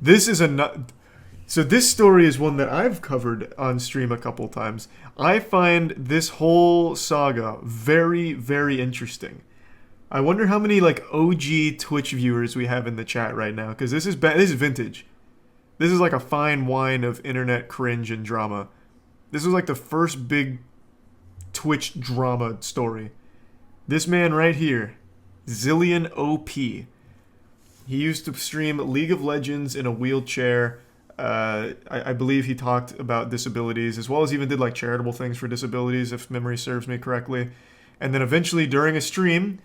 This is so this story is one that I've covered on stream a couple times. I find this whole saga very, very interesting. I wonder how many like OG Twitch viewers we have in the chat right now, because this is vintage. This is like a fine wine of internet cringe and drama. This was like the first big Twitch drama story. This man right here, Zillion OP. He used to stream League of Legends in a wheelchair. I believe he talked about disabilities, as well as even did like charitable things for disabilities, if memory serves me correctly. And then eventually during a stream,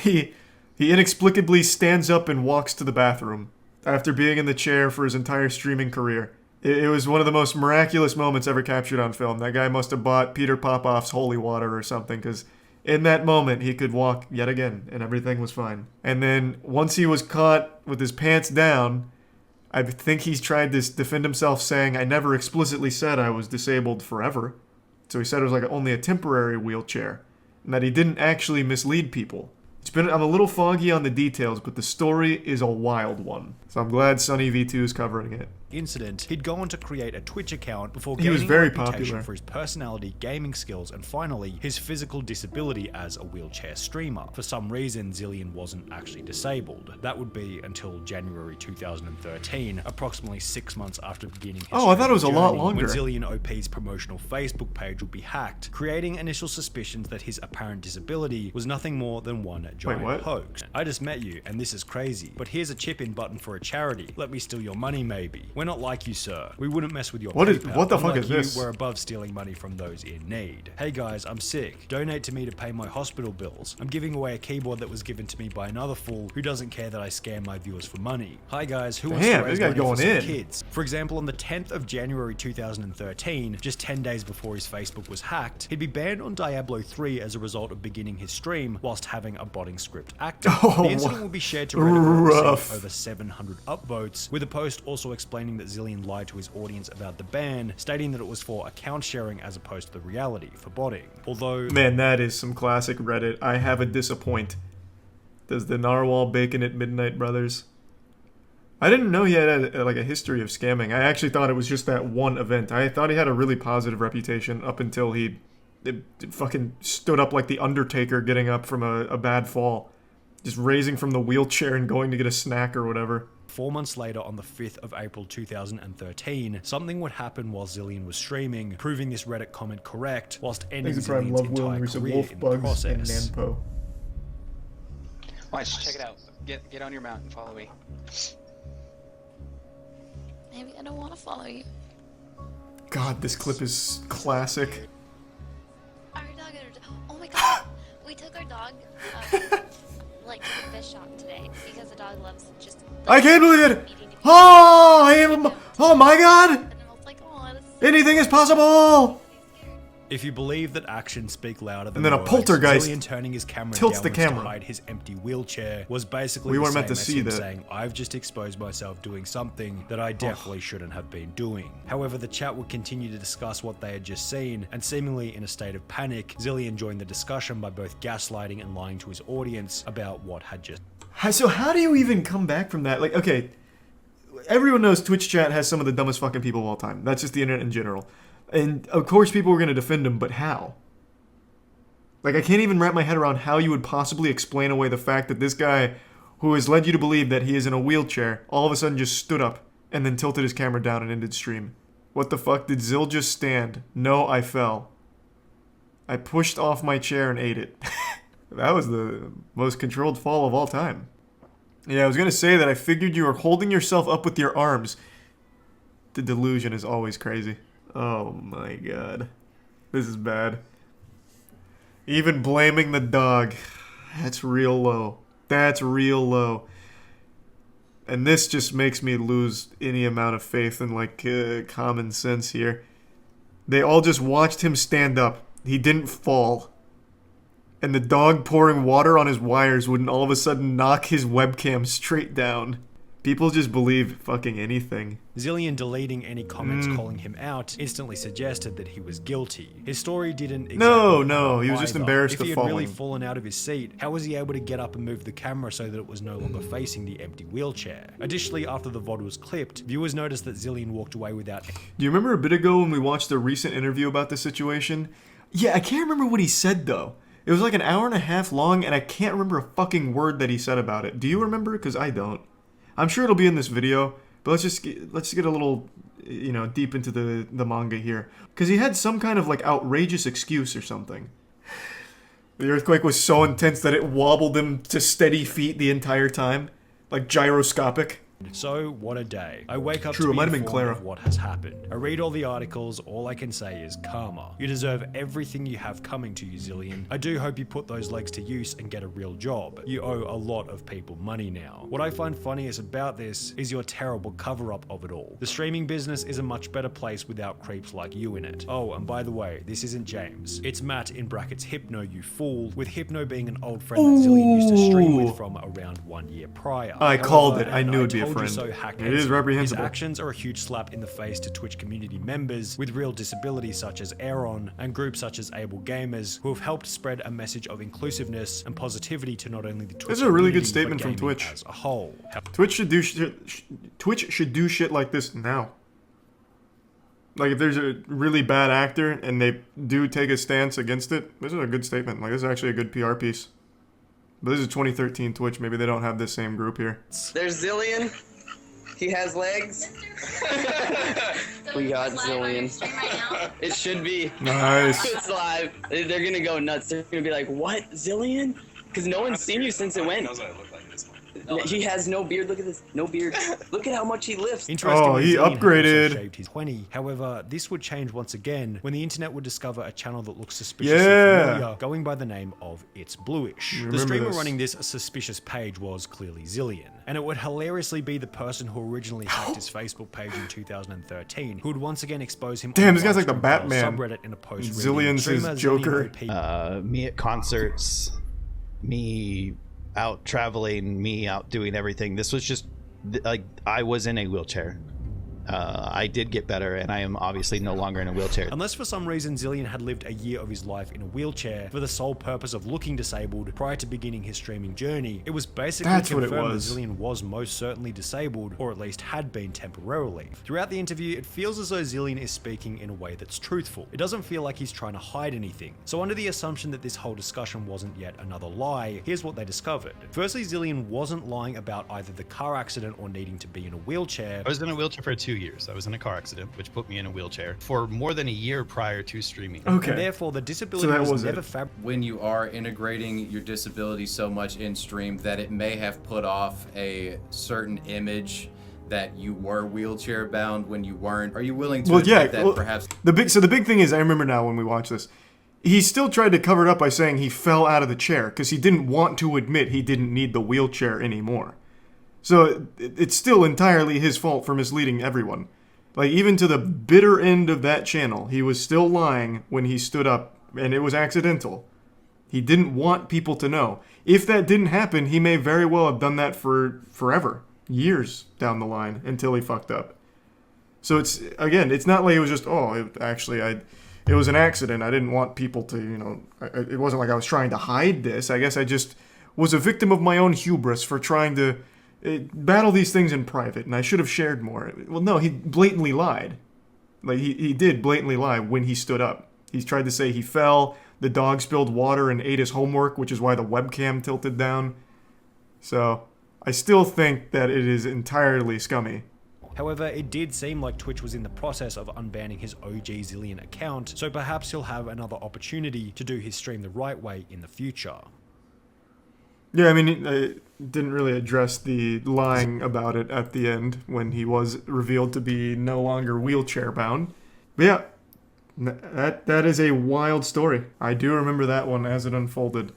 he inexplicably stands up and walks to the bathroom after being in the chair for his entire streaming career. It was one of the most miraculous moments ever captured on film. That guy must have bought Peter Popoff's holy water or something, because in that moment he could walk yet again and everything was fine. And then once he was caught with his pants down, I think he's tried to defend himself saying, I never explicitly said I was disabled forever. So he said it was like only a temporary wheelchair, and that he didn't actually mislead people. I'm a little foggy on the details, but the story is a wild one. So I'm glad Sunny V2 is covering it. Incident, he'd go on to create a Twitch account before he was gaining very a reputation popular for his personality, gaming skills, and finally, his physical disability as a wheelchair streamer. For some reason, Zillion wasn't actually disabled. That would be until January 2013, approximately 6 months after beginning his I thought it was a lot journey, longer. when Zillion OP's promotional Facebook page would be hacked, creating initial suspicions that his apparent disability was nothing more than one giant hoax. I just met you, and this is crazy, but here's a chip-in button for a charity. Let me steal your money, maybe. We're not like you, sir. We wouldn't mess with your PayPal. What the fuck Unlike is this? We're above stealing money from those in need. Hey guys, I'm sick. Donate to me to pay my hospital bills. I'm giving away a keyboard that was given to me by another fool who doesn't care that I scam my viewers for money. Hi guys, who wants to raise money for some kids? For example, on the 10th of January 2013, just 10 days before his Facebook was hacked, he'd be banned on Diablo 3 as a result of beginning his stream whilst having a botting script active. The incident will be shared to Reddit and received over 700 upvotes, with a post also explaining that Zillion lied to his audience about the ban, stating that it was for account sharing as opposed to the reality for botting. Although... Man, that is some classic Reddit. I have a disappoint. Does the Narwhal Bacon at Midnight Brothers? I didn't know he had like a history of scamming. I actually thought it was just that one event. I thought he had a really positive reputation up until he fucking stood up like the Undertaker getting up from a bad fall. Just raising from the wheelchair and going to get a snack or whatever. 4 months later, on the 5th of April 2013, something would happen while Zillion was streaming, proving this Reddit comment correct, whilst ending Zillion's entire career in the process. Watch, check it out. Get on your mount and follow me. Maybe I don't want to follow you. God, this clip is classic. Our dog, oh my god, we took our dog, like to the fish shop today because the dog loves just. I can't believe it! Oh, I am. Oh my god! And I was like, oh, anything is possible! If you believe that actions speak louder than and then a words, poltergeist Zillion turning his camera tilts the downwards camera to hide his empty wheelchair was basically we the weren't same meant to as see him that. saying, I've just exposed myself doing something that I definitely shouldn't have been doing. However, the chat would continue to discuss what they had just seen, and seemingly in a state of panic, Zillion joined the discussion by both gaslighting and lying to his audience about what had just... So how do you even come back from that? Like, okay, everyone knows Twitch chat has some of the dumbest fucking people of all time. That's just the internet in general. And of course people were going to defend him, but how? Like, I can't even wrap my head around how you would possibly explain away the fact that this guy, who has led you to believe that he is in a wheelchair, all of a sudden just stood up and then tilted his camera down and ended stream. What the fuck? Did Zill just stand? No, I fell. I pushed off my chair and ate it. That was the most controlled fall of all time. Yeah, I was gonna say that I figured you were holding yourself up with your arms. The delusion is always crazy. Oh my god. This is bad. Even blaming the dog. That's real low. That's real low. And this just makes me lose any amount of faith in, like, common sense here. They all just watched him stand up. He didn't fall. And the dog pouring water on his wires wouldn't all of a sudden knock his webcam straight down. People just believe fucking anything. Zillion deleting any comments calling him out instantly suggested that he was guilty. His story didn't exactly No, he was just embarrassed If he of had really falling. fallen out of his seat, how was he able to get up and move the camera so that it was no longer facing the empty wheelchair? Additionally, after the VOD was clipped, viewers noticed that Zillion walked away without... Do you remember a bit ago when we watched a recent interview about this situation? Yeah, I can't remember what he said though. It was like an hour and a half long, and I can't remember a fucking word that he said about it. Do you remember? Because I don't. I'm sure it'll be in this video, but let's just get a little, deep into the manga here. Because he had some kind of like outrageous excuse or something. The earthquake was so intense that it wobbled him to steady feet the entire time, like gyroscopic. So, what a day. I wake up True, to it be might have been informed Clara. of what has happened. I read all the articles, all I can say is karma. You deserve everything you have coming to you, Zillion. I do hope you put those legs to use and get a real job. You owe a lot of people money now. What I find funniest about this is your terrible cover-up of it all. The streaming business is a much better place without creeps like you in it. Oh, and by the way, this isn't James. It's Matt in brackets Hypno, you fool, with Hypno being an old friend that Zillion used to stream with from around 1 year prior. I called it. I and knew it'd be a told you friend. so, hacker. It is reprehensible. His actions are a huge slap in the face to Twitch community members with real disabilities such as Aaron and groups such as Able Gamers who have helped spread a message of inclusiveness and positivity to not only the Twitch This is a really good community, statement but from gaming Twitch. as a whole. Twitch should do shit like this now. Like if there's a really bad actor and they do take a stance against it, this is a good statement. Like this is actually a good PR piece. But this is 2013 Twitch. Maybe they don't have this same group here. There's Zillion. He has legs. We got Zillion. It should be. Nice. It's live. They're gonna go nuts. They're gonna be like, what, Zillion? Because no one's seen you since it went. He has no beard. Look at this. No beard. Look at how much he lifts. Interestingly, he Zillion had upgraded. also shaved his 20. However, this would change once again when the internet would discover a channel that looks suspiciously familiar, going by the name of It's Bluish. Remember The streamer this. running this suspicious page was clearly Zillion, and it would hilariously be the person who originally hacked his Facebook page in 2013, who would once again expose him. Damn, on this guy's like the livestream Batman. subreddit in a post. Zillion's his Joker. Me at concerts, me out traveling, me out doing everything. This was just like I was in a wheelchair. I did get better, and I am obviously no longer in a wheelchair. Unless for some reason Zillion had lived a year of his life in a wheelchair for the sole purpose of looking disabled prior to beginning his streaming journey, it was basically That's what confirmed it was. that Zillion was most certainly disabled, or at least had been temporarily. Throughout the interview, it feels as though Zillion is speaking in a way that's truthful. It doesn't feel like he's trying to hide anything. So under the assumption that this whole discussion wasn't yet another lie, here's what they discovered. Firstly, Zillion wasn't lying about either the car accident or needing to be in a wheelchair. I was in a wheelchair for 2 years. I was in a car accident, which put me in a wheelchair for more than a year prior to streaming. And Okay. therefore, the disability that was was never it. When you are integrating your disability so much in stream that it may have put off a certain image that you were wheelchair bound when you weren't. Are you willing to admit that perhaps the big thing is, I remember now when we watched this, he still tried to cover it up by saying he fell out of the chair because he didn't want to admit he didn't need the wheelchair anymore. So it's still entirely his fault for misleading everyone. Like, even to the bitter end of that channel, he was still lying when he stood up, and it was accidental. He didn't want people to know. If that didn't happen, he may very well have done that for forever, years down the line, until he fucked up. So it's not like it was just, it was an accident. I didn't want people to, it wasn't like I was trying to hide this. I guess I just was a victim of my own hubris for trying to battle these things in private, and I should have shared more. Well, no, he blatantly lied. Like, he did blatantly lie when he stood up. He tried to say he fell, the dog spilled water and ate his homework, which is why the webcam tilted down. So, I still think that it is entirely scummy. However, it did seem like Twitch was in the process of unbanning his OG Zillion account, so perhaps he'll have another opportunity to do his stream the right way in the future. Yeah, I mean, it didn't really address the lying about it at the end when he was revealed to be no longer wheelchair bound. But yeah, that is a wild story. I do remember that one as it unfolded.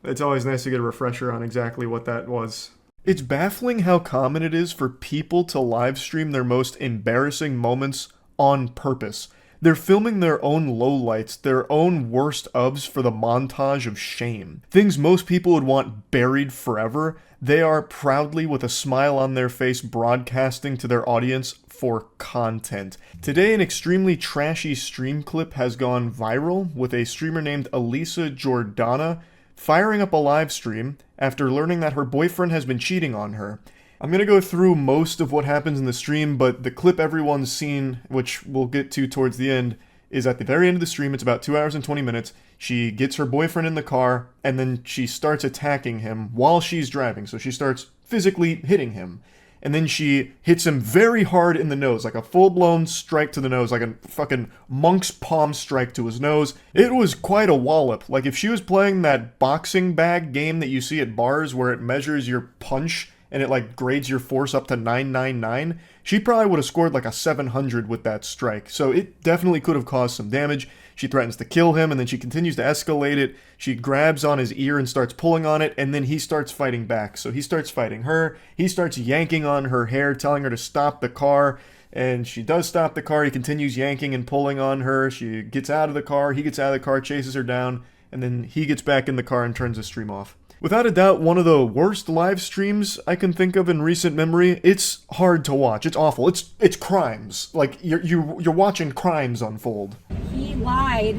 It's always nice to get a refresher on exactly what that was. It's baffling how common it is for people to live stream their most embarrassing moments on purpose. They're filming their own lowlights, their own worst ofs for the montage of shame. Things most people would want buried forever, they are proudly with a smile on their face broadcasting to their audience for content. Today, an extremely trashy stream clip has gone viral with a streamer named Elisa Jordana firing up a live stream after learning that her boyfriend has been cheating on her. I'm going to go through most of what happens in the stream, but the clip everyone's seen, which we'll get to towards the end, is at the very end of the stream. It's about 2 hours and 20 minutes. She gets her boyfriend in the car, and then she starts attacking him while she's driving. So she starts physically hitting him. And then she hits him very hard in the nose, like a full-blown strike to the nose, like a fucking monk's palm strike to his nose. It was quite a wallop. Like, if she was playing that boxing bag game that you see at bars where it measures your punch and it, like, grades your force up to 999, she probably would have scored, like, a 700 with that strike. So it definitely could have caused some damage. She threatens to kill him, and then she continues to escalate it. She grabs on his ear and starts pulling on it, and then he starts fighting back. So he starts fighting her. He starts yanking on her hair, telling her to stop the car, and she does stop the car. He continues yanking and pulling on her. She gets out of the car. He gets out of the car, chases her down, and then he gets back in the car and turns the stream off. Without a doubt, one of the worst live streams I can think of in recent memory. It's hard to watch. It's awful. It's crimes. Like, you're watching crimes unfold. He lied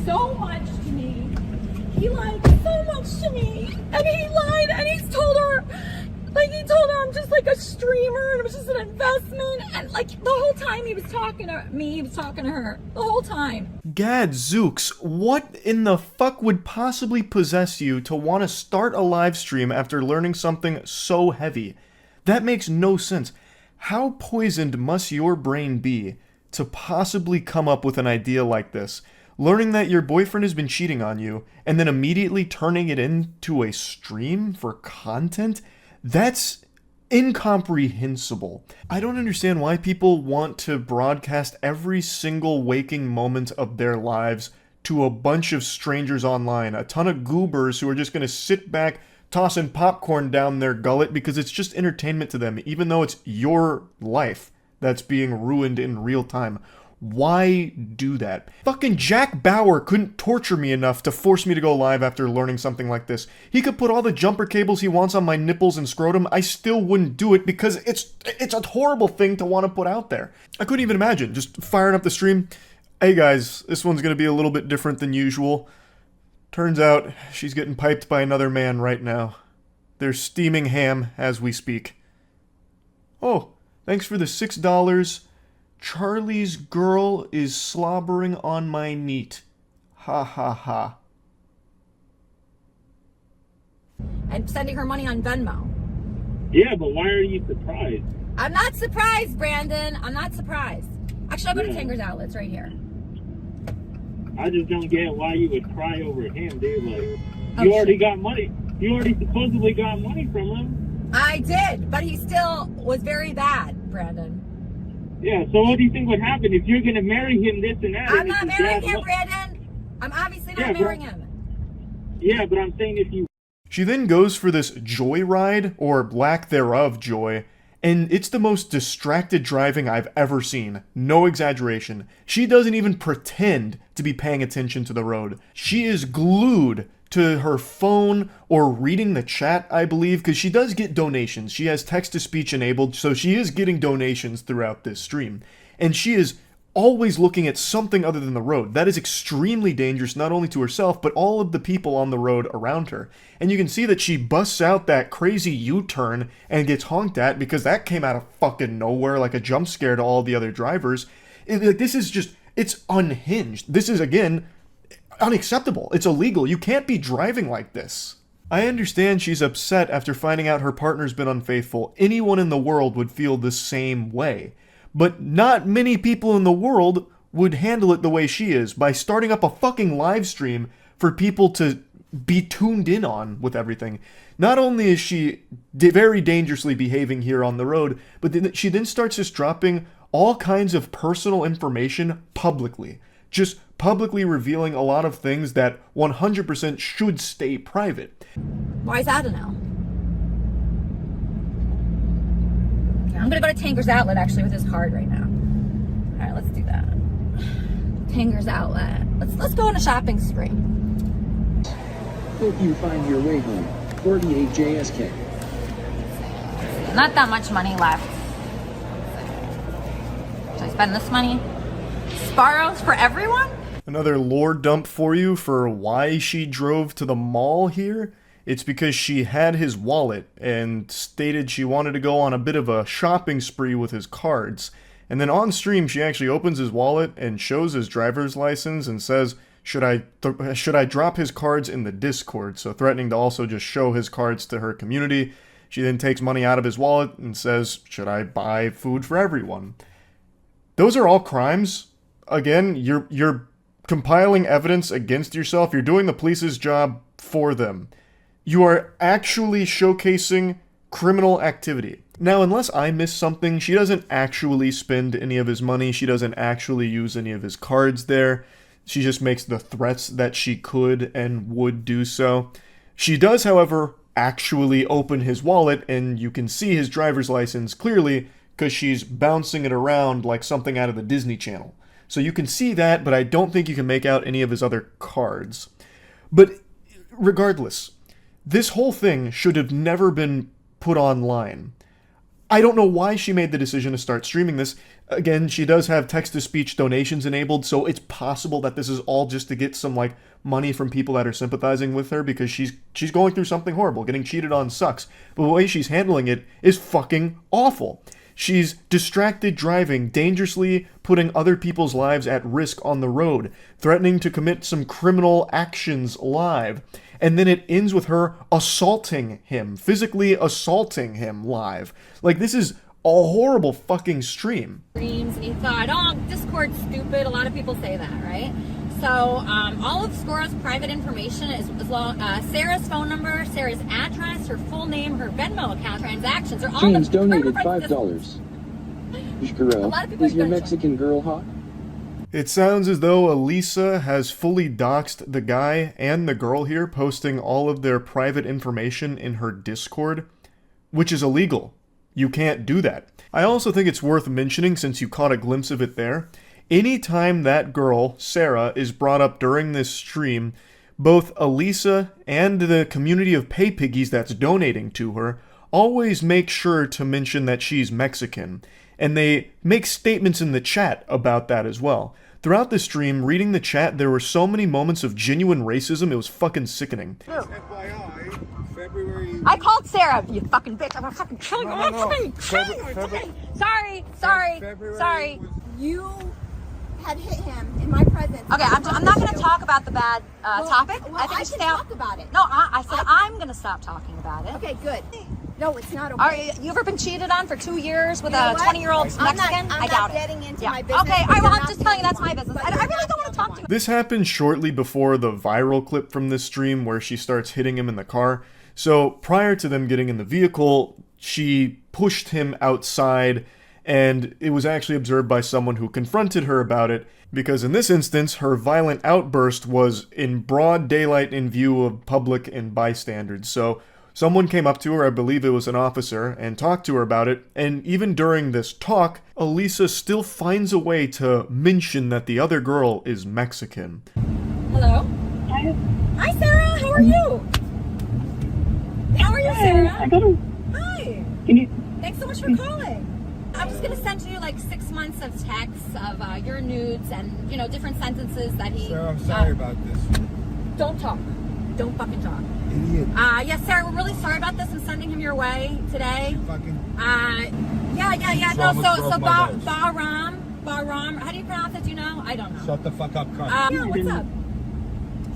so much to me. He lied so much to me. And he lied and he told her I'm just like a streamer and it was just an investment. And like the whole time he was talking to me, he was talking to her. The whole time. Gadzooks, what in the fuck would possibly possess you to want to start a live stream after learning something so heavy? That makes no sense. How poisoned must your brain be to possibly come up with an idea like this? Learning that your boyfriend has been cheating on you and then immediately turning it into a stream for content? That's incomprehensible. I don't understand why people want to broadcast every single waking moment of their lives to a bunch of strangers online, a ton of goobers who are just going to sit back tossing popcorn down their gullet because it's just entertainment to them, even though it's your life that's being ruined in real time. Why do that? Fucking Jack Bauer couldn't torture me enough to force me to go live after learning something like this. He could put all the jumper cables he wants on my nipples and scrotum. I still wouldn't do it because it's a horrible thing to want to put out there. I couldn't even imagine just firing up the stream. Hey guys, this one's going to be a little bit different than usual. Turns out she's getting piped by another man right now. They're steaming ham as we speak. Oh, thanks for the $6. Charlie's girl is slobbering on my neat. Ha ha ha. And sending her money on Venmo. Yeah, but why are you surprised? I'm not surprised, Brandon. I'm not surprised. Actually, I'll go to Tanger's Outlets right here. I just don't get why you would cry over him, dude. Like, you already got money. You already supposedly got money from him. I did, but he still was very bad, Brandon. Yeah, so what do you think would happen if you're going to marry him, this and that? I'm not marrying him, Brandon. I'm obviously not marrying him. Yeah, but I'm saying if you... She then goes for this joyride, or lack thereof joy, and it's the most distracted driving I've ever seen. No exaggeration. She doesn't even pretend to be paying attention to the road. She is glued to her phone or reading the chat, I believe, because she does get donations. She has text-to-speech enabled, so she is getting donations throughout this stream. And she is always looking at something other than the road. That is extremely dangerous, not only to herself, but all of the people on the road around her. And you can see that she busts out that crazy U-turn and gets honked at because that came out of fucking nowhere like a jump scare to all the other drivers. This is just, it's unhinged. This is, again, unacceptable. It's illegal. You can't be driving like this. I understand she's upset after finding out her partner's been unfaithful. Anyone in the world would feel the same way. But not many people in the world would handle it the way she is, by starting up a fucking live stream for people to be tuned in on with everything. Not only is she very dangerously behaving here on the road, but she then starts just dropping all kinds of personal information publicly. Just publicly revealing a lot of things that 100% should stay private. Why is that a no? I'm gonna go to Tanger's Outlet actually with his card right now. Alright, let's do that. Tanger's Outlet. Let's go on a shopping spree. Hope you find your way home. 48 JSK. Not that much money left. Should I spend this money? Sparrows for everyone? Another lore dump for you for why she drove to the mall here. It's because she had his wallet and stated she wanted to go on a bit of a shopping spree with his cards. And then on stream, she actually opens his wallet and shows his driver's license and says, should I drop his cards in the Discord? So threatening to also just show his cards to her community. She then takes money out of his wallet and says, should I buy food for everyone? Those are all crimes. Again, you're compiling evidence against yourself. You're doing the police's job for them. You are actually showcasing criminal activity. Now, unless I miss something, she doesn't actually spend any of his money. She doesn't actually use any of his cards there. She just makes the threats that she could and would do so. She does, however, actually open his wallet, and you can see his driver's license clearly because she's bouncing it around like something out of the Disney Channel. So you can see that, but I don't think you can make out any of his other cards. But regardless, this whole thing should have never been put online. I don't know why she made the decision to start streaming this. Again, she does have text-to-speech donations enabled, so it's possible that this is all just to get some, like, money from people that are sympathizing with her because she's going through something horrible. Getting cheated on sucks. But the way she's handling it is fucking awful. She's distracted driving, dangerously putting other people's lives at risk on the road, threatening to commit some criminal actions live. And then it ends with her assaulting him, physically assaulting him live. Like, this is a horrible fucking stream. And he thought, oh, Discord's stupid. A lot of people say that, right? So all of Scora's private information is Sarah's phone number, Sarah's address, her full name, her Venmo account, transactions are all. James donated $5. Charile, is your Mexican girl hot? It sounds as though Elisa has fully doxed the guy and the girl here, posting all of their private information in her Discord, which is illegal. You can't do that. I also think it's worth mentioning, since you caught a glimpse of it there, anytime that girl, Sarah, is brought up during this stream, both Elisa and the community of pay piggies that's donating to her always make sure to mention that she's Mexican. And they make statements in the chat about that as well. Throughout the stream, reading the chat, there were so many moments of genuine racism, it was fucking sickening. FYI, February... I called Sarah, you fucking bitch. I'm gonna fucking kill you. I'm gonna kill you. Okay. Sorry. You had hit him in my presence. Okay, I'm not gonna talk about the bad topic. Well, I think I we should can stay talk about it. No, I said I'm gonna stop talking about it. Okay, good. No, it's not okay. You ever been cheated on for 2 years with a 20-year-old Mexican? I doubt it. Getting into my business. Okay, all right, well, I'm just telling you that's my business. I really don't want to talk to you. This happened shortly before the viral clip from this stream where she starts hitting him in the car. So prior to them getting in the vehicle, she pushed him outside, and it was actually observed by someone who confronted her about it, because in this instance, her violent outburst was in broad daylight in view of public and bystanders. So someone came up to her, I believe it was an officer, and talked to her about it, and even during this talk, Elisa still finds a way to mention that the other girl is Mexican. Hello? Hi, Sarah, how are you? How are you, Sarah? Hi. Thanks so much for calling. I'm just gonna send you like 6 months of texts of your nudes and, you know, different sentences that he... Sarah, I'm sorry about this. Don't talk. Don't fucking talk. Idiot. Yes, Sarah, we're really sorry about this. I'm sending him your way today. Fucking... Yeah. No, so Bahram, how do you pronounce it? Do you know? I don't know. Shut the fuck up, cunt. Yeah, what's up?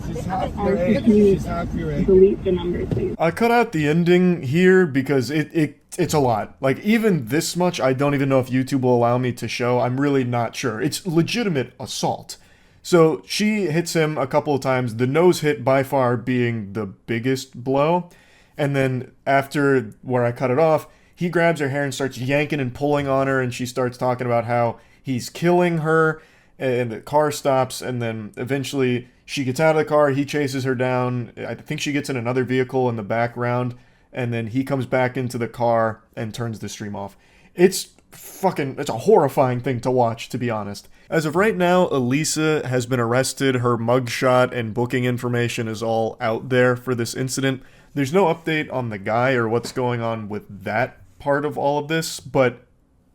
She's half your age. She's half your age. Delete the number, please. I cut out the ending here because it's a lot. Like, even this much, I don't even know if YouTube will allow me to show. I'm really not sure. It's legitimate assault. So she hits him a couple of times, the nose hit by far being the biggest blow. And then after where I cut it off, he grabs her hair and starts yanking and pulling on her, and she starts talking about how he's killing her, and the car stops, and then eventually she gets out of the car, he chases her down. I think she gets in another vehicle in the background, and then he comes back into the car and turns the stream off. It's it's a horrifying thing to watch, to be honest. As of right now, Elisa has been arrested. Her mugshot and booking information is all out there for this incident. There's no update on the guy or what's going on with that part of all of this, but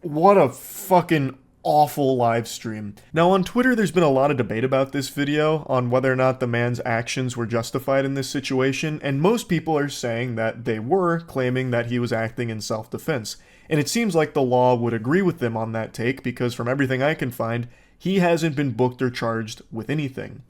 what a fucking awful live stream. Now on Twitter, there's been a lot of debate about this video on whether or not the man's actions were justified in this situation, and most people are saying that they were, claiming that he was acting in self-defense. And it seems like the law would agree with them on that take, because from everything I can find, he hasn't been booked or charged with anything.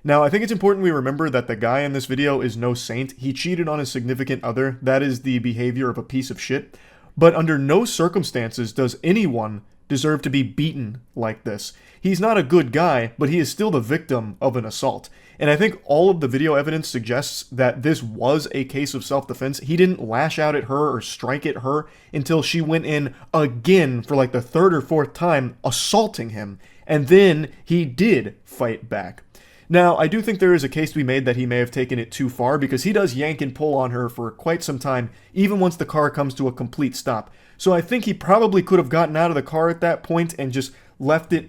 Now, I think it's important we remember that the guy in this video is no saint. He cheated on his significant other. That is the behavior of a piece of shit. But under no circumstances does anyone deserve to be beaten like this. He's not a good guy, but he is still the victim of an assault. And I think all of the video evidence suggests that this was a case of self-defense. He didn't lash out at her or strike at her until she went in again for like the third or fourth time, assaulting him. And then he did fight back. Now, I do think there is a case to be made that he may have taken it too far, because he does yank and pull on her for quite some time, even once the car comes to a complete stop. So I think he probably could have gotten out of the car at that point and just left the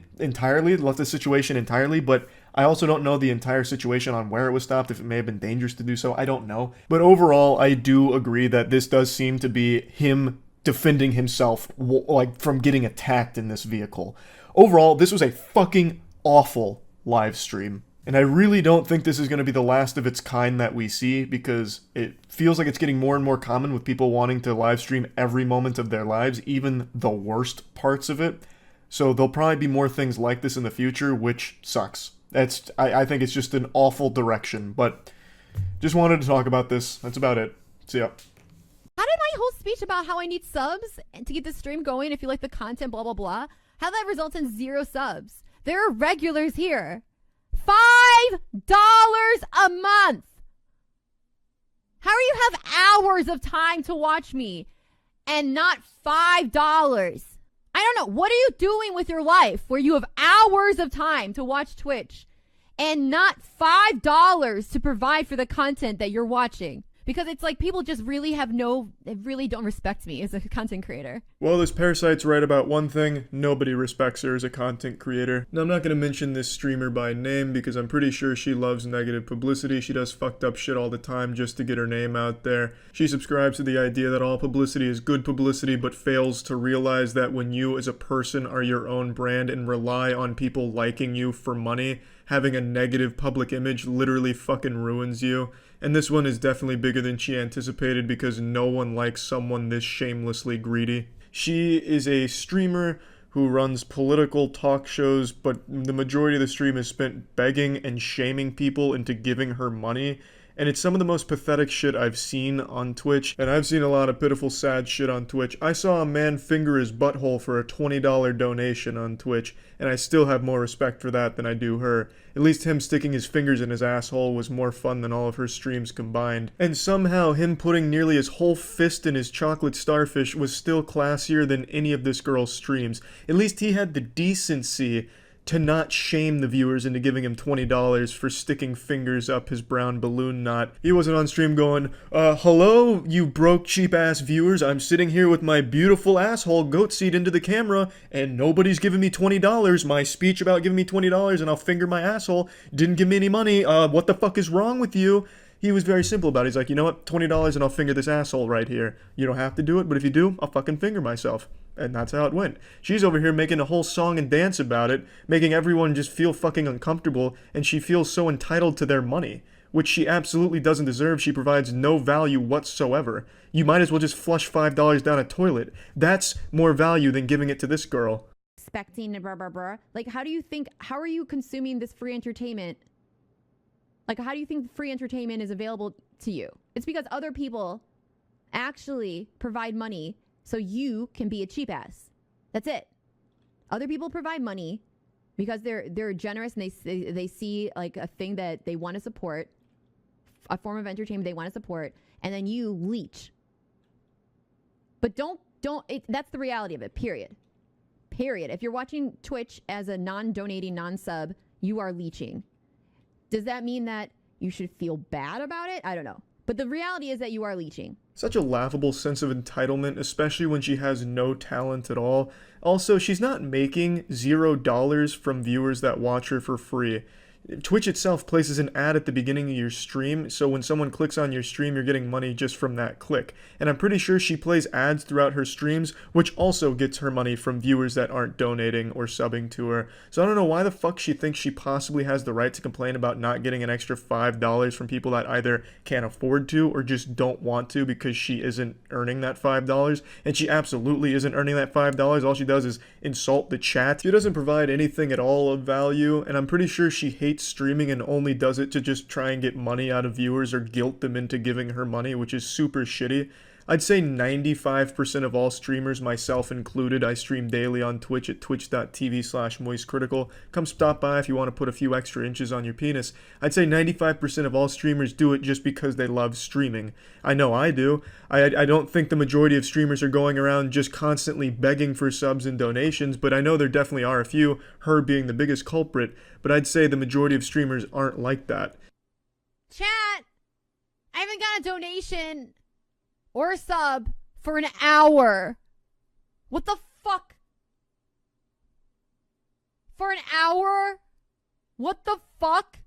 situation entirely, but I also don't know the entire situation on where it was stopped, if it may have been dangerous to do so, I don't know. But overall, I do agree that this does seem to be him defending himself, like, from getting attacked in this vehicle. Overall, this was a fucking awful live stream. And I really don't think this is going to be the last of its kind that we see, because it feels like it's getting more and more common with people wanting to live stream every moment of their lives, even the worst parts of it. So there'll probably be more things like this in the future, which sucks. I think it's just an awful direction, but just wanted to talk about this. That's about it. See ya. How did my whole speech about how I need subs to get the stream going, if you like the content, blah, blah, blah, how that results in 0 subs? There are regulars here. $5 a month. How do you have hours of time to watch me and not $5? I don't know. What are you doing with your life where you have hours of time to watch Twitch and not $5 to provide for the content that you're watching? Because it's like people just really really don't respect me as a content creator. Well, this Parasite's right about one thing: nobody respects her as a content creator. Now, I'm not going to mention this streamer by name because I'm pretty sure she loves negative publicity. She does fucked up shit all the time just to get her name out there. She subscribes to the idea that all publicity is good publicity, but fails to realize that when you as a person are your own brand and rely on people liking you for money, having a negative public image literally fucking ruins you. And this one is definitely bigger than she anticipated, because no one likes someone this shamelessly greedy. She is a streamer who runs political talk shows, but the majority of the stream is spent begging and shaming people into giving her money. And it's some of the most pathetic shit I've seen on Twitch. And I've seen a lot of pitiful, sad shit on Twitch. I saw a man finger his butthole for a $20 donation on Twitch, and I still have more respect for that than I do her. At least him sticking his fingers in his asshole was more fun than all of her streams combined. And somehow him putting nearly his whole fist in his chocolate starfish was still classier than any of this girl's streams. At least he had the decency to not shame the viewers into giving him $20 for sticking fingers up his brown balloon knot. He wasn't on stream going, hello, you broke cheap-ass viewers. I'm sitting here with my beautiful asshole goat seed into the camera, and nobody's giving me $20. My speech about giving me $20 and I'll finger my asshole didn't give me any money. What the fuck is wrong with you? He was very simple about it. He's like, you know what, $20 and I'll finger this asshole right here. You don't have to do it, but if you do, I'll fucking finger myself. And that's how it went. She's over here making a whole song and dance about it, making everyone just feel fucking uncomfortable, and she feels so entitled to their money, which she absolutely doesn't deserve. She provides no value whatsoever. You might as well just flush $5 down a toilet. That's more value than giving it to this girl. Expecting blah, blah, blah. Like, how are you consuming this free entertainment? Like, how do you think free entertainment is available to you? It's because other people actually provide money so you can be a cheap ass. That's it. Other people provide money because they're generous and they see like a thing that they want to support, a form of entertainment they want to support, and then you leech. But that's the reality of it, period. Period. If you're watching Twitch as a non-donating, non-sub, you are leeching. Does that mean that you should feel bad about it? I don't know. But the reality is that you are leeching. Such a laughable sense of entitlement, especially when she has no talent at all. Also, she's not making $0 from viewers that watch her for free. Twitch itself places an ad at the beginning of your stream, so when someone clicks on your stream, you're getting money just from that click. And I'm pretty sure she plays ads throughout her streams, which also gets her money from viewers that aren't donating or subbing to her. So I don't know why the fuck she thinks she possibly has the right to complain about not getting an extra $5 from people that either can't afford to or just don't want to because she isn't earning that $5. And she absolutely isn't earning that $5. All she does is insult the chat. She doesn't provide anything at all of value, and I'm pretty sure she hates streaming and only does it to just try and get money out of viewers or guilt them into giving her money, which is super shitty. I'd say 95% of all streamers, myself included, I stream daily on Twitch at twitch.tv/moistcritikal. Come stop by if you want to put a few extra inches on your penis. I'd say 95% of all streamers do it just because they love streaming. I know I do. I don't think the majority of streamers are going around just constantly begging for subs and donations, but I know there definitely are a few, her being the biggest culprit, but I'd say the majority of streamers aren't like that. Chat! I haven't got a donation or a sub for an hour. What the fuck? For an hour? What the fuck?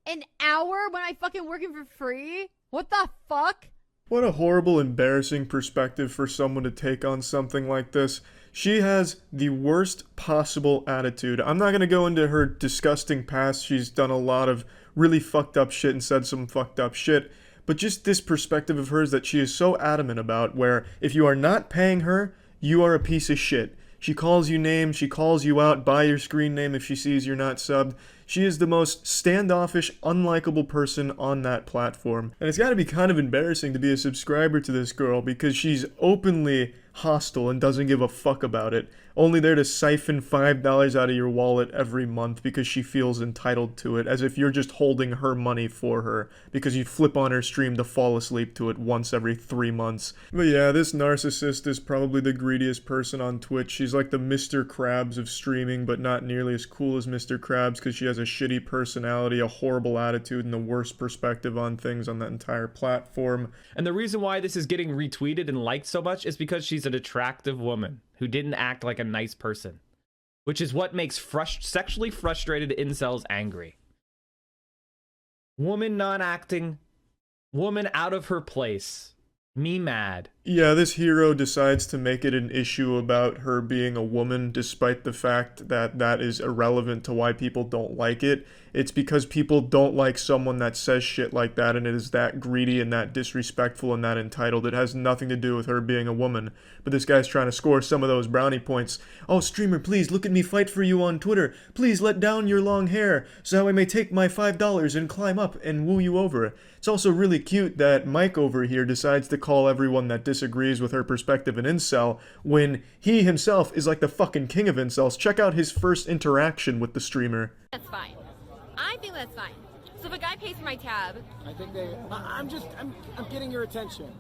An hour when I fucking working for free? What the fuck? What a horrible, embarrassing perspective for someone to take on something like this. She has the worst possible attitude. I'm not going to go into her disgusting past. She's done a lot of really fucked up shit and said some fucked up shit. But just this perspective of hers that she is so adamant about, where if you are not paying her, you are a piece of shit. She calls you names, she calls you out by your screen name if she sees you're not subbed. She is the most standoffish, unlikable person on that platform. And it's gotta be kind of embarrassing to be a subscriber to this girl because she's openly hostile and doesn't give a fuck about it. Only there to siphon $5 out of your wallet every month because she feels entitled to it, as if you're just holding her money for her because you flip on her stream to fall asleep to it once every 3 months. But yeah, this narcissist is probably the greediest person on Twitch. She's like the Mr. Krabs of streaming, but not nearly as cool as Mr. Krabs because she has a shitty personality, a horrible attitude, and the worst perspective on things on that entire platform. And the reason why this is getting retweeted and liked so much is because she's an attractive woman who didn't act like a nice person, which is what makes sexually frustrated incels angry. Woman non-acting, woman out of her place, me mad. Yeah, this hero decides to make it an issue about her being a woman, despite the fact that that is irrelevant to why people don't like it. It's because people don't like someone that says shit like that and it is that greedy and that disrespectful and that entitled. It has nothing to do with her being a woman. But this guy's trying to score some of those brownie points. Oh, streamer, please look at me fight for you on Twitter. Please let down your long hair so I may take my $5 and climb up and woo you over. It's also really cute that Mike over here decides to call everyone that disagrees with her perspective an incel when he himself is like the fucking king of incels. Check out his first interaction with the streamer. That's fine. I think that's fine. So if a guy pays for my tab, I think I'm getting your attention.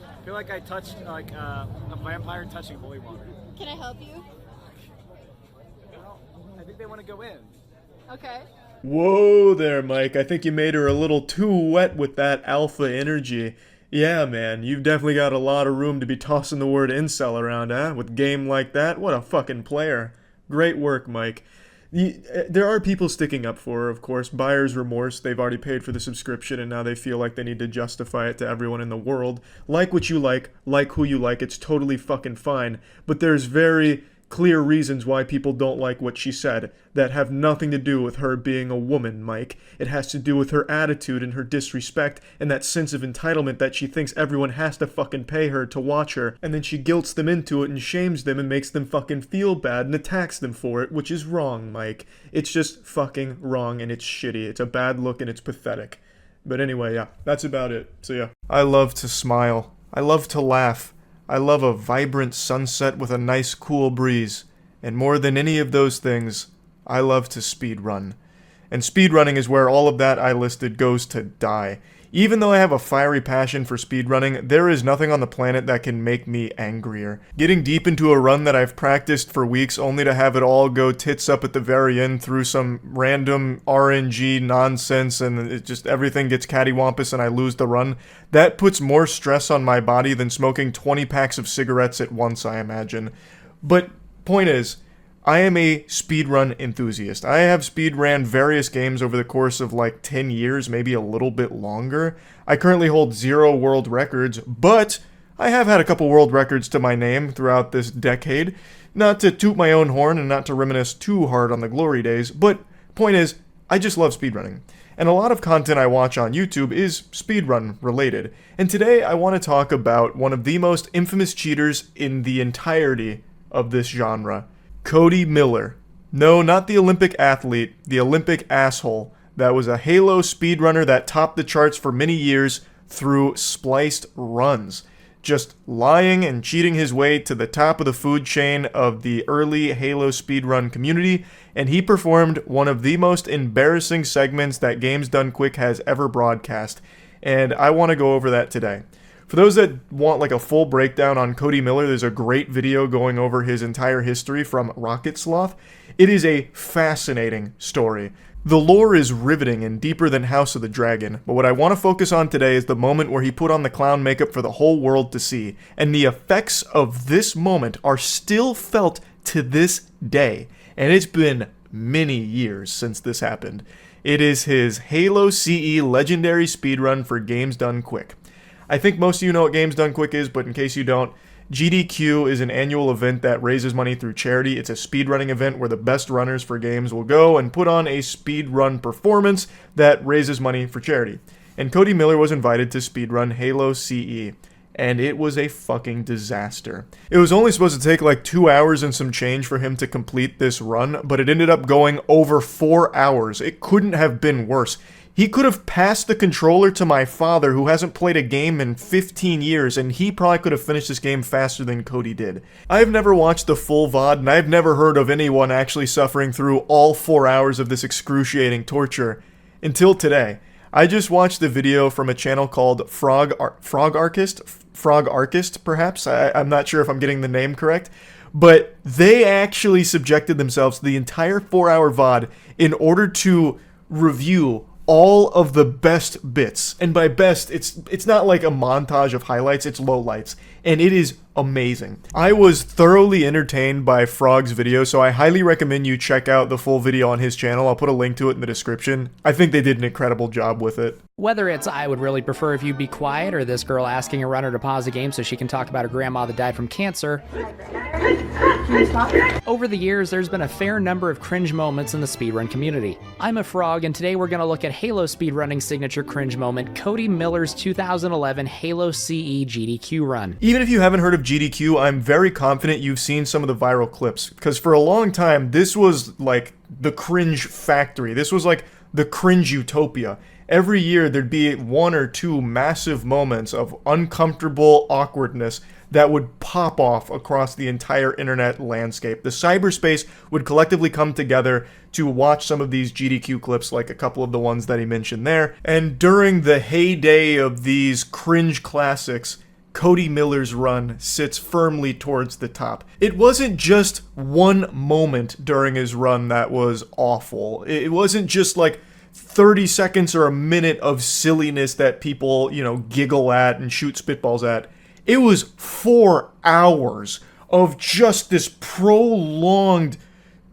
I feel like I touched like a vampire touching holy water. can I help you? I think they want to go in. Okay. Whoa there, Mike. I think you made her a little too wet with that alpha energy. Yeah, man, you've definitely got a lot of room to be tossing the word incel around, huh? With game like that? What a fucking player. Great work, Mike. There are people sticking up for her, of course. Buyer's remorse. They've already paid for the subscription and now they feel like they need to justify it to everyone in the world. Like what you like who you like, it's totally fucking fine. But there's very clear reasons why people don't like what she said that have nothing to do with her being a woman, Mike. It has to do with her attitude and her disrespect and that sense of entitlement that she thinks everyone has to fucking pay her to watch her, and then she guilts them into it and shames them and makes them fucking feel bad and attacks them for it, which is wrong, Mike. It's just fucking wrong and it's shitty. It's a bad look and it's pathetic. But anyway, yeah, that's about it. So yeah. I love to smile. I love to laugh. I love a vibrant sunset with a nice cool breeze. And more than any of those things, I love to speedrun. And speedrunning is where all of that I listed goes to die. Even though I have a fiery passion for speedrunning, there is nothing on the planet that can make me angrier. Getting deep into a run that I've practiced for weeks only to have it all go tits up at the very end through some random RNG nonsense and it just everything gets cattywampus and I lose the run, that puts more stress on my body than smoking 20 packs of cigarettes at once, I imagine. But point is, I am a speedrun enthusiast. I have speedran various games over the course of like 10 years, maybe a little bit longer. I currently hold 0 world records, but I have had a couple world records to my name throughout this decade. Not to toot my own horn and not to reminisce too hard on the glory days, but point is, I just love speedrunning. And a lot of content I watch on YouTube is speedrun related. And today I want to talk about one of the most infamous cheaters in the entirety of this genre. Cody Miller. No, not the Olympic athlete, the Olympic asshole. That was a Halo speedrunner that topped the charts for many years through spliced runs. Just lying and cheating his way to the top of the food chain of the early Halo speedrun community, and he performed one of the most embarrassing segments that Games Done Quick has ever broadcast, and I want to go over that today. For those that want like a full breakdown on Cody Miller, there's a great video going over his entire history from Rocket Sloth. It is a fascinating story. The lore is riveting and deeper than House of the Dragon, but what I want to focus on today is the moment where he put on the clown makeup for the whole world to see, and the effects of this moment are still felt to this day, and it's been many years since this happened. It is his Halo CE legendary speedrun for Games Done Quick. I think most of you know what Games Done Quick is, but in case you don't, GDQ is an annual event that raises money through charity. It's a speedrunning event where the best runners for games will go and put on a speedrun performance that raises money for charity. And Cody Miller was invited to speedrun Halo CE, and it was a fucking disaster. It was only supposed to take like 2 hours and some change for him to complete this run, but it ended up going over 4 hours. It couldn't have been worse. He could have passed the controller to my father, who hasn't played a game in 15 years, and he probably could have finished this game faster than Cody did. I've never watched the full VOD, and I've never heard of anyone actually suffering through all 4 hours of this excruciating torture until today. I just watched the video from a channel called Frog Archist, perhaps. I'm not sure if I'm getting the name correct. But they actually subjected themselves to the entire 4-hour VOD in order to review all of the best bits. And by best, it's not like a montage of highlights, it's lowlights. And it is amazing. I was thoroughly entertained by Frog's video, so I highly recommend you check out the full video on his channel. I'll put a link to it in the description. I think they did an incredible job with it. Whether it's I would really prefer if you be quiet, or this girl asking a runner to pause a game so she can talk about her grandma that died from cancer. Over the years, there's been a fair number of cringe moments in the speedrun community. I'm a Frog, and today we're going to look at Halo speedrunning signature cringe moment, Cody Miller's 2011 Halo CE GDQ run. Even if you haven't heard of GDQ, I'm very confident you've seen some of the viral clips, because for a long time, this was like the cringe factory. This was like the cringe utopia. Every year, there'd be 1 or 2 massive moments of uncomfortable awkwardness that would pop off across the entire internet landscape. The cyberspace would collectively come together to watch some of these GDQ clips, like a couple of the ones that he mentioned there. And during the heyday of these cringe classics, Cody Miller's run sits firmly towards the top. It wasn't just one moment during his run that was awful. It wasn't just like 30 seconds or a minute of silliness that people, giggle at and shoot spitballs at. It was 4 hours of just this prolonged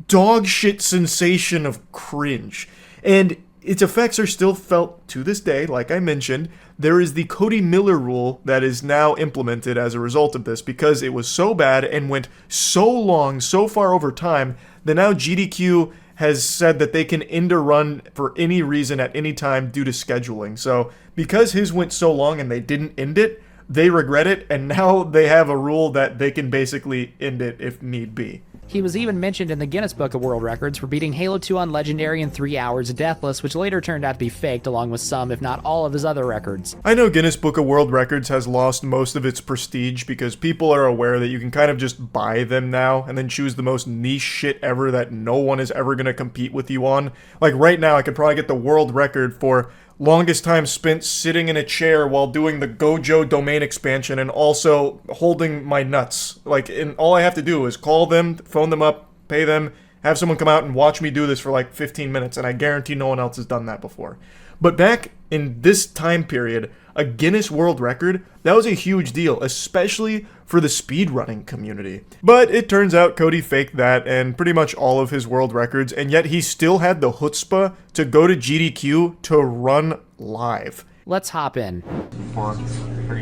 dogshit sensation of cringe. And its effects are still felt to this day, like I mentioned. There is the Cody Miller rule that is now implemented as a result of this, because it was so bad and went so long, so far over time, that now GDQ has said that they can end a run for any reason at any time due to scheduling. So because his went so long and they didn't end it, they regret it, and now they have a rule that they can basically end it if need be. He was even mentioned in the Guinness Book of World Records for beating Halo 2 on Legendary in 3 hours deathless, which later turned out to be faked along with some, if not all, of his other records. I know Guinness Book of World Records has lost most of its prestige because people are aware that you can kind of just buy them now and then choose the most niche shit ever that no one is ever going to compete with you on. Like right now, I could probably get the world record for longest time spent sitting in a chair while doing the Gojo domain expansion and also holding my nuts. Like, and all I have to do is call them, phone them up, pay them, have someone come out and watch me do this for like 15 minutes, and I guarantee no one else has done that before. But back in this time period, a Guinness World Record, that was a huge deal, especially for the speedrunning community. But it turns out Cody faked that and pretty much all of his world records, and yet he still had the chutzpah to go to GDQ to run live. Let's hop in.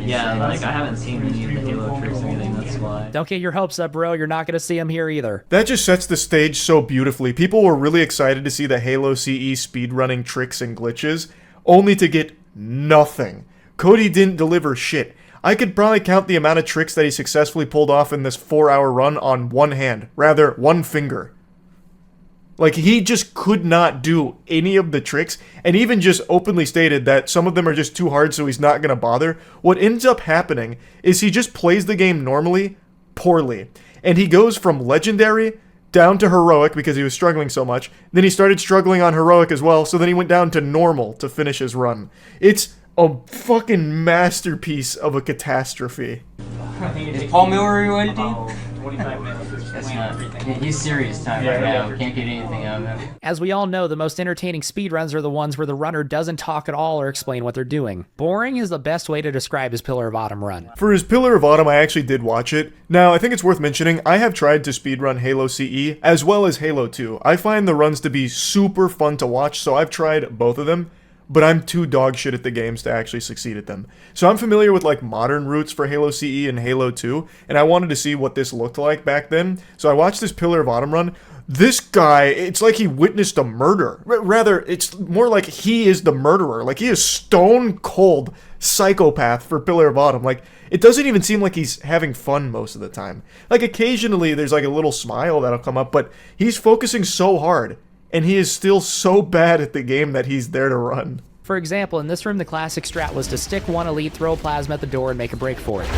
Yeah, like I haven't seen any of the Halo tricks or anything, that's why. Don't get your hopes up, bro. You're not going to see them here either. That just sets the stage so beautifully. People were really excited to see the Halo CE speedrunning tricks and glitches, only to get nothing. Cody didn't deliver shit. I could probably count the amount of tricks that he successfully pulled off in this 4-hour run on one hand. Rather, one finger. Like, he just could not do any of the tricks, and even just openly stated that some of them are just too hard, so he's not going to bother. What ends up happening is he just plays the game normally, poorly. And he goes from legendary down to heroic because he was struggling so much. Then he started struggling on heroic as well, so then he went down to normal to finish his run. It's a fucking masterpiece of a catastrophe. Is Paul Miller related to you? 25 minutes. That's not. He's serious time right now. We can't get anything out of him. As we all know, the most entertaining speedruns are the ones where the runner doesn't talk at all or explain what they're doing. Boring is the best way to describe his Pillar of Autumn run. For his Pillar of Autumn, I actually did watch it. Now, I think it's worth mentioning, I have tried to speedrun Halo CE as well as Halo 2. I find the runs to be super fun to watch, so I've tried both of them. But I'm too dog shit at the games to actually succeed at them. So I'm familiar with like modern routes for Halo CE and Halo 2, and I wanted to see what this looked like back then. So I watched this Pillar of Autumn run. This guy, it's like he witnessed a murder. Rather, it's more like he is the murderer. Like, he is stone cold psychopath for Pillar of Autumn. Like, it doesn't even seem like he's having fun most of the time. Like, occasionally there's like a little smile that'll come up, but he's focusing so hard. And he is still so bad at the game that he's there to run. For example, in this room, the classic strat was to stick one elite, throw a plasma at the door, and make a break for it.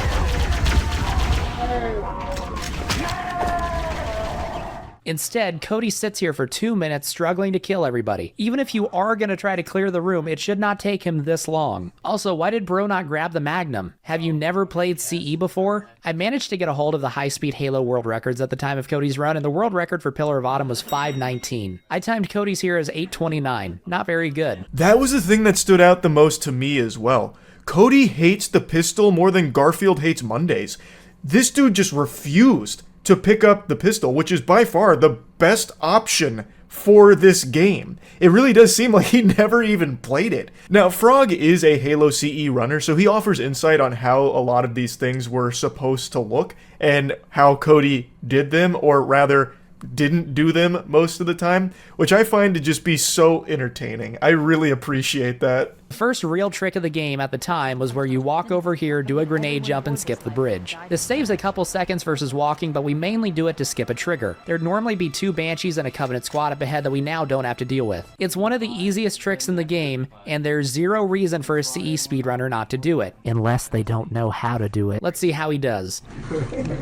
Instead, Cody sits here for 2 minutes struggling to kill everybody. Even if you are going to try to clear the room, it should not take him this long. Also, why did bro not grab the Magnum? Have you never played CE before? I managed to get a hold of the high-speed Halo world records at the time of Cody's run, and the world record for Pillar of Autumn was 5:19. I timed Cody's here as 8:29. Not very good. That was the thing that stood out the most to me as well. Cody hates the pistol more than Garfield hates Mondays. This dude just refused to pick up the pistol, which is by far the best option for this game. It really does seem like he never even played it. Now, Frog is a Halo CE runner, so he offers insight on how a lot of these things were supposed to look and how Cody did them, or rather didn't do them most of the time, which I find to just be so entertaining. I really appreciate that. The first real trick of the game at the time was where you walk over here, do a grenade jump, and skip the bridge. This saves a couple seconds versus walking, but we mainly do it to skip a trigger. There'd normally be 2 Banshees and a Covenant squad up ahead that we now don't have to deal with. It's one of the easiest tricks in the game, and there's zero reason for a CE speedrunner not to do it. Unless they don't know how to do it. Let's see how he does.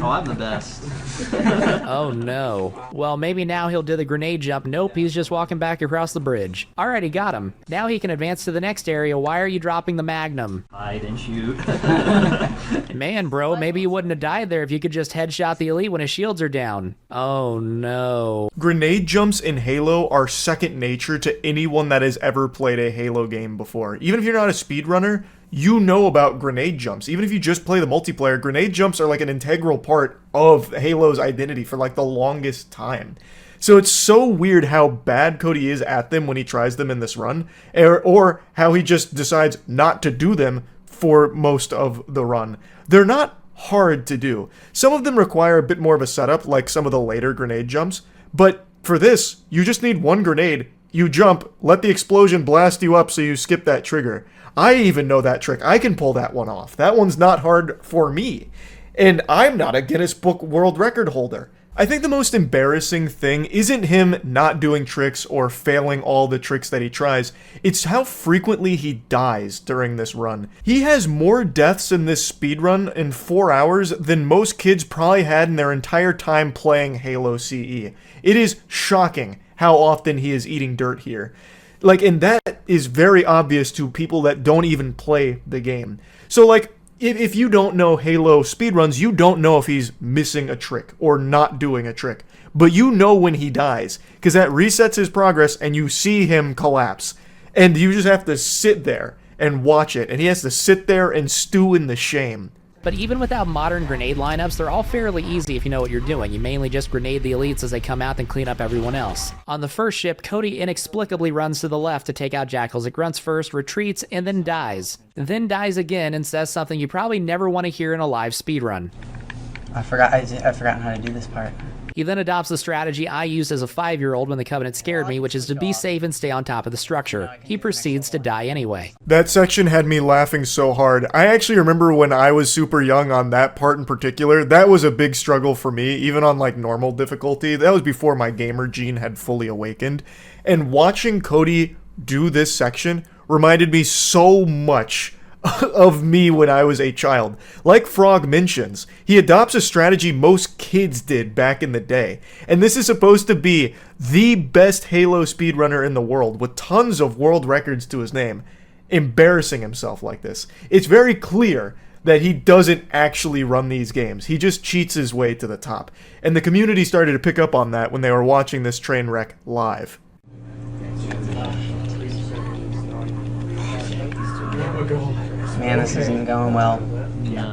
Oh, I'm the best. Oh no. Well, maybe now he'll do the grenade jump. Nope, he's just walking back across the bridge. Alright, he got him. Now he can advance to the next area. Why are you dropping the Magnum? Hide and shoot. Man, bro, maybe you wouldn't have died there if you could just headshot the elite when his shields are down. Oh no. Grenade jumps in Halo are second nature to anyone that has ever played a Halo game before. Even if you're not a speedrunner, you know about grenade jumps. Even if you just play the multiplayer, grenade jumps are like an integral part of Halo's identity for like the longest time. So it's so weird how bad Cody is at them when he tries them in this run, or how he just decides not to do them for most of the run. They're not hard to do. Some of them require a bit more of a setup, like some of the later grenade jumps, but for this, you just need one grenade, you jump, let the explosion blast you up so you skip that trigger. I even know that trick. I can pull that one off. That one's not hard for me. And I'm not a Guinness Book World Record holder. I think the most embarrassing thing isn't him not doing tricks or failing all the tricks that he tries, it's how frequently he dies during this run. He has more deaths in this speedrun in 4 hours than most kids probably had in their entire time playing Halo CE. It is shocking how often he is eating dirt here. Like, and that is very obvious to people that don't even play the game. So, like, if you don't know Halo speedruns, you don't know if he's missing a trick or not doing a trick. But you know when he dies, because that resets his progress and you see him collapse. And you just have to sit there and watch it. And he has to sit there and stew in the shame. But even without modern grenade lineups, they're all fairly easy if you know what you're doing. You mainly just grenade the elites as they come out and clean up everyone else. On the first ship, Cody inexplicably runs to the left to take out jackals. It grunts first, retreats, and then dies. Then dies again and says something you probably never want to hear in a live speedrun. I've forgotten how to do this part. He then adopts the strategy I used as a 5-year-old when the Covenant scared me, which is to be safe and stay on top of the structure. He proceeds to die anyway. That section had me laughing so hard. I actually remember when I was super young on that part in particular, that was a big struggle for me, even on like normal difficulty. That was before my gamer gene had fully awakened. And watching Cody do this section reminded me so much of me when I was a child. Like Frog mentions, he adopts a strategy most kids did back in the day. And this is supposed to be the best Halo speedrunner in the world, with tons of world records to his name, embarrassing himself like this. It's very clear that he doesn't actually run these games. He just cheats his way to the top. And the community started to pick up on that when they were watching this train wreck live. Man, this isn't going well.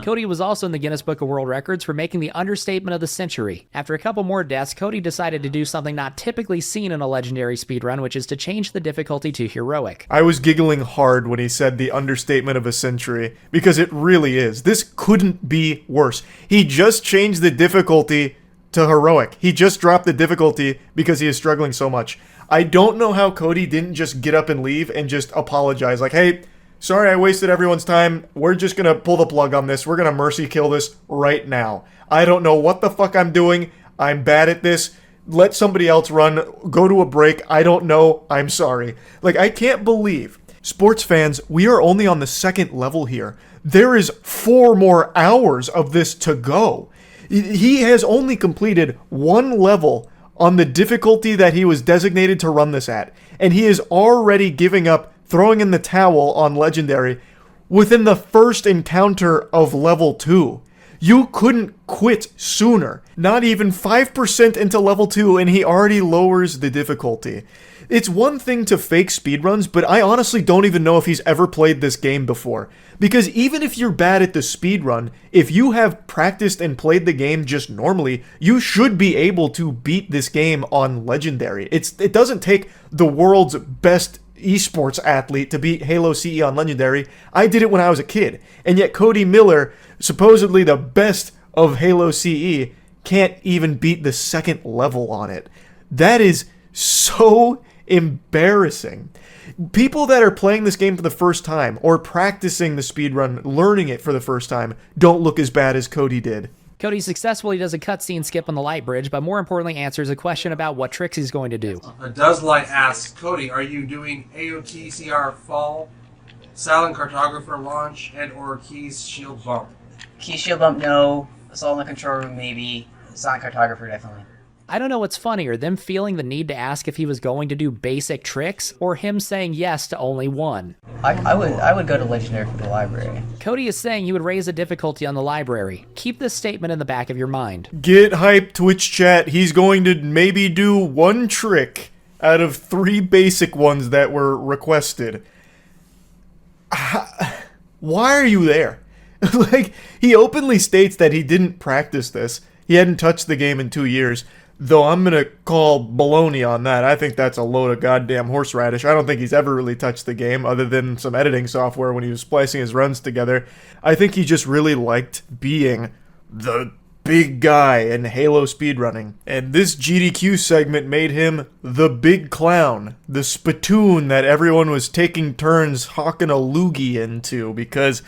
Cody was also in the Guinness Book of World Records for making the understatement of the century. After a couple more deaths, Cody decided to do something not typically seen in a legendary speedrun, which is to change the difficulty to heroic. I was giggling hard when he said the understatement of a century, because it really is. This couldn't be worse. He just changed the difficulty to heroic. He just dropped the difficulty because he is struggling so much. I don't know how Cody didn't just get up and leave and just apologize, like, hey, sorry I wasted everyone's time. We're just gonna pull the plug on this. We're gonna mercy kill this right now. I don't know what the fuck I'm doing. I'm bad at this. Let somebody else run. Go to a break. I don't know. I'm sorry. Like, I can't believe. Sports fans, we are only on the second level here. There is 4 more hours of this to go. He has only completed 1 level on the difficulty that he was designated to run this at. And he is already giving up, throwing in the towel on Legendary within the first encounter of level 2. You couldn't quit sooner. Not even 5% into level 2 and he already lowers the difficulty. It's one thing to fake speedruns, but I honestly don't even know if he's ever played this game before. Because even if you're bad at the speedrun, if you have practiced and played the game just normally, you should be able to beat this game on Legendary. It doesn't take the world's best esports athlete to beat Halo CE on Legendary. I did it when I was a kid. And yet Cody Miller, supposedly the best of Halo CE, can't even beat the second level on it. That is so embarrassing. People that are playing this game for the first time or practicing the speedrun, learning it for the first time, don't look as bad as Cody did. Cody successfully does a cutscene skip on the light bridge, but more importantly answers a question about what tricks he's going to do. Doeslight asks, Cody, are you doing AOT CR fall, Silent Cartographer launch, and or Keys Shield Bump? Key shield bump, no. Assault in the control room, maybe. Silent Cartographer, definitely. I don't know what's funnier, them feeling the need to ask if he was going to do basic tricks, or him saying yes to only one. I would go to Legendary for the library. Cody is saying he would raise the difficulty on the library. Keep this statement in the back of your mind. Get hyped, Twitch chat. He's going to maybe do 1 trick out of 3 basic ones that were requested. Why are you there? Like, he openly states that he didn't practice this. He hadn't touched the game in 2 years. Though I'm going to call baloney on that. I think that's a load of goddamn horseradish. I don't think he's ever really touched the game other than some editing software when he was splicing his runs together. I think he just really liked being the big guy in Halo speedrunning. And this GDQ segment made him the big clown. The spittoon that everyone was taking turns hawking a loogie into because,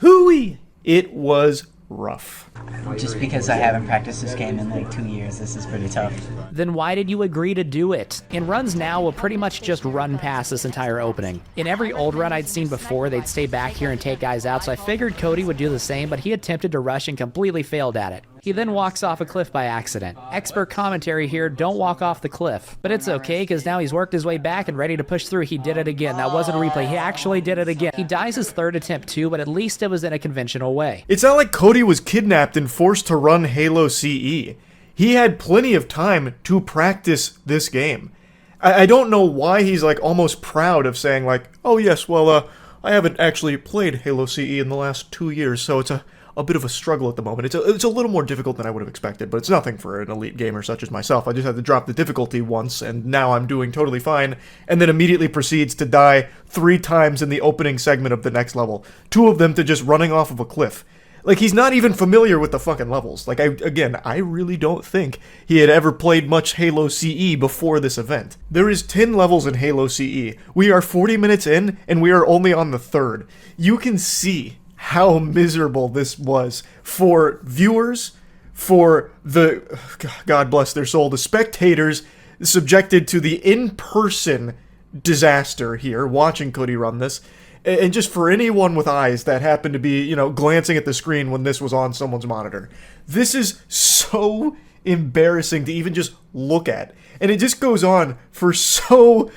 hooey, it was rough. Just because I haven't practiced this game in like 2 years, this is pretty tough. Then why did you agree to do it? In runs now, we'll pretty much just run past this entire opening. In every old run I'd seen before, they'd stay back here and take guys out, so I figured Cody would do the same, but he attempted to rush and completely failed at it. He then walks off a cliff by accident. Expert commentary here, don't walk off the cliff. But it's okay, because now he's worked his way back and ready to push through. He did it again. That wasn't a replay. He actually did it again. He dies his third attempt too, but at least it was in a conventional way. It's not like Cody was kidnapped and forced to run Halo CE. He had plenty of time to practice this game. I don't know why he's like almost proud of saying like, oh yes, well, I haven't actually played Halo CE in the last 2 years, so it's a bit of a struggle at the moment. It's a little more difficult than I would have expected, but it's nothing for an elite gamer such as myself. I just had to drop the difficulty once, and now I'm doing totally fine, and then immediately proceeds to die 3 times in the opening segment of the next level. 2 of them to just running off of a cliff. Like, he's not even familiar with the fucking levels. Like, I really don't think he had ever played much Halo CE before this event. There is 10 levels in Halo CE. We are 40 minutes in, and we are only on the 3rd. You can see how miserable this was for viewers, for the, God bless their soul, the spectators subjected to the in-person disaster here, watching Cody run this, and just for anyone with eyes that happened to be, glancing at the screen when this was on someone's monitor. This is so embarrassing to even just look at. And it just goes on for so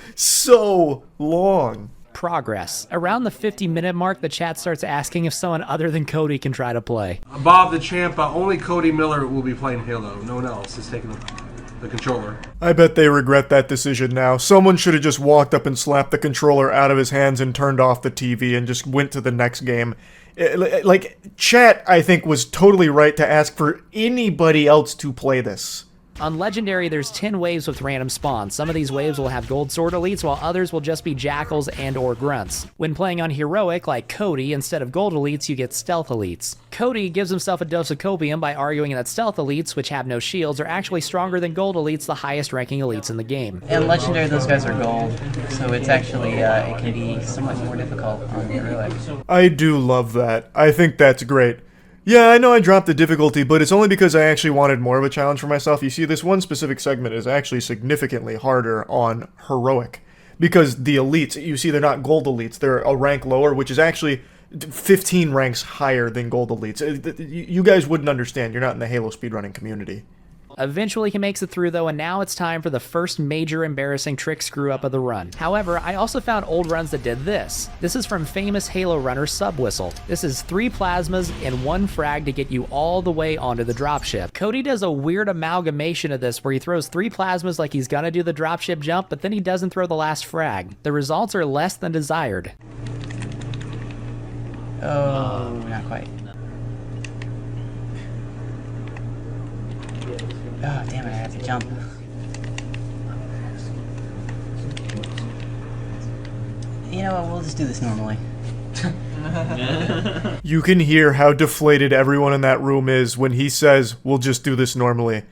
long. Progress. Around the 50-minute mark, the chat starts asking if someone other than Cody can try to play. Bob the Champ, only Cody Miller will be playing Halo. No one else is taking the controller. I bet they regret that decision now. Someone should have just walked up and slapped the controller out of his hands and turned off the TV and just went to the next game. Chat, I think, was totally right to ask for anybody else to play this. On Legendary, there's 10 waves with random spawns. Some of these waves will have gold sword elites, while others will just be jackals and or grunts. When playing on Heroic, like Cody, instead of gold elites, you get stealth elites. Cody gives himself a dose of copium by arguing that stealth elites, which have no shields, are actually stronger than gold elites, the highest ranking elites in the game. In Legendary, those guys are gold, so it's actually, it can be somewhat more difficult on Heroic. I do love that. I think that's great. Yeah, I know I dropped the difficulty, but it's only because I actually wanted more of a challenge for myself. You see, this one specific segment is actually significantly harder on Heroic, because the elites, you see, they're not gold elites, they're a rank lower, which is actually 15 ranks higher than gold elites. You guys wouldn't understand, you're not in the Halo speedrunning community. Eventually he makes it through though, and now it's time for the first major embarrassing trick screw up of the run. However, I also found old runs that did this. This is from famous Halo runner Subwhistle. This is 3 plasmas and 1 frag to get you all the way onto the dropship. Cody does a weird amalgamation of this where he throws 3 plasmas like he's gonna do the dropship jump, but then he doesn't throw the last frag. The results are less than desired. Oh, not quite. Oh, damn it, I have to jump. You know what, we'll just do this normally. You can hear how deflated everyone in that room is when he says, we'll just do this normally.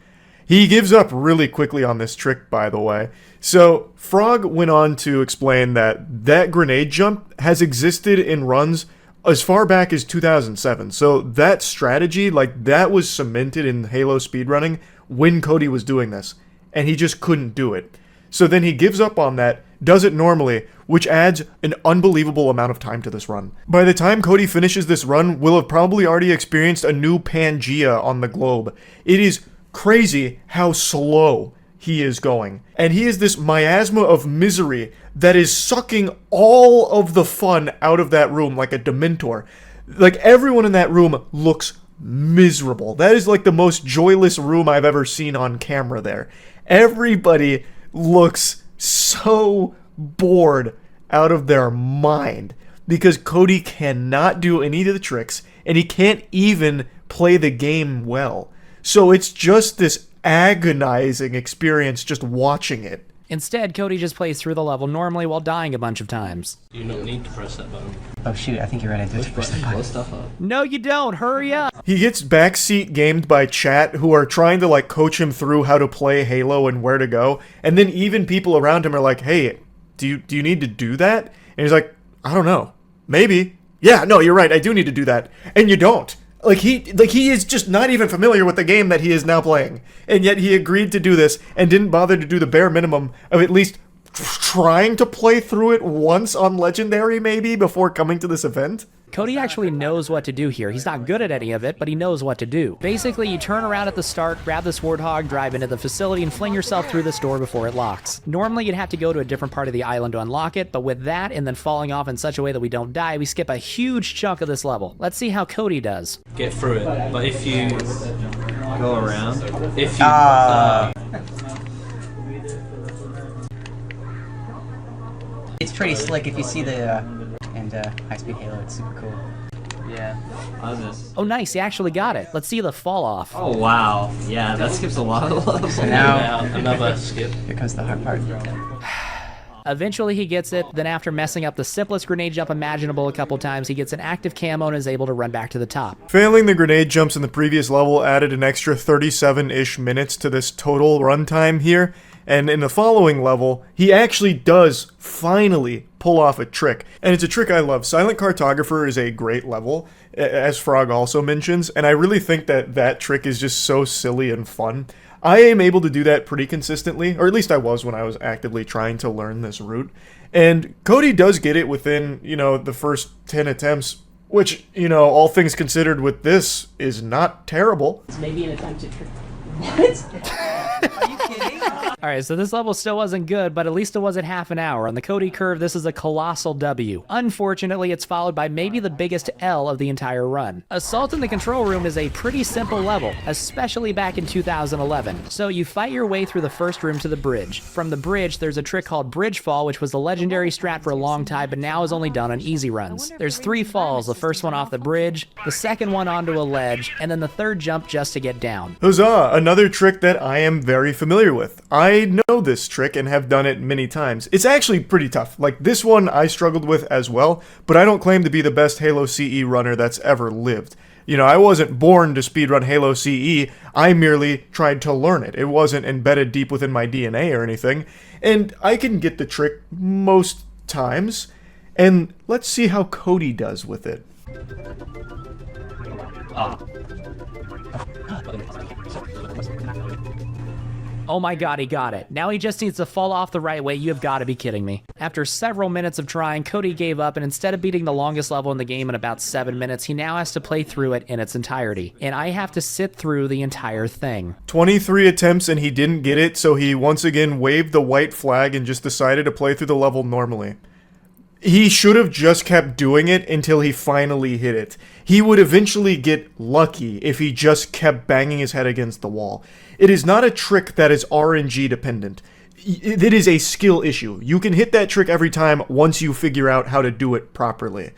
He gives up really quickly on this trick, by the way. So, Frog went on to explain that grenade jump has existed in runs as far back as 2007. So that strategy, that was cemented in Halo speedrunning when Cody was doing this, and he just couldn't do it. So then he gives up on that, does it normally, which adds an unbelievable amount of time to this run. By the time Cody finishes this run, we'll have probably already experienced a new Pangea on the globe. It is crazy how slow he is going. And he is this miasma of misery that is sucking all of the fun out of that room like a Dementor. Everyone in that room looks miserable. That is the most joyless room I've ever seen on camera there. Everybody looks so bored out of their mind because Cody cannot do any of the tricks and he can't even play the game well. So it's just this agonizing experience just watching it. Instead, Cody just plays through the level normally while dying a bunch of times. You don't need to press that button. Oh shoot, I think you're right, I do have to press that button. Stuff up. No, you don't! Hurry up! He gets backseat gamed by chat who are trying to coach him through how to play Halo and where to go, and then even people around him are like, hey, do you need to do that? And he's like, I don't know. Maybe. Yeah, no, you're right, I do need to do that. And you don't. He is just not even familiar with the game that he is now playing. And yet he agreed to do this and didn't bother to do the bare minimum of at least trying to play through it once on Legendary maybe before coming to this event. Cody actually knows what to do here. He's not good at any of it, but he knows what to do. Basically, you turn around at the start, grab this warthog, drive into the facility, and fling yourself through this door before it locks. Normally, you'd have to go to a different part of the island to unlock it, but with that and then falling off in such a way that we don't die, we skip a huge chunk of this level. Let's see how Cody does. Get through it, but if you go around, if you it's pretty slick if you see the high-speed Halo. It's super cool. Yeah. Oh, nice. He actually got it. Let's see the fall off. Oh, wow. Yeah, that skips a lot of levels. So now, another skip. Here comes the hard part. Eventually he gets it, then after messing up the simplest grenade jump imaginable a couple times, he gets an active camo and is able to run back to the top. Failing the grenade jumps in the previous level added an extra 37-ish minutes to this total runtime here, and in the following level, he actually does finally pull off a trick. And it's a trick I love. Silent Cartographer is a great level, as Frog also mentions, and I really think that that trick is just so silly and fun. I am able to do that pretty consistently, or at least I was when I was actively trying to learn this route. And Cody does get it within, the first 10 attempts, which, all things considered with this is not terrible. It's maybe an attempted trick. What? Are you kidding? Alright, so this level still wasn't good, but at least it wasn't half an hour. On the Cody curve, this is a colossal W. Unfortunately, it's followed by maybe the biggest L of the entire run. Assault in the Control Room is a pretty simple level, especially back in 2011. So you fight your way through the first room to the bridge. From the bridge, there's a trick called Bridge Fall, which was a legendary strat for a long time, but now is only done on easy runs. There's 3 falls, the first one off the bridge, the second one onto a ledge, and then the third jump just to get down. Huzzah! Another trick that I am very familiar with. I know this trick and have done it many times. It's actually pretty tough. Like, this one I struggled with as well, but I don't claim to be the best Halo CE runner that's ever lived. I wasn't born to speedrun Halo CE, I merely tried to learn it. It wasn't embedded deep within my DNA or anything, and I can get the trick most times, and let's see how Cody does with it. Oh my god, he got it. Now he just needs to fall off the right way. You have got to be kidding me. After several minutes of trying, Cody gave up, and instead of beating the longest level in the game in about 7 minutes, he now has to play through it in its entirety. And I have to sit through the entire thing. 23 attempts and he didn't get it, so he once again waved the white flag and just decided to play through the level normally. He should have just kept doing it until he finally hit it. He would eventually get lucky if he just kept banging his head against the wall. It is not a trick that is RNG dependent. It is a skill issue. You can hit that trick every time once you figure out how to do it properly.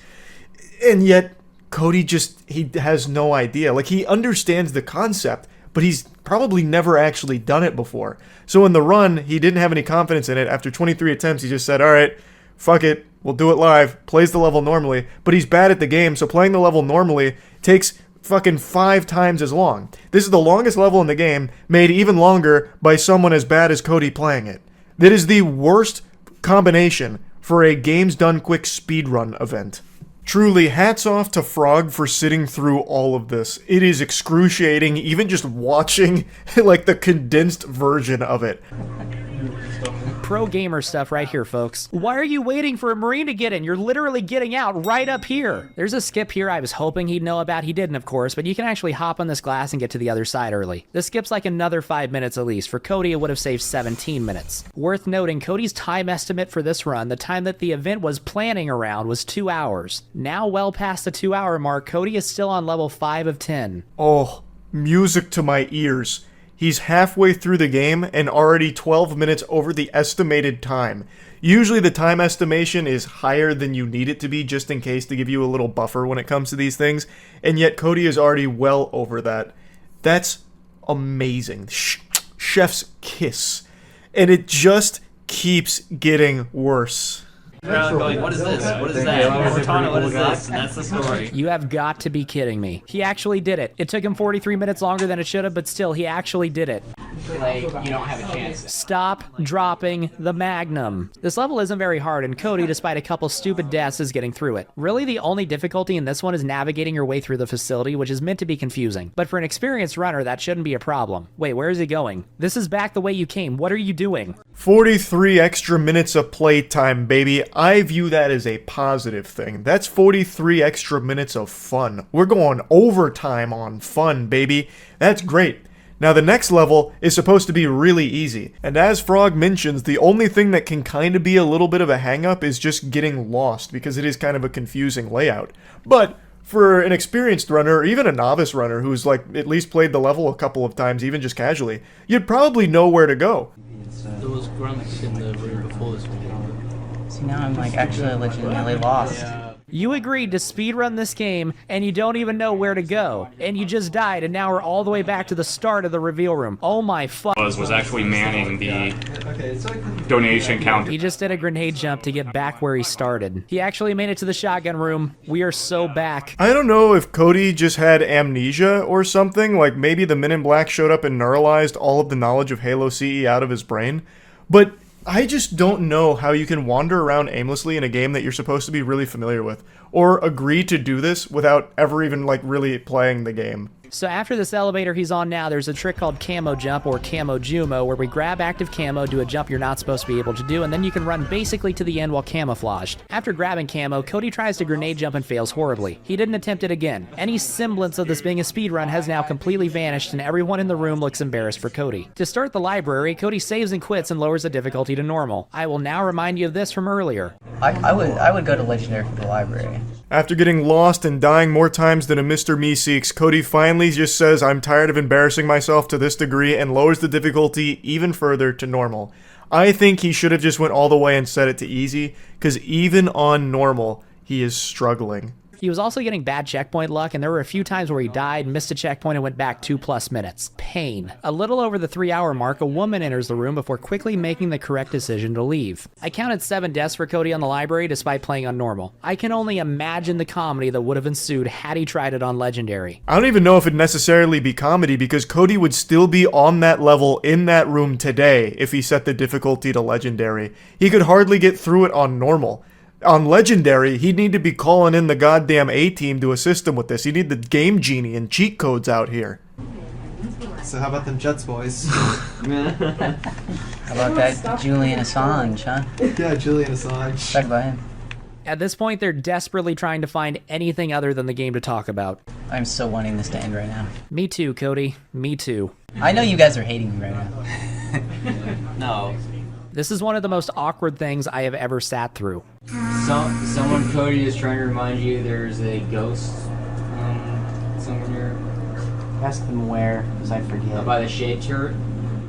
And yet, Cody he has no idea. Like, he understands the concept, but he's probably never actually done it before. So in the run, he didn't have any confidence in it. After 23 attempts, he just said, alright, fuck it, we'll do it live, plays the level normally, but he's bad at the game, so playing the level normally takes fucking 5 times as long. This is the longest level in the game, made even longer by someone as bad as Cody playing it. That is the worst combination for a games done quick speedrun event. Truly, hats off to Frog for sitting through all of this. It is excruciating, even just watching like the condensed version of it. Pro gamer stuff right here, folks. Why are you waiting for a Marine to get in? You're literally getting out right up here. There's a skip here I was hoping he'd know about. He didn't, of course, but you can actually hop on this glass and get to the other side early. This skip's like another 5 minutes at least. For Cody, it would have saved 17 minutes. Worth noting, Cody's time estimate for this run, the time that the event was planning around, was 2 hours. Now well past the 2 hour mark, Cody is still on level 5 of 10. Oh, music to my ears. He's halfway through the game and already 12 minutes over the estimated time. Usually the time estimation is higher than you need it to be just in case to give you a little buffer when it comes to these things, and yet Cody is already well over that. That's amazing. Chef's kiss. And it just keeps getting worse. Going, what is this? What is that? Cortana, what is this? And that's the story. You have got to be kidding me. He actually did it. It took him 43 minutes longer than it should have, but still, he actually did it. like, you don't have a chance. Stop dropping the Magnum. This level isn't very hard, and Cody, despite a couple stupid deaths, is getting through it. Really, the only difficulty in this one is navigating your way through the facility, which is meant to be confusing. But for an experienced runner, that shouldn't be a problem. Wait, where is he going? This is back the way you came. What are you doing? 43 extra minutes of playtime, baby. I view that as a positive thing. That's 43 extra minutes of fun. We're going overtime on fun, baby. That's great. Now the next level is supposed to be really easy, and as Frog mentions, the only thing that can kind of be a little bit of a hang-up is just getting lost, because it is kind of a confusing layout. But for an experienced runner, or even a novice runner who's like at least played the level a couple of times, even just casually, you'd probably know where to go. There was grunts in the room before this one. See, now I'm like actually legitimately lost. You agreed to speedrun this game, and you don't even know where to go. And you just died, and now we're all the way back to the start of the reveal room. Oh my fuck. Was actually manning the donation counter. He just did a grenade jump to get back where he started. He actually made it to the shotgun room. We are so back. I don't know if Cody just had amnesia or something, like maybe the Men in Black showed up and neuralized all of the knowledge of Halo CE out of his brain, but I just don't know how you can wander around aimlessly in a game that you're supposed to be really familiar with, or agree to do this without ever even like really playing the game. So after this elevator he's on now, there's a trick called camo jump or camo jumo, where we grab active camo, do a jump you're not supposed to be able to do, and then you can run basically to the end while camouflaged. After grabbing camo, Cody tries to grenade jump and fails horribly. He didn't attempt it again. Any semblance of this being a speedrun has now completely vanished, and everyone in the room looks embarrassed for Cody. To start the library, Cody saves and quits and lowers the difficulty to normal. I will now remind you of this from earlier. I would go to Legendary for the library. After getting lost and dying more times than a Mr. Meeseeks, Cody finally just says, "I'm tired of embarrassing myself to this degree," and lowers the difficulty even further to normal. I think he should have just went all the way and set it to easy, because even on normal, he is struggling. He was also getting bad checkpoint luck, and there were a few times where he died, missed a checkpoint, and went back 2+ minutes. Pain. A little over the 3-hour mark, a woman enters the room before quickly making the correct decision to leave. I counted 7 deaths for Cody on the library despite playing on normal. I can only imagine the comedy that would have ensued had he tried it on Legendary. I don't even know if it'd necessarily be comedy, because Cody would still be on that level in that room today if he set the difficulty to Legendary. He could hardly get through it on normal. On Legendary, he'd need to be calling in the goddamn A-team to assist him with this. He'd need the game genie and cheat codes out here. So how about them Jets, boys? How about that Julian Assange, huh? Yeah, Julian Assange. Talk about him. At this point, they're desperately trying to find anything other than the game to talk about. I'm so wanting this to end right now. Me too, Cody. Me too. I know you guys are hating me right now. No. This is one of the most awkward things I have ever sat through. Someone, Cody, is trying to remind you there's a ghost somewhere near. Ask them where, because I forget. By the shade turret.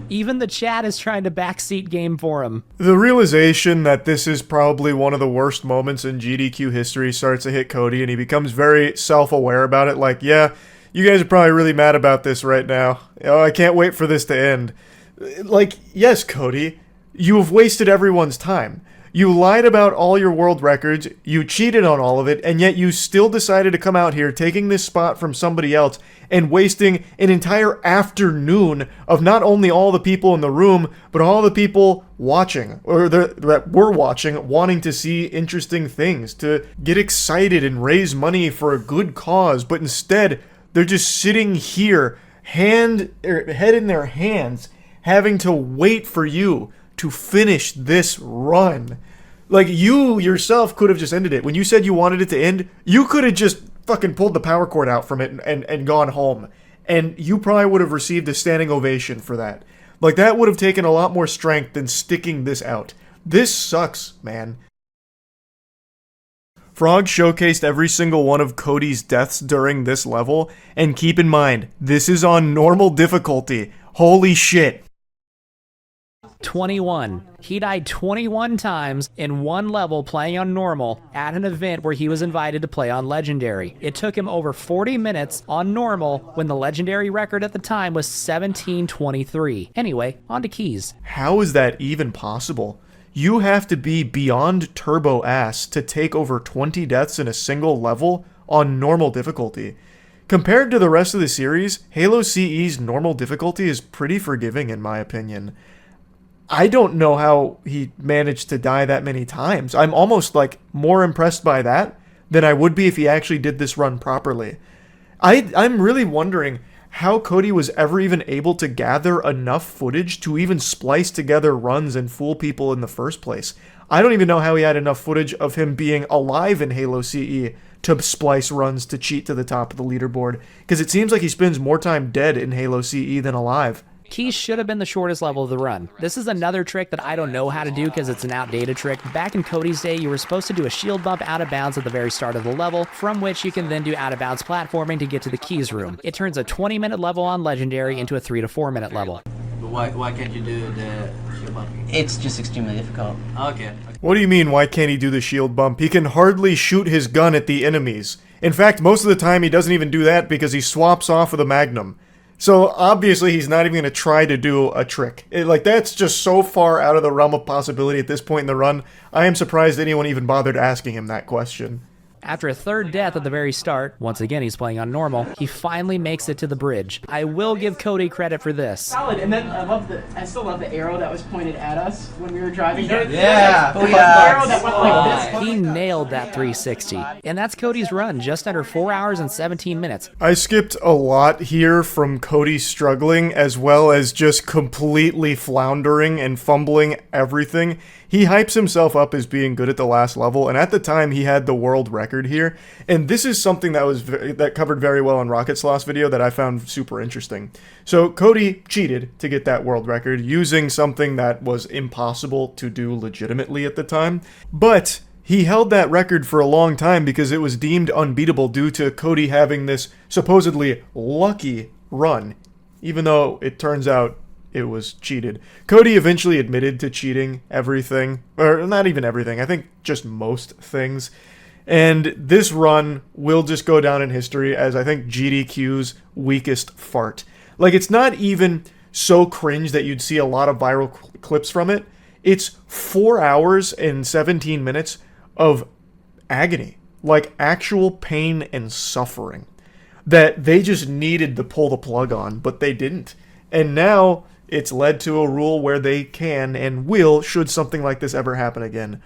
Even the chat is trying to backseat game for him. The realization that this is probably one of the worst moments in GDQ history starts to hit Cody, and he becomes very self-aware about it. Like, yeah, you guys are probably really mad about this right now. Oh, I can't wait for this to end. Like, yes, Cody, you have wasted everyone's time. You lied about all your world records, you cheated on all of it, and yet you still decided to come out here taking this spot from somebody else and wasting an entire afternoon of not only all the people in the room, but all the people watching, or that were watching, wanting to see interesting things, to get excited and raise money for a good cause, but instead, they're just sitting here, head in their hands, having to wait for you to finish this run. Like, you yourself could have just ended it. When you said you wanted it to end, you could have just fucking pulled the power cord out from it and gone home. And you probably would have received a standing ovation for that. Like, that would have taken a lot more strength than sticking this out. This sucks, man. Frog showcased every single one of Cody's deaths during this level, and keep in mind, this is on normal difficulty. Holy shit. 21. He died 21 times in one level playing on normal at an event where he was invited to play on Legendary. It took him over 40 minutes on normal when the Legendary record at the time was 17:23. Anyway, on to keys. How is that even possible? You have to be beyond turbo ass to take over 20 deaths in a single level on normal difficulty. compared to the rest of the series, Halo CE's normal difficulty is pretty forgiving in my opinion. I don't know how he managed to die that many times. I'm almost like more impressed by that than I would be if he actually did this run properly. I'm really wondering how Cody was ever even able to gather enough footage to even splice together runs and fool people in the first place. I don't even know how he had enough footage of him being alive in Halo CE to splice runs to cheat to the top of the leaderboard, because it seems like he spends more time dead in Halo CE than alive. Keys should have been the shortest level of the run. This is another trick that I don't know how to do because it's an outdated trick. Back in Cody's day, you were supposed to do a shield bump out of bounds at the very start of the level, from which you can then do out of bounds platforming to get to the Keys room. It turns a 20-minute level on Legendary into a 3 to 4 minute level. But why can't you do the shield bump? It's just extremely difficult. Okay. What do you mean, why can't he do the shield bump? He can hardly shoot his gun at the enemies. In fact, most of the time he doesn't even do that because he swaps off with a Magnum. So obviously he's not even going to try to do a trick. That's just so far out of the realm of possibility at this point in the run. I am surprised anyone even bothered asking him that question. After a third death at the very start, once again he's playing on normal, he finally makes it to the bridge. I will give Cody credit for this. Solid, and then I still love the arrow that was pointed at us when we were driving. Yeah. The arrow that went like this. He nailed that 360. And that's Cody's run, just under 4 hours and 17 minutes. I skipped a lot here from Cody struggling as well as just completely floundering and fumbling everything. He hypes himself up as being good at the last level, and at the time he had the world record here. And this is something that covered very well in Rocket Sloth's video that I found super interesting. So Cody cheated to get that world record using something that was impossible to do legitimately at the time, but he held that record for a long time because it was deemed unbeatable due to Cody having this supposedly lucky run, even though it turns out it was cheated. Cody eventually admitted to cheating everything, or not even everything, I think just most things. And this run will just go down in history as I think GDQ's weakest fart. It's not even so cringe that you'd see a lot of viral clips from it. It's 4 hours and 17 minutes of agony, actual pain and suffering that they just needed to pull the plug on, but they didn't. And now it's led to a rule where they can and will, should something like this ever happen again.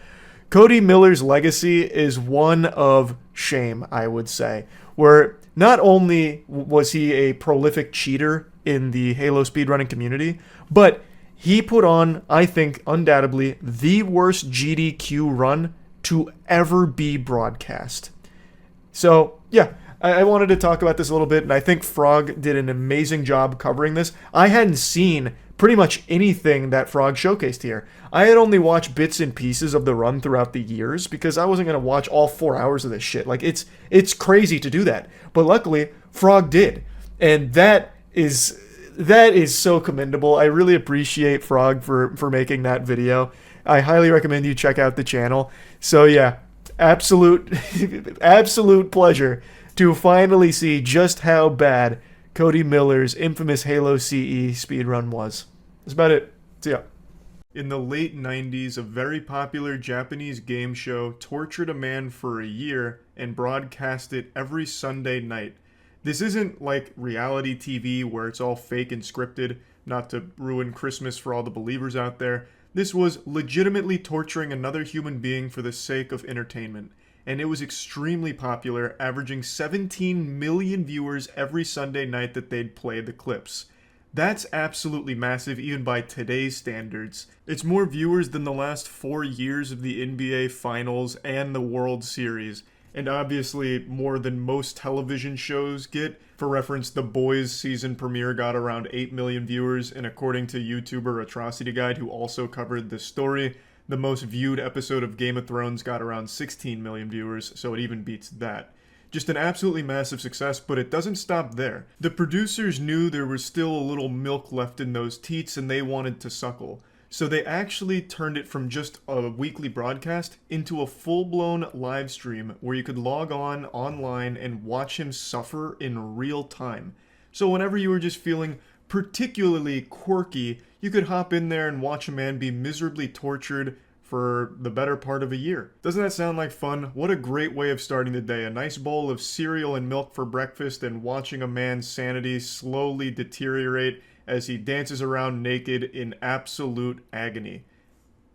Cody Miller's legacy is one of shame, I would say, where not only was he a prolific cheater in the Halo speedrunning community, but he put on, I think, undoubtedly, the worst GDQ run to ever be broadcast. So, yeah, I wanted to talk about this a little bit, and I think Frog did an amazing job covering this. I hadn't seen pretty much anything that Frog showcased here. I had only watched bits and pieces of the run throughout the years because I wasn't going to watch all 4 hours of this shit. It's crazy to do that. But luckily, Frog did. And that is so commendable. I really appreciate Frog for making that video. I highly recommend you check out the channel. So yeah, absolute pleasure to finally see just how bad Cody Miller's infamous Halo CE speedrun was. That's about it. See ya. In the late 90s, a very popular Japanese game show tortured a man for a year and broadcast it every Sunday night. This isn't like reality TV where it's all fake and scripted, not to ruin Christmas for all the believers out there. This was legitimately torturing another human being for the sake of entertainment. And it was extremely popular, averaging 17 million viewers every Sunday night that they'd play the clips. That's absolutely massive even by today's standards. It's more viewers than the last 4 years of the NBA Finals and the World Series, and obviously more than most television shows get. For reference, The Boys season premiere got around 8 million viewers, and according to YouTuber Atrocity Guide, who also covered this story, the most viewed episode of Game of Thrones got around 16 million viewers, so it even beats that. Just an absolutely massive success, but it doesn't stop there. The producers knew there was still a little milk left in those teats and they wanted to suckle. So they actually turned it from just a weekly broadcast into a full-blown live stream where you could log on online and watch him suffer in real time. So whenever you were just feeling particularly quirky, you could hop in there and watch a man be miserably tortured for the better part of a year. Doesn't that sound like fun? What a great way of starting the day. A nice bowl of cereal and milk for breakfast and watching a man's sanity slowly deteriorate as he dances around naked in absolute agony.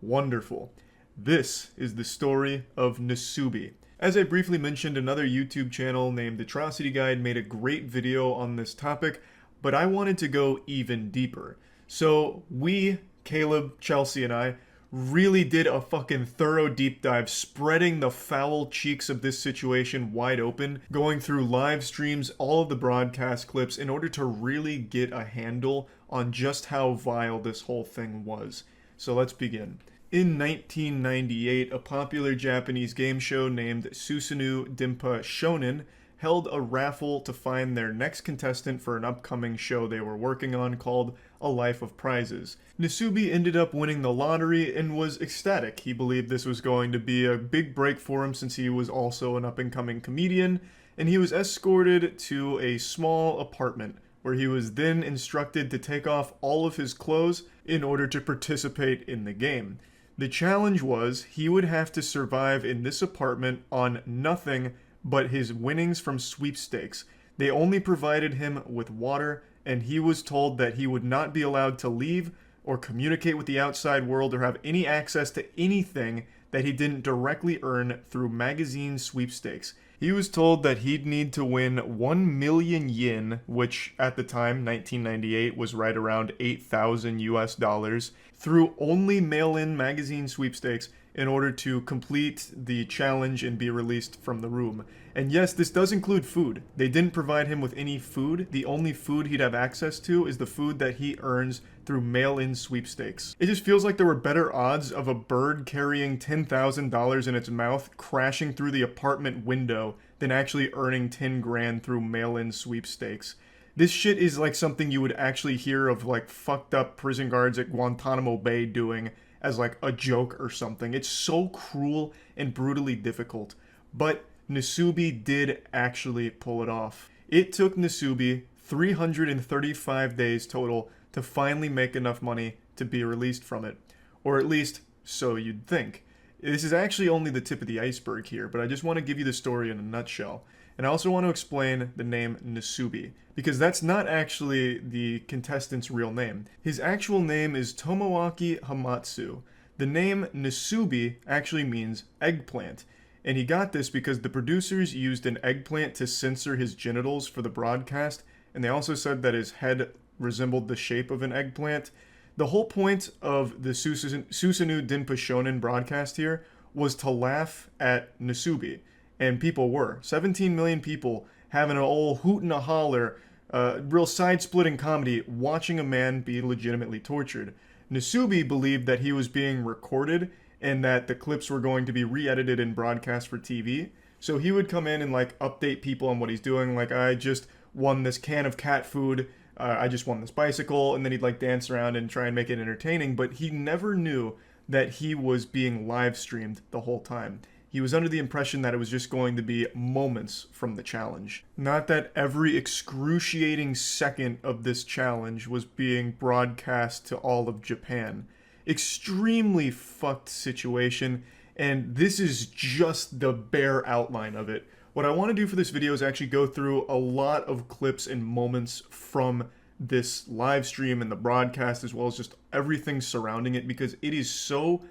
Wonderful. This is the story of Nasubi. As I briefly mentioned, another YouTube channel named Atrocity Guide made a great video on this topic, but I wanted to go even deeper. So we, Caleb, Chelsea, and I really did a fucking thorough deep dive, spreading the foul cheeks of this situation wide open, going through live streams, all of the broadcast clips, in order to really get a handle on just how vile this whole thing was. So let's begin. In 1998, a popular Japanese game show named Susanoo Dimpa Shonen held a raffle to find their next contestant for an upcoming show they were working on called A Life of Prizes. Nasubi ended up winning the lottery and was ecstatic. He believed this was going to be a big break for him since he was also an up-and-coming comedian, and he was escorted to a small apartment where he was then instructed to take off all of his clothes in order to participate in the game. The challenge was he would have to survive in this apartment on nothing but his winnings from sweepstakes. They only provided him with water, and he was told that he would not be allowed to leave or communicate with the outside world or have any access to anything that he didn't directly earn through magazine sweepstakes. He was told that he'd need to win 1 million yen, which at the time, 1998, was right around 8,000 US dollars, through only mail-in magazine sweepstakes in order to complete the challenge and be released from the room. And yes, this does include food. They didn't provide him with any food. The only food he'd have access to is the food that he earns through mail-in sweepstakes. It just feels like there were better odds of a bird carrying $10,000 in its mouth crashing through the apartment window than actually earning 10 grand through mail-in sweepstakes. This shit is like something you would actually hear of like fucked up prison guards at Guantanamo Bay doing as like a joke or something. It's so cruel and brutally difficult. But Nasubi did actually pull it off. It took Nasubi 335 days total to finally make enough money to be released from it. Or at least, so you'd think. This is actually only the tip of the iceberg here, but I just want to give you the story in a nutshell. And I also want to explain the name Nasubi, because that's not actually the contestant's real name. His actual name is Tomoaki Hamatsu. The name Nasubi actually means eggplant, and he got this because the producers used an eggplant to censor his genitals for the broadcast, and they also said that his head resembled the shape of an eggplant. The whole point of the Susanoo Dimpa Shonen broadcast here was to laugh at Nasubi. And people were. 17 million people having an old hoot and a holler, real side-splitting comedy, watching a man be legitimately tortured. Nasubi believed that he was being recorded and that the clips were going to be re-edited and broadcast for TV. So he would come in and like update people on what he's doing. Like, I just won this can of cat food. I just won this bicycle. And then he'd like dance around and try and make it entertaining. But he never knew that he was being live streamed the whole time. He was under the impression that it was just going to be moments from the challenge. Not that every excruciating second of this challenge was being broadcast to all of Japan. Extremely fucked situation, and this is just the bare outline of it. What I want to do for this video is actually go through a lot of clips and moments from this live stream and the broadcast, as well as just everything surrounding it, because it is so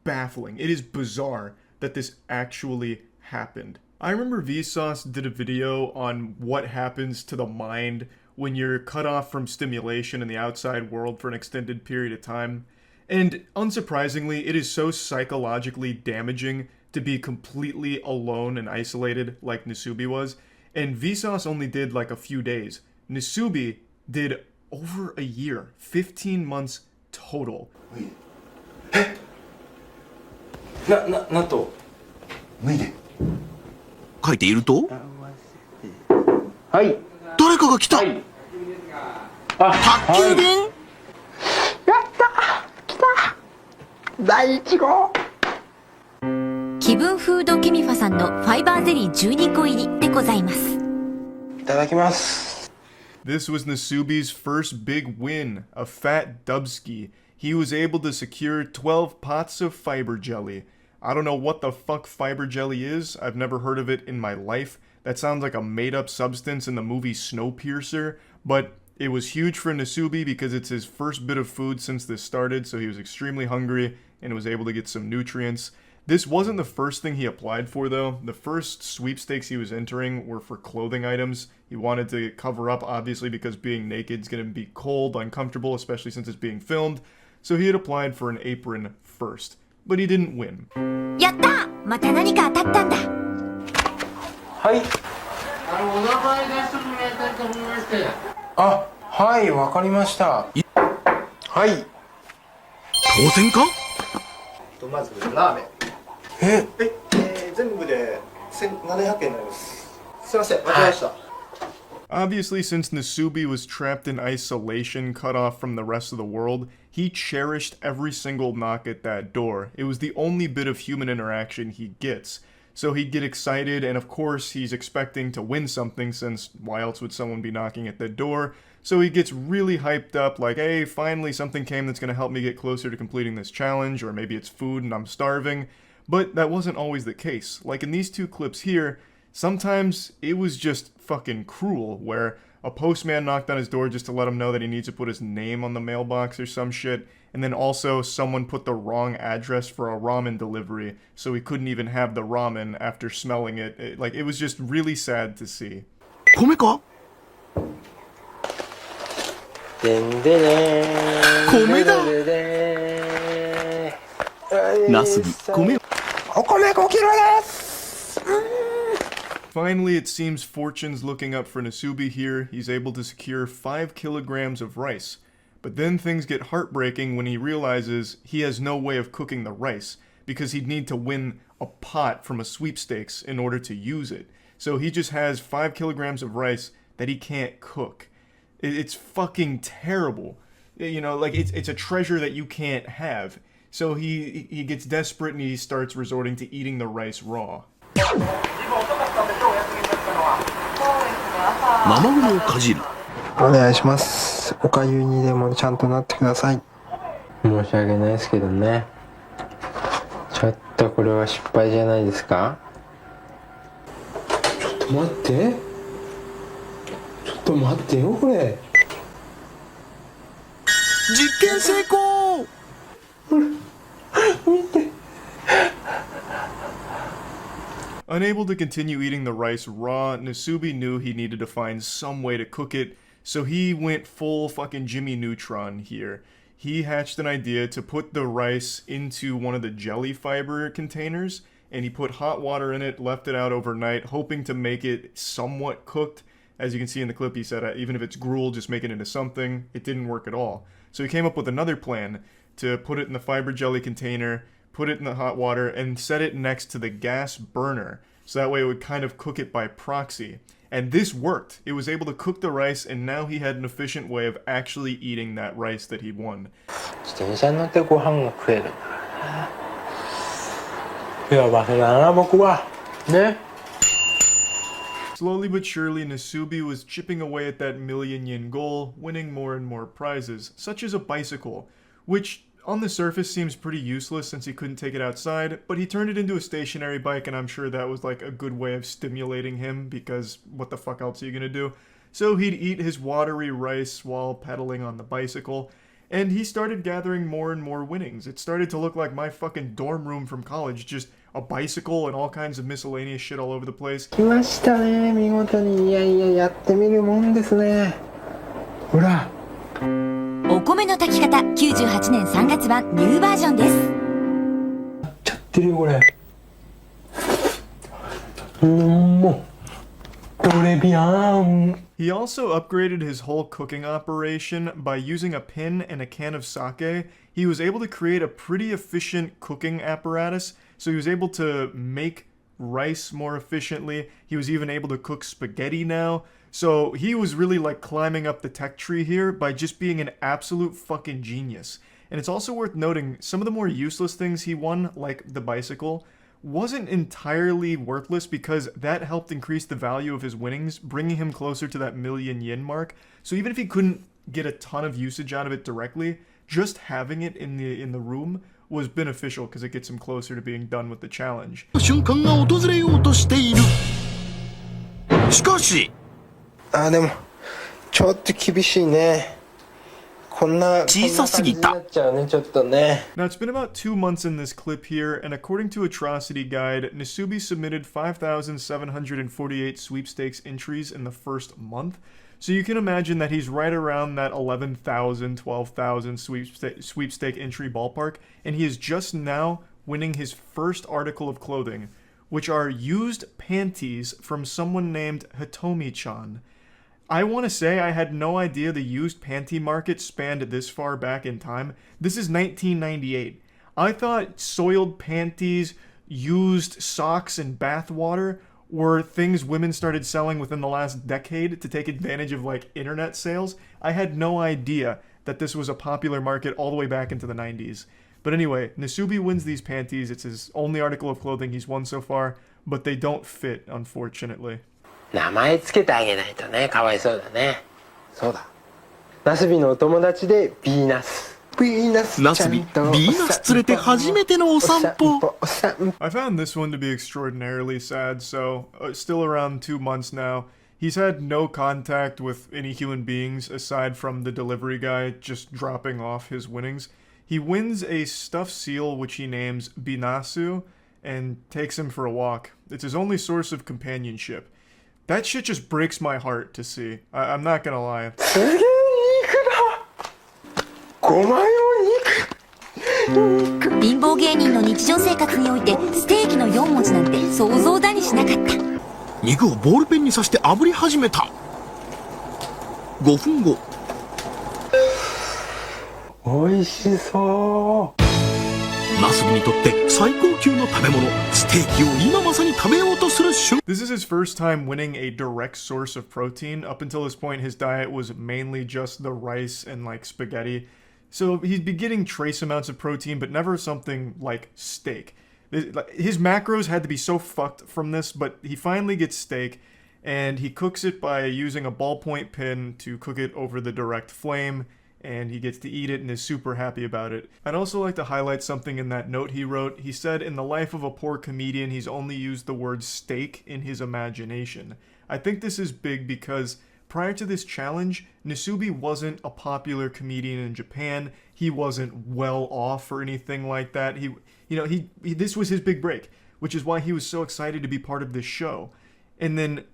baffling. It is bizarre that this actually happened. I remember Vsauce did a video on what happens to the mind when you're cut off from stimulation in the outside world for an extended period of time. And unsurprisingly, it is so psychologically damaging to be completely alone and isolated like Nasubi was. And Vsauce only did like a few days. Nasubi did over a year, 15 months total.納豆脱いで書いているとはい誰かが来た、はい、宅急便やった来た第1号気分フードケミファさんのファイバーゼリー12個入りでございます。いただきます。 This was Nasubi's first big win, a fat dubski. he was able to secure 12 pots of fiber jelly. I don't know what the fuck fiber jelly is. I've never heard of it in my life. That sounds like a made-up substance in the movie Snowpiercer, but it was huge for Nasubi because it's his first bit of food since this started, so he was extremely hungry and was able to get some nutrients. This wasn't the first thing he applied for, though. The first sweepstakes he was entering were for clothing items. He wanted to cover up, obviously, because being naked is going to be cold, uncomfortable, especially since it's being filmed. So he had applied for an apron first, but he didn't win. やった!また何か当たったんだ。はい。お名前出してもらいたいと思いまして。あ、はい、わかりました。はい。当選か？まずラーメン。全部で1700円になります。すいません、間違えました。Obviously, since Nasubi was trapped in isolation, cut off from the rest of the world, he cherished every single knock at that door. It was the only bit of human interaction he gets. So he'd get excited, and of course he's expecting to win something, since why else would someone be knocking at the door? So he gets really hyped up, like, hey, finally something came that's going to help me get closer to completing this challenge, or maybe it's food and I'm starving. But that wasn't always the case. Like in these two clips here, sometimes it was just fucking cruel, where a postman knocked on his door just to let him know that he needs to put his name on the mailbox or some shit, and then also someone put the wrong address for a ramen delivery, so he couldn't even have the ramen after smelling it. It was just really sad to see. 米か？でんでねー。米だ。ナスビ、米。お米5キロです。Finally, it seems fortune's looking up for Nasubi here. He's able to secure 5 kilograms of rice. But then things get heartbreaking when he realizes he has no way of cooking the rice, because he'd need to win a pot from a sweepstakes in order to use it. So he just has 5 kilograms of rice that he can't cook. It's fucking terrible. You know, like, it's a treasure that you can't have. So he gets desperate and he starts resorting to eating the rice raw. 生米をかじる。お願いします。おかゆにでもちゃんとなってください。申し訳ないですけどね。ちょっとこれは失敗じゃないですか？ちょっと待って。ちょっと待ってよこれ。実験成功。見て。Unable to continue eating the rice raw, Nasubi knew he needed to find some way to cook it, so he went full fucking Jimmy Neutron here. He hatched an idea to put the rice into one of the jelly fiber containers, and he put hot water in it, left it out overnight, hoping to make it somewhat cooked. As you can see in the clip, he said, even if it's gruel, just make it into something. It didn't work at all. So he came up with another plan to put it in the fiber jelly container, put it in the hot water, and set it next to the gas burner. So that way it would kind of cook it by proxy. And this worked. It was able to cook the rice, and now he had an efficient way of actually eating that rice that he won. 自転車に乗ってご飯が食える。やばせだな僕は。ね。 Slowly but surely, Nasubi was chipping away at that million yen goal, winning more and more prizes, such as a bicycle, which on the surface seems pretty useless since he couldn't take it outside, but he turned it into a stationary bike, and I'm sure that was like a good way of stimulating him, because what the fuck else are you gonna do? So he'd eat his watery rice while pedaling on the bicycle, and he started gathering more and more winnings. It started to look like my fucking dorm room from college, just a bicycle and all kinds of miscellaneous shit all over the place. 来ましたね、見事に。いやいや、やってみるもんですね。ほら。お米の炊き方98年3月版ニューバージョンです。ちゃってるよこれ。もうトレビアン。 He also upgraded his whole cooking operation by using a pin and a can of sake. He was able to create a pretty efficient cooking apparatus, so he was able to make rice more efficiently. He was even able to cook spaghetti now. So he was really like climbing up the tech tree here by just being an absolute fucking genius. And it's also worth noting, some of the more useless things he won, like the bicycle, wasn't entirely worthless because that helped increase the value of his winnings, bringing him closer to that million yen mark. So even if he couldn't get a ton of usage out of it directly, just having it in the room was beneficial because it gets him closer to being done with the challenge. 瞬間が訪れようとしている。しかし、でもちょっと厳しいね。小さすぎた。 Now it's been about 2 months in this clip here, and according to Atrocity Guide, Nasubi submitted 5,748 sweepstakes entries in the first month. So you can imagine that he's right around that 11,000, 12,000 sweepstake entry ballpark, and he is just now winning his first article of clothing, which are used panties from someone named Hitomi-chan. I want to say I had no idea the used panty market spanned this far back in time. This is 1998. I thought soiled panties, used socks, and bath water were things women started selling within the last decade to take advantage of like internet sales. I had no idea that this was a popular market all the way back into the 90s. But anyway, Nasubi wins these panties. It's his only article of clothing he's won so far, but they don't fit, unfortunately. 名前つけてあげないとね、かわいそうだね。そうだ。ナスビのお友達でビーナス。ナスビ、ビーナス連れて初めてのお散歩。I found this one to be extraordinarily sad, so still around 2 months now. He's had no contact with any human beings aside from the delivery guy just dropping off his winnings. He wins a stuffed seal which he names Binasu and takes him for a walk. It's his only source of companionship. That shit just breaks my heart to see. I'm not gonna lie. 貧乏芸人の日常生活においてステーキの4文字なんて想像だにしなかった。肉をボールペンに刺して炙り始めた。5分後。美味しそう。ナスビにとって最高級の食べ物、ステーキを今まさに食べようとする瞬間。 This is his first time winning a direct source of protein. Up until this point, his diet was mainly just the rice and like spaghetti. So he'd be getting trace amounts of protein, but never something like steak. His macros had to be so fucked from this, but he finally gets steak, and he cooks it by using a ballpoint pin to cook it over the direct flame, and he gets to eat it and is super happy about it. I'd also like to highlight something in that note he wrote. He said, in the life of a poor comedian, he's only used the word steak in his imagination. I think this is big because prior to this challenge, Nasubi wasn't a popular comedian in Japan. He wasn't well off or anything like that. This was his big break, which is why he was so excited to be part of this show. And then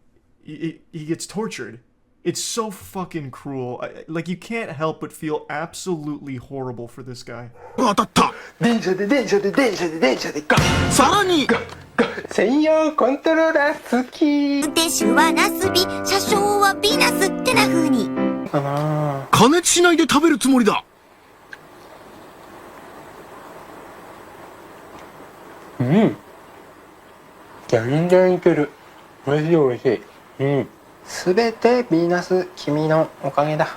he gets tortured. It's so fucking cruel. Like, you can't help but feel absolutely horrible for this guy. 当たった。電車でガッ。さらに。専用コントローラー好き。運転手はナスビ、車掌はビナスってな風に。加熱しないで食べるつもりだ。うん。全然いける。美味しい美味しい。うん。すべてビーナス君のおかげだ。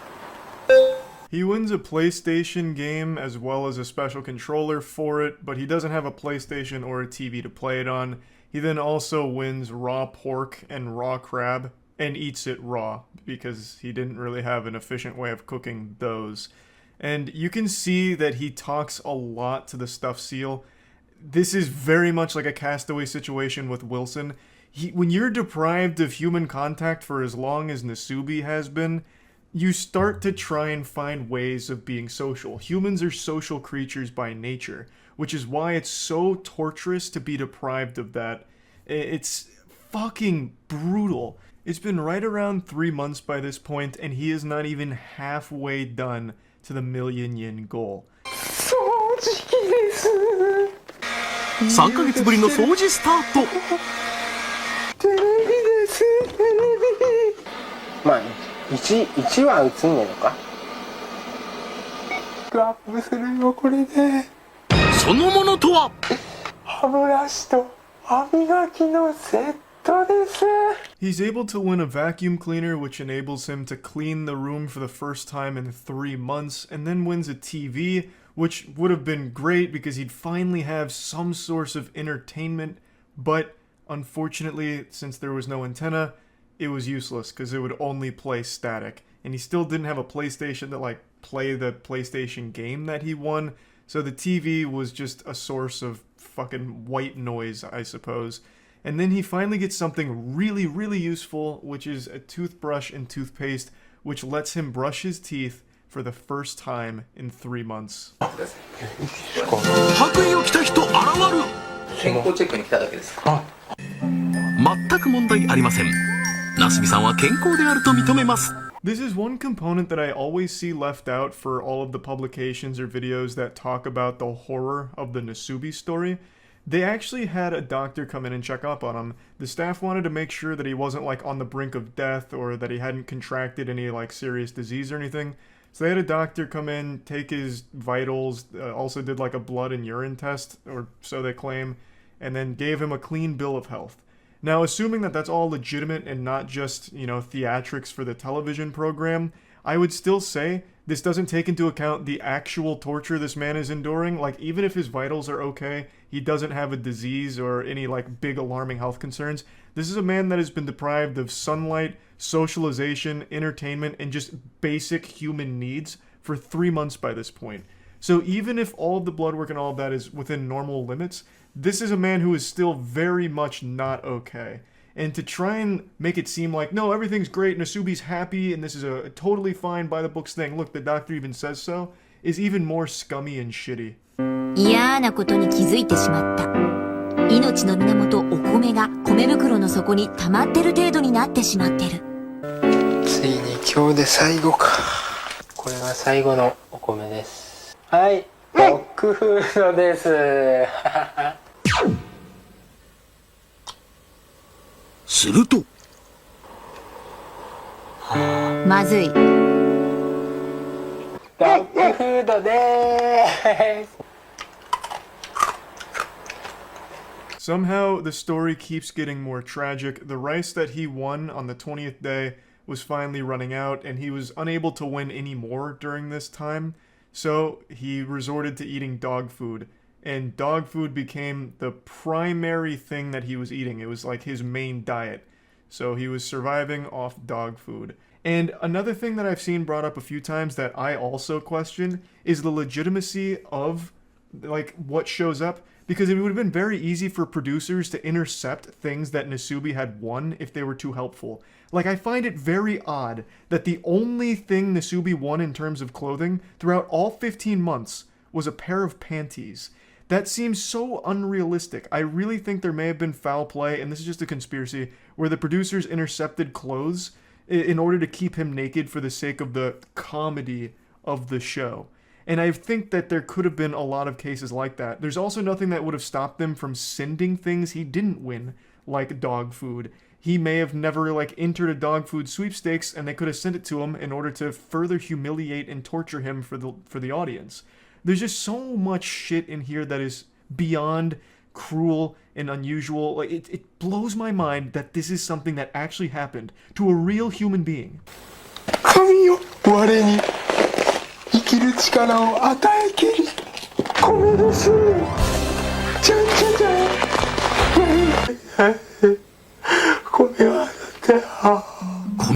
He wins a PlayStation game as well as a special controller for it, but he doesn't have a PlayStation or a TV to play it on. He then also wins raw pork and raw crab and eats it raw because he didn't really have an efficient way of cooking those. And you can see that he talks a lot to the stuffed seal. This is very much like a Castaway situation with Wilson. When you're deprived of human contact for as long as Nasubi has been, you start to try and find ways of being social. Humans are social creatures by nature, which is why it's so torturous to be deprived of that. It's fucking brutal. It's been right around 3 months by this point, and he is not even halfway done to the 1,000,000 yen goal. 3ヶ月ぶりの掃除スタート。テレビですテレビ。まあ1は映んねえのか。アップするよこれで。そのものとは。歯ブラシと歯磨きのセットです。 He's able to win a vacuum cleaner, which enables him to clean the room for the first time in 3 months, and then wins a TV, which would have been great because he'd finally have some source of entertainment, but unfortunately, since there was no antenna, it was useless because it would only play static. And he still didn't have a PlayStation that like play the PlayStation game that he won. So the TV was just a source of fucking white noise, I suppose. And then he finally gets something really, really useful, which is a toothbrush and toothpaste, which lets him brush his teeth for the first time in 3 months. 白衣を着た人現る。健康チェックに来ただけです。全く問題ありません。ナスビさんは健康であると認めます。 This is one component that I always see left out for all of the publications or videos that talk about the horror of the Nasubi story. They actually had a doctor come in and check up on him. The staff wanted to make sure that he wasn't like on the brink of death or that he hadn't contracted any like serious disease or anything. So they had a doctor come in, take his vitals, also did like a blood and urine test, or so they claim, and then gave him a clean bill of health. Now, assuming that that's all legitimate and not just, you know, theatrics for the television program, I would still say this doesn't take into account the actual torture this man is enduring. Like, even if his vitals are okay, he doesn't have a disease or any, like, big alarming health concerns. This is a man that has been deprived of sunlight, socialization, entertainment, and just basic human needs for 3 months by this point. So even if all of the blood work and all of that is within normal limits, this is a man who is still very much not okay. And to try and make it seem like, no, everything's great, Nasubi's happy, and this is a totally fine by the books thing, look, the doctor even says so, is even more scummy and shitty. 嫌なことに気づいてしまった。命の源お米が米袋の底に溜まってる程度になってしまってる。ついに今日で最後か。これが最後のお米です。はい、ドッグフードです。するとまずい。ドッグフードでーす。 Somehow, the story keeps getting more tragic. The rice that he won on the 20th day was finally running out, and he was unable to win any more during this time. So he resorted to eating dog food, and dog food became the primary thing that he was eating. It was like his main diet. So he was surviving off dog food. And another thing that I've seen brought up a few times that I also question is the legitimacy of like what shows up, because it would have been very easy for producers to intercept things that Nasubi had won if they were too helpful. Like, I find it very odd that the only thing Nasubi won in terms of clothing throughout all 15 months was a pair of panties. That seems so unrealistic. I really think there may have been foul play, and this is just a conspiracy, where the producers intercepted clothes in order to keep him naked for the sake of the comedy of the show. And I think that there could have been a lot of cases like that. There's also nothing that would have stopped them from sending things he didn't win, like dog food. He may have never, like, entered a dog food sweepstakes, and they could have sent it to him in order to further humiliate and torture him for the audience. There's just so much shit in here that is beyond cruel and unusual. Like, it blows my mind that this is something that actually happened to a real human being. 神よ、我に生きる力を与えきり、米です。じゃんじゃじゃん。米はだって。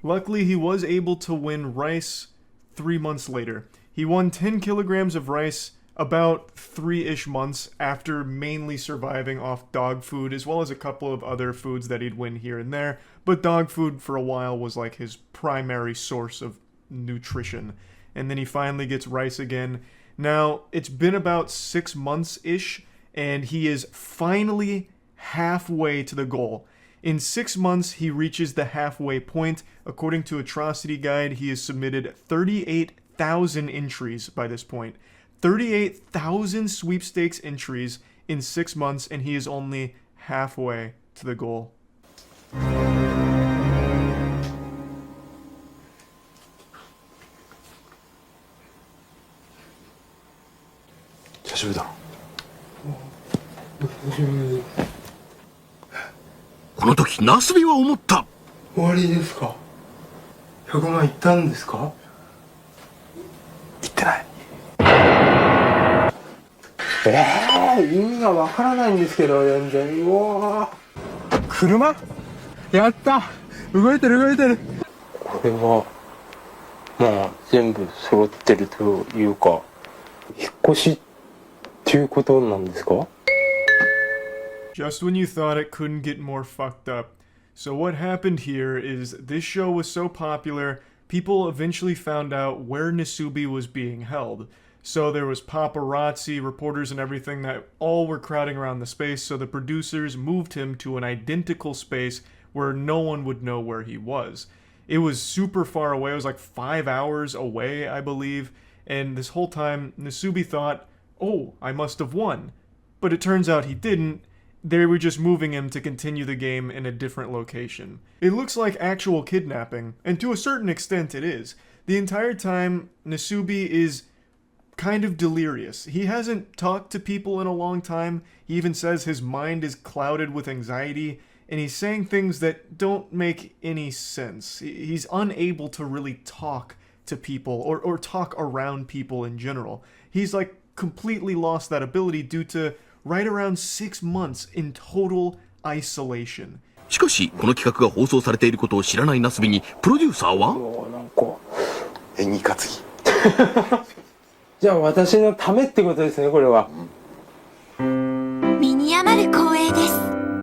Luckily, he was able to win rice 3 months later. He won 10 kilograms of rice about 3-ish months after mainly surviving off dog food, as well as a couple of other foods that he'd win here and there. But dog food for a while was like his primary source of nutrition. And then he finally gets rice again. Now, it's been about 6 months-ish, and he is finally halfway to the goal. In 6 months, he reaches the halfway point. According to Atrocity Guide, he has submitted 38,000 entries by this point. 38,000 sweepstakes entries in 6 months, and he is only halfway to the goal. 久しぶりだ。この時ナスビは思った。終わりですか。100万いったんですか。いってない。意味がわからないんですけど、全然。うわー、車やった、動いてる動いてる。これはまあ全部揃ってるというか、引っ越しっていうことなんですか? Just when you thought it couldn't get more fucked up. So what happened here is this show was so popular, people eventually found out where Nasubi was being held. So there was paparazzi, reporters and everything that all were crowding around the space, so the producers moved him to an identical space where no one would know where he was. It was super far away, it was like 5 hours away, I believe, and this whole time Nasubi thought, oh, I must have won. But it turns out he didn't. They were just moving him to continue the game in a different location. It looks like actual kidnapping, and to a certain extent it is. The entire time, Nasubi is kind of delirious. He hasn't talked to people in a long time. He even says his mind is clouded with anxiety, and he's saying things that don't make any sense. He's unable to really talk to people, or talk around people in general. He's like completely lost that ability due to right around 6 months in total isolation. しかしこの企画が放送されていることを知らないナスビにプロデューサーはなんか演技担ぎじゃあ私のためってことですね、これは。身に余る光栄です。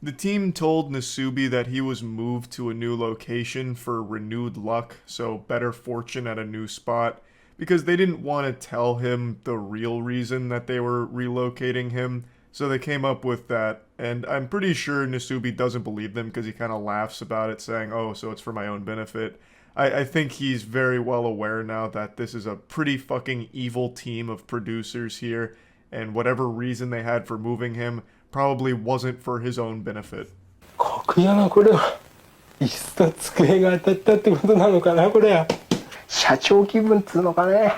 The team told Nasubi that he was moved to a new location for renewed luck, so better fortune at a new spot, because they didn't want to tell him the real reason that they were relocating him. So they came up with that, and I'm pretty sure Nasubi doesn't believe them because he kind of laughs about it, saying, oh, so it's for my own benefit. I think he's very well aware now that this is a pretty fucking evil team of producers here, and whatever reason they had for moving him probably wasn't for his own benefit. 格屋のこれは椅子と机が当たったってことなのかな、これは。社長気分っつうのかね。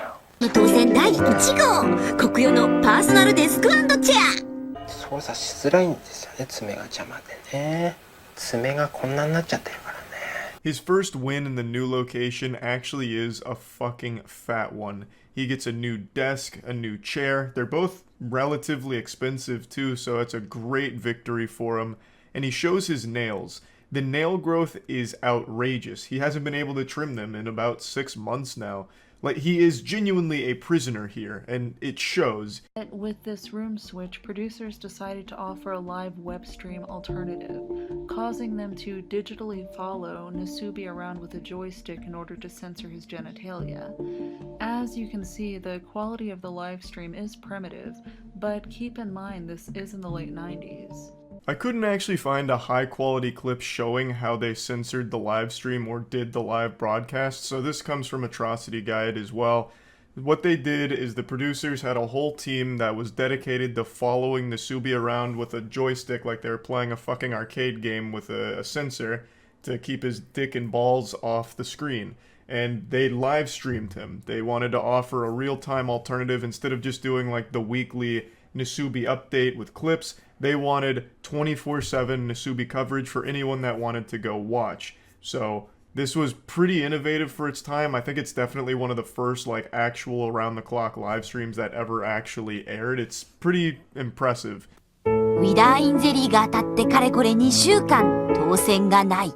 当選第1号、国用のパーソナルデスク&チェア。操作しづらいんですよね、爪が邪魔でね。爪がこんなになっちゃってるからね。His first win in the new location actually is a fucking fat one. He gets a new desk, a new chair. They're both relatively expensive too, so it's a great victory for him. And he shows his nails. The nail growth is outrageous. He hasn't been able to trim them in about 6 months now. Like, he is genuinely a prisoner here, and it shows. With this room switch, producers decided to offer a live web stream alternative, causing them to digitally follow Nasubi around with a joystick in order to censor his genitalia. As you can see, the quality of the live stream is primitive, but keep in mind this is in the late 90s. I couldn't actually find a high-quality clip showing how they censored the live stream or did the live broadcast, so this comes from Atrocity Guide as well. What they did is the producers had a whole team that was dedicated to following Nasubi around with a joystick like they were playing a fucking arcade game with a sensor to keep his dick and balls off the screen. And they live streamed him. They wanted to offer a real-time alternative instead of just doing like the weekly Nasubi update with clips. They wanted 24/7 Nasubi coverage for anyone that wanted to go watch. So this was pretty innovative for its time. I think it's definitely one of the first like actual around-the-clock live streams that ever actually aired. It's pretty impressive. ウィダーインゼリーが当たってかれこれ2週間、当選がない。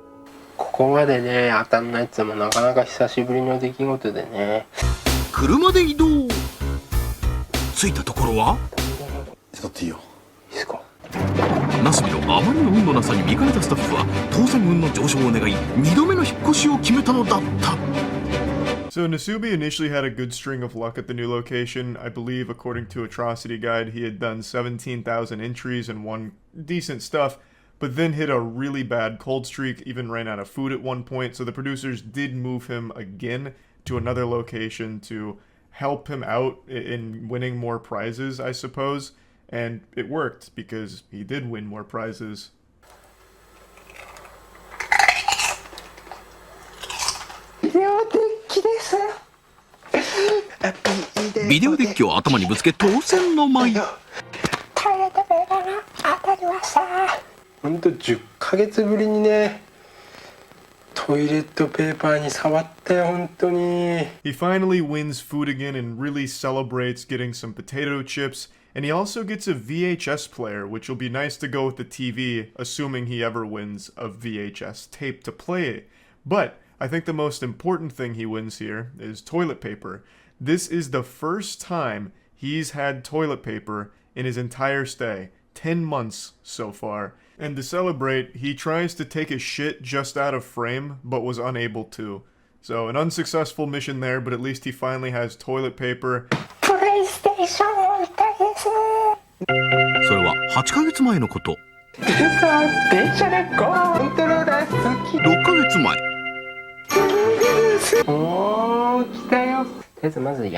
ここまでね、当たんないっつもなかなか久しぶりの出来事でね。車で移動。着いたところはちょっといいよ。いいですか。ナスビのあまりの運のなさに見かねたスタッフは当選運の上昇を願い2度目の引っ越しを決めたのだった。 So Nasubi initially had a good string of luck at the new location. I believe, according to Atrocity Guide, he had done 17,000 entries and won decent stuff, but then hit a really bad cold streak, even ran out of food at one point, so the producers did move him again to another location to help him out in winning more prizes, I suppose. And it worked, because he did win more prizes. ビデオデッキを頭にぶつけ当選の舞。トイレットペーパーが当たりました。ほんと10ヶ月ぶりにね、トイレットペーパーに触ったよ、本当に。He finally wins food again and really celebrates getting some potato chips. And he also gets a VHS player, which will be nice to go with the TV, assuming he ever wins a VHS tape to play it. But I think the most important thing he wins here is toilet paper. This is the first time he's had toilet paper in his entire stay. 10 months so far. And to celebrate, he tries to take a shit just out of frame, but was unable to. So an unsuccessful mission there, but at least he finally has toilet paper. それは8ヶ月前のこと。電車でゴーコントローラー好き。6ヶ月前。おー、来たよ。とりあえずまず電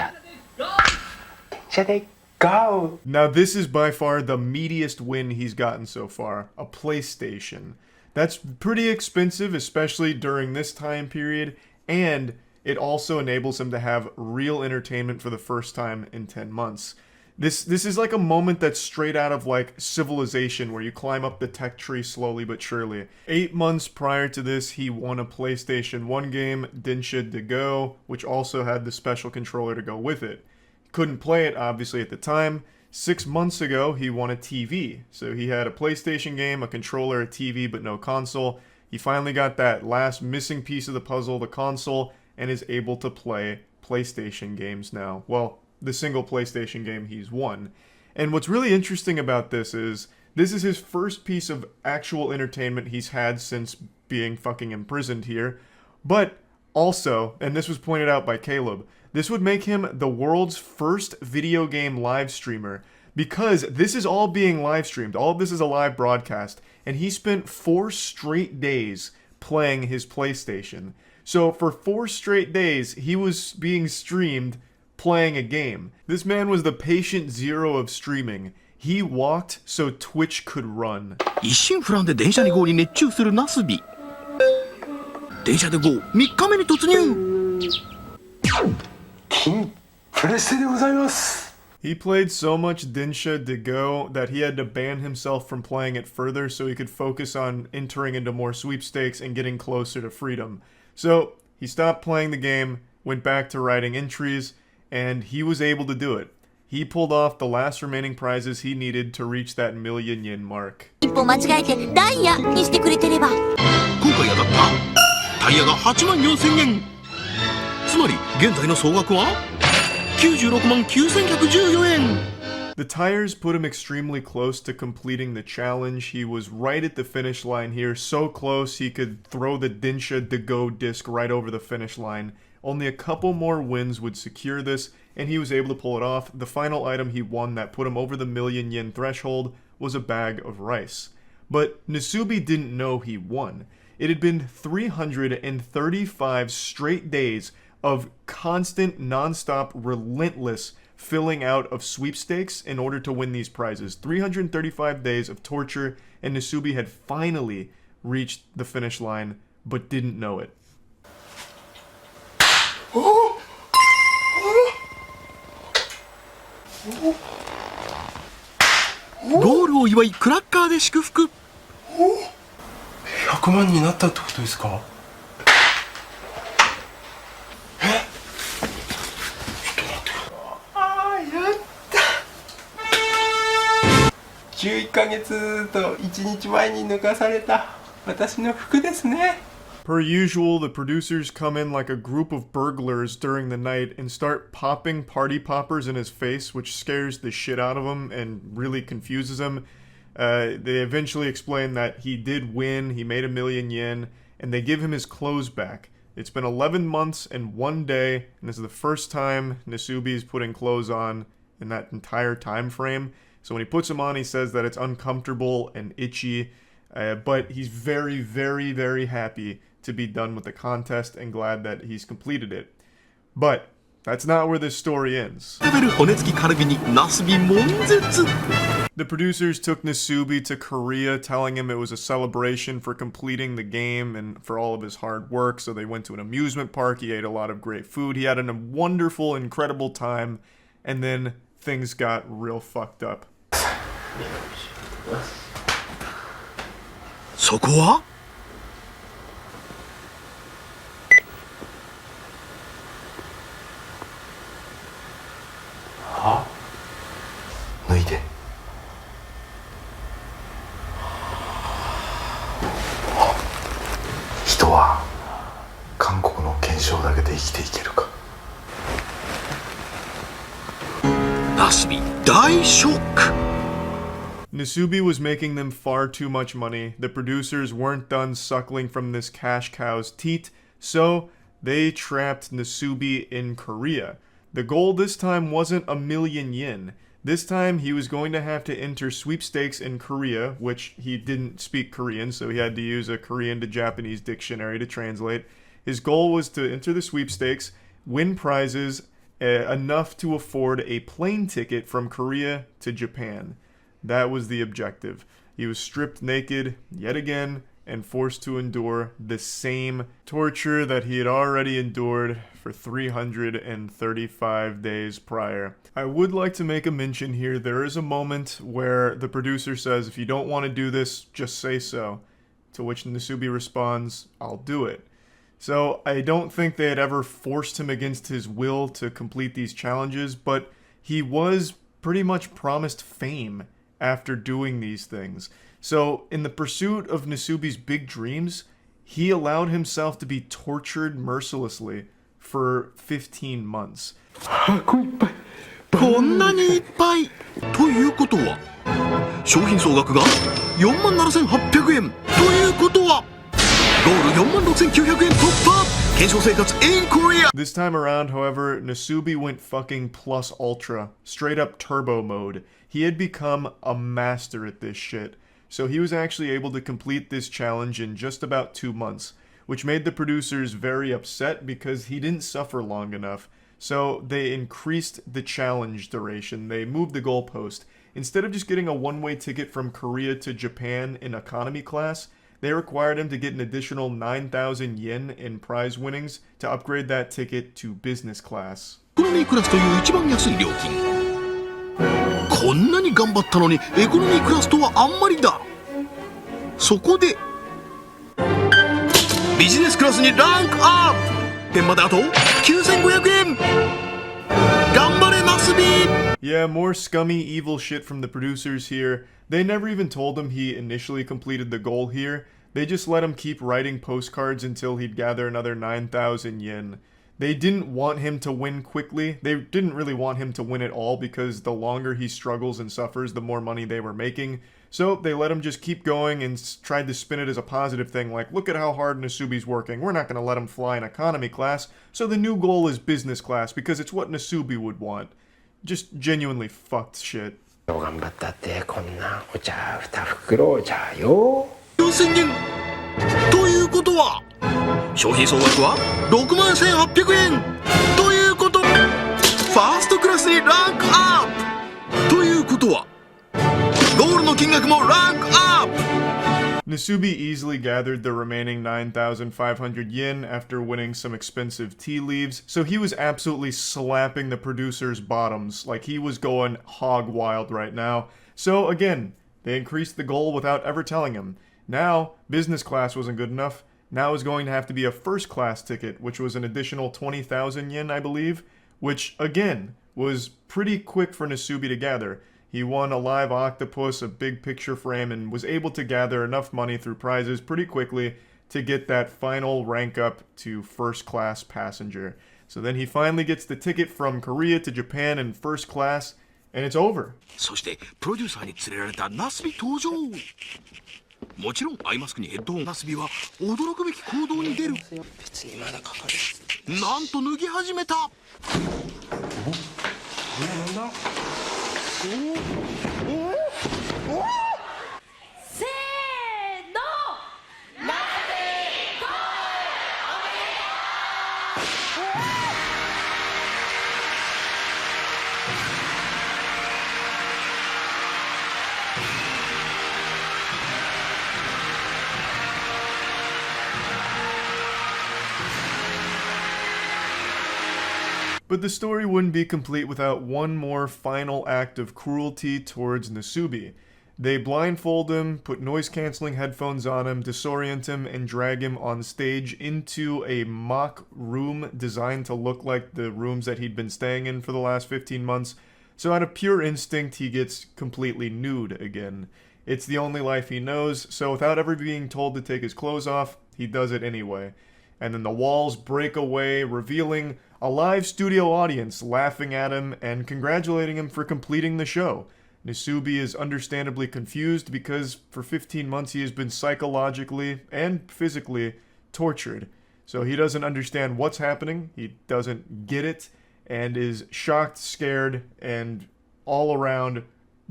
車で Go! Now this is by far the meatiest win he's gotten so far, a PlayStation. That's pretty expensive, especially during this time period, and it also enables him to have real entertainment for the first time in 10 months. This is like a moment that's straight out of like Civilization, where you climb up the tech tree slowly but surely. 8 months prior to this, he won a PlayStation 1 game, Dinsha De Go, which also had the special controller to go with it. Couldn't play it, obviously, at the time. 6 months ago, he won a TV. So he had a PlayStation game, a controller, a TV, but no console. He finally got that last missing piece of the puzzle, the console, and is able to play PlayStation games now. Well, the single PlayStation game he's won. And what's really interesting about this is his first piece of actual entertainment he's had since being fucking imprisoned here. But also, and this was pointed out by Caleb, this would make him the world's first video game live streamer, because this is all being live streamed. All of this is a live broadcast, and he spent 4 straight days playing his PlayStation. So for 4 straight days, he was being streamed playing a game. This man was the patient zero of streaming. He walked so Twitch could run. 一心不乱で電車で GO に熱中するナスビ。電車で GO 3日目に突入。 He played so much Dinsha De Go that he had to ban himself from playing it further so he could focus on entering into more sweepstakes and getting closer to freedom. So he stopped playing the game, went back to writing entries, and he was able to do it. He pulled off the last remaining prizes he needed to reach that million yen mark. 一歩間違えてダイヤにしてくれてれば。今回当たったタイヤが8万4000円。つまり現在の総額は96万9114円。 The tires put him extremely close to completing the challenge. He was right at the finish line here, so close he could throw the Dinsha De Go disc right over the finish line. Only a couple more wins would secure this, and he was able to pull it off. The final item he won that put him over the million yen threshold was a bag of rice. But Nasubi didn't know he won. It had been 335 straight days of constant, non-stop, relentless filling out of sweepstakes in order to win these prizes. 335 days of torture, and Nasubi had finally reached the finish line, but didn't know it. ゴールを祝いクラッカーで祝福。100万になったってことですか？11ヶ月と1日前に脱がされた私の服ですね。 Per usual, the producers come in like a group of burglars during the night and start popping party poppers in his face, which scares the shit out of him and really confuses him. They eventually explain that he did win, he made 1 million yen, and they give him his clothes back. It's been 11 months and 1 day, and this is the first time Nasubi's putting clothes on in that entire time frame. So when he puts them on, he says that it's uncomfortable and itchy, but he's very, very, very happy to be done with the contest and glad that he's completed it. But that's not where this story ends. The producers took Nasubi to Korea, telling him it was a celebration for completing the game and for all of his hard work. So they went to an amusement park, he ate a lot of great food, he had a wonderful, incredible time, and then things got real fucked up. そこはは脱いで人は考生だけで生きていけるか。ナスビ大ショック。 Nasubi was making them far too much money. The producers weren't done suckling from this cash cow's teat, so they trapped Nasubi in Korea. The goal this time wasn't 1,000,000 yen. This time he was going to have to enter sweepstakes in Korea, which he didn't speak Korean, so he had to use a Korean to Japanese dictionary to translate. His goal was to enter the sweepstakes, win prizes enough to afford a plane ticket from Korea to Japan. That was the objective. He was stripped naked, yet again, and forced to endure the same torture that he had already endured for 335 days prior. I would like to make a mention here. There is a moment where the producer says, if you don't want to do this, just say so. To which Nasubi responds, I'll do it. So I don't think they had ever forced him against his will to complete these challenges, but he was pretty much promised fame after doing these things. So, in the pursuit of Nasubi's big dreams, he allowed himself to be tortured mercilessly for 15 months. こんなにいっぱいということは商品総額が 47,800 円ということはゴール 46,900 円突破検証生活 in Korea. This time around, however, Nasubi went fucking plus ultra, straight up turbo mode. He had become a master at this shit. So he was actually able to complete this challenge in just about 2 months, which made the producers very upset because he didn't suffer long enough. So they increased the challenge duration. They moved the goalpost. Instead of just getting a one-way ticket from Korea to Japan in economy class, they required him to get an additional 9,000 yen in prize winnings to upgrade that ticket to business class. エコノミークラスという一番安い料金。こんなに頑張ったのにエコノミークラスとはあんまりだ。そこでビジネスクラスにランクアップ。点まであと 9,500 円。頑張れナスビ。 Yeah, more scummy, evil shit from the producers here. They never even told him he initially completed the goal here. They just let him keep writing postcards until he'd gather another 9,000 yen. They didn't want him to win quickly. They didn't really want him to win at all because the longer he struggles and suffers, the more money they were making. So they let him just keep going and tried to spin it as a positive thing, like, look at how hard Nasubi's working. We're not going to let him fly in economy class, so the new goal is business class because it's what Nasubi would want. Just genuinely fucked shit. 頑張ったってこんなお茶2袋お茶よ。9,000円ということは商品総額は 61,800 円ということ。ファーストクラスにランクアップということはゴールの金額もランクアップ。 Nasubi easily gathered the remaining 9,500 yen after winning some expensive tea leaves, so he was absolutely slapping the producers' bottoms, like he was going hog wild right now. So again, they increased the goal without ever telling him. Now, business class wasn't good enough. Now it was going to have to be a first class ticket, which was an additional 20,000 yen, I believe, which again was pretty quick for Nasubi to gather. He won a live octopus, a big picture frame, and was able to gather enough money through prizes pretty quickly to get that final rank up to first class passenger. So then he finally gets the ticket from Korea to Japan in first class, and it's over. そしてプロデューサーに連れられたナスビ登場。もちろんアイマスクにヘッドホン。ナスビは驚くべき行動に出る。別にまだかかる。なんと脱ぎ始めた。せーの。But the story wouldn't be complete without one more final act of cruelty towards Nasubi. They blindfold him, put noise-canceling headphones on him, disorient him, and drag him on stage into a mock room designed to look like the rooms that he'd been staying in for the last 15 months. So out of pure instinct, he gets completely nude again. It's the only life he knows, so without ever being told to take his clothes off, he does it anyway. and then the walls break away, revealing a live studio audience laughing at him and congratulating him for completing the show. Nasubi is understandably confused because for 15 months he has been psychologically and physically tortured. So he doesn't understand what's happening, he doesn't get it, and is shocked, scared, and all around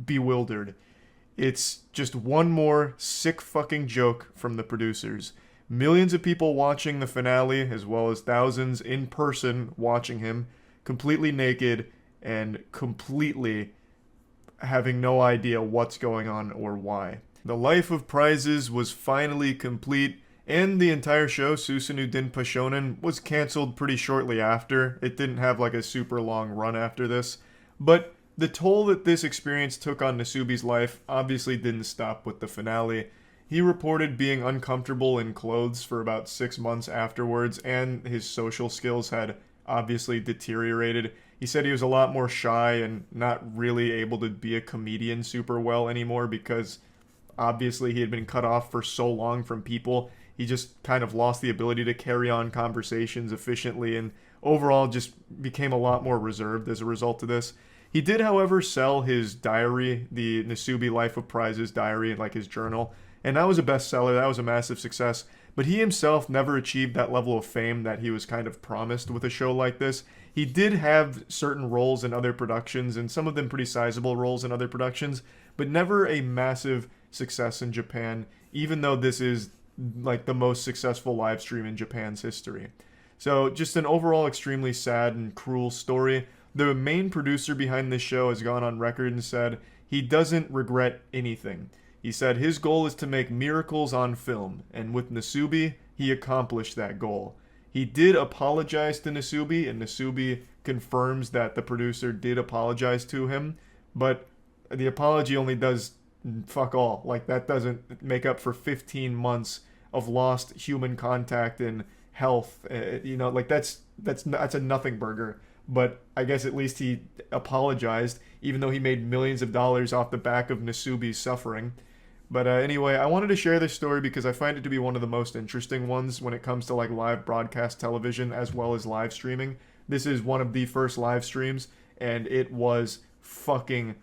bewildered. It's just one more sick fucking joke from the producers. Millions of people watching the finale, as well as thousands in person watching him, completely naked and completely having no idea what's going on or why. The Life of Prizes was finally complete, and the entire show, Susanoo Denpa Shonen, was cancelled pretty shortly after. It didn't have like a super long run after this, but the toll that this experience took on Nasubi's life obviously didn't stop with the finale. He reported being uncomfortable in clothes for about 6 months afterwards, and his social skills had obviously deteriorated. He said he was a lot more shy and not really able to be a comedian super well anymore because obviously he had been cut off for so long from people. He just kind of lost the ability to carry on conversations efficiently and overall just became a lot more reserved as a result of this. He did, however, sell his diary, the Nasubi Life of Prizes diary, like his journal, and that was a bestseller. That was a massive success. But he himself never achieved that level of fame that he was kind of promised with a show like this. He did have certain roles in other productions, and some of them pretty sizable roles in other productions, but never a massive success in Japan, even though this is like the most successful live stream in Japan's history. So just an overall extremely sad and cruel story. The main producer behind this show has gone on record and said he doesn't regret anything. He said his goal is to make miracles on film, and with Nasubi, he accomplished that goal. He did apologize to Nasubi, and Nasubi confirms that the producer did apologize to him, but the apology only does fuck all. Like, that doesn't make up for 15 months of lost human contact and health. You know, like, that's a nothing burger. But I guess at least he apologized, even though he made millions of dollars off the back of Nasubi's suffering. But anyway, I wanted to share this story because I find it to be one of the most interesting ones when it comes to like live broadcast television as well as live streaming. This is one of the first live streams, and it was fucking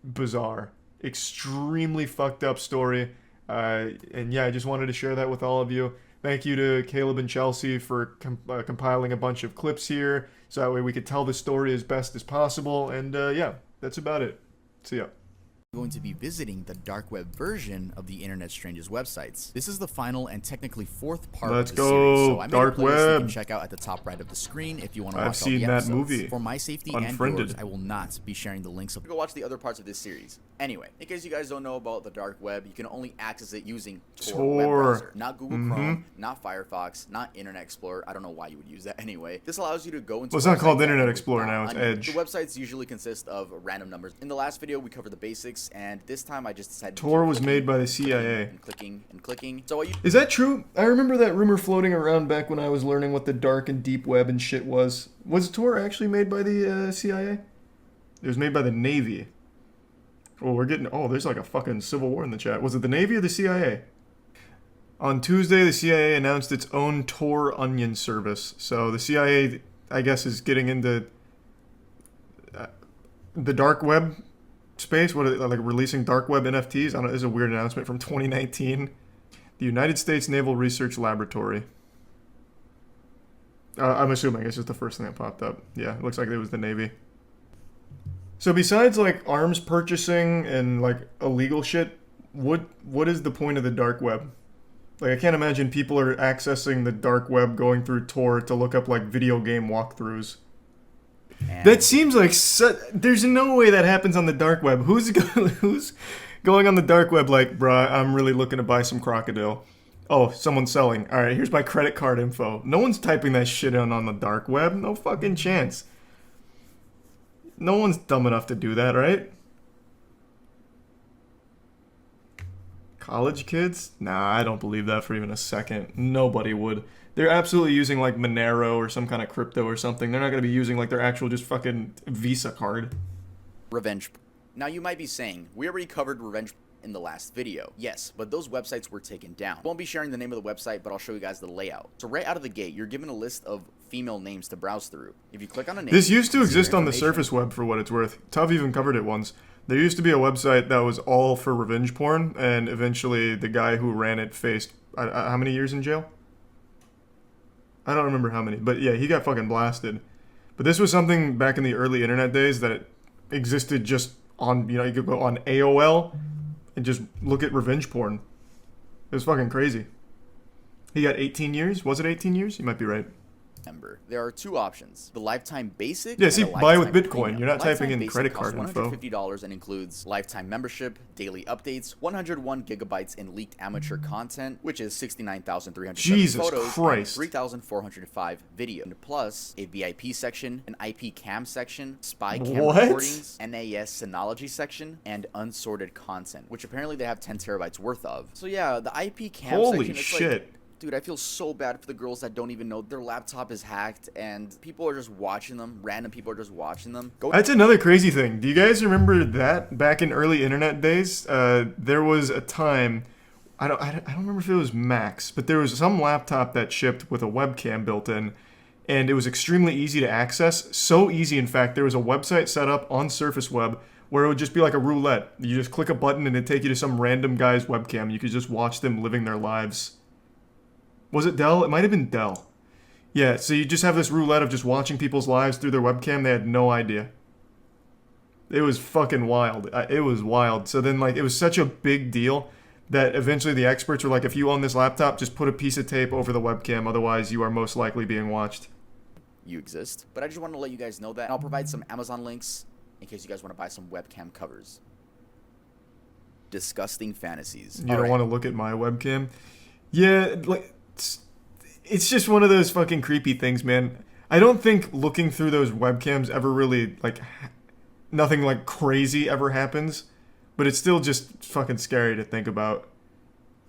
bizarre. Extremely fucked up story. And yeah, I just wanted to share that with all of you. Thank you to Caleb and Chelsea for compiling a bunch of clips here, so that way we could tell the story as best as possible. And yeah, that's about it. See ya. Going to be visiting the dark web version of the Internet Strangest websites. This is the final and technically fourth part Let's of the go, series, so I made dark a playlist you web. can check out at the top right of the screen if you want to I've watch seen all the that episodes. movie. For my safety Unfriended. and yours, I will not be sharing the links. Go watch the other parts of this series. Anyway, in case you guys don't know about the dark web, you can only access it using Tor web browser, not Google Chrome, not Firefox, not Internet Explorer. I don't know why you would use that anyway. This allows you to go into. Well, it's not called websites Internet that Explorer now, it's on you. Edge. The websites usually consist of random numbers. In the last video, we covered the basics, and this time I just decided. Tor was made by the CIA. And clicking and clicking. So Is that true? I remember that rumor floating around back when I was learning what the dark and deep web and shit was. Was Tor actually made by the CIA? It was made by the Navy. Oh, we're getting... Oh, there's like a fucking civil war in the chat. Was it the Navy or the CIA? On Tuesday, the CIA announced its own Tor Onion service. So the CIA, I guess, is getting into the dark web space. What are they, like, releasing dark web NFTs? I don't know. This is a weird announcement from 2019. The United States Naval Research Laboratory. I'm assuming it's just the first thing that popped up. Yeah, it looks like it was the Navy. So besides like arms purchasing and like illegal shit, what is the point of the dark web? Like, I can't imagine people are accessing the dark web going through Tor to look up like video game walkthroughs. That seems like there's no way that happens on the dark web. Who's going on the dark web like, bruh, I'm really looking to buy some crocodile. Oh, someone's selling. All right, here's my credit card info. No one's typing that shit in on the dark web. No fucking chance. No one's dumb enough to do that, right? College kids? Nah, I don't believe that for even a second. Nobody would. They're absolutely using like Monero or some kind of crypto or something. They're not going to be using like their actual just fucking Visa card. Revenge. Now you might be saying, we already covered revenge in the last video. Yes, but those websites were taken down. Won't be sharing the name of the website, but I'll show you guys the layout. So right out of the gate, you're given a list of female names to browse through. If you click on a name, this used to exist on the surface web for what it's worth. Tuv even covered it once. There used to be a website that was all for revenge porn, and eventually the guy who ran it faced how many years in jail? I don't remember how many, but yeah, he got fucking blasted. But this was something back in the early internet days that existed just on, you could go on AOL and just look at revenge porn. It was fucking crazy. He got 18 years? Was it 18 years? You might be right. There are two options: the lifetime basic. Yeah, and see, the buy with lifetime Bitcoin. premium. You're not typing in Lifetime credit basic card info. costs $150 and includes lifetime membership, daily updates, 101 gigabytes in leaked amateur content, which is 69,307 Jesus photos, Christ. and 3,405 video, and plus a VIP section, an IP cam section, spy cam What? recordings, NAS Synology section, and unsorted content, which apparently they have 10 terabytes worth of. So yeah, the IP cam Holy section. It's shit. Like, dude, I feel so bad for the girls that don't even know their laptop is hacked and people are just watching them. Random people are just watching them. That's another crazy thing. Do you guys remember that back in early internet days? There was a time, I don't remember if it was Macs, but there was some laptop that shipped with a webcam built in, and it was extremely easy to access. So easy, in fact, there was a website set up on Surface Web where it would just be like a roulette. You just click a button and it'd take you to some random guy's webcam. You could just watch them living their lives. Was it Dell? It might have been Dell. Yeah, so you just have this roulette of just watching people's lives through their webcam. They had no idea. It was fucking wild. It was wild. So then, it was such a big deal that eventually the experts were like, if you own this laptop, just put a piece of tape over the webcam. Otherwise, you are most likely being watched. You exist. But I just want to let you guys know that. And I'll provide some Amazon links in case you guys want to buy some webcam covers. Disgusting fantasies. You don't want to look at my webcam? Yeah, it's just one of those fucking creepy things, man. I don't think looking through those webcams ever really, nothing crazy ever happens, but it's still just fucking scary to think about.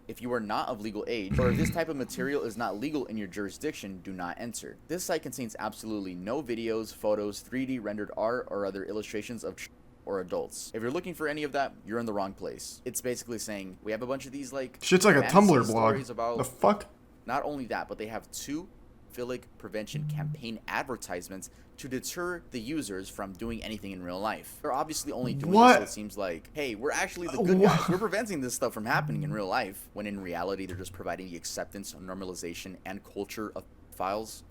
If you are not of legal age, or if this type of material is not legal in your jurisdiction, do not enter. This site contains absolutely no videos, photos, 3D rendered art, or other illustrations of or adults. If you're looking for any of that, you're in the wrong place. It's basically saying, we have a bunch of these, shit's like a fantasy Tumblr blog. stories about. The fuck? Not only that, but they have 2 pedophilic prevention campaign advertisements to deter the users from doing anything in real life. They're obviously only doing this so it seems like, hey, we're actually the good guys. We're preventing this stuff from happening in real life, when in reality they're just providing the acceptance, normalization, and culture of files.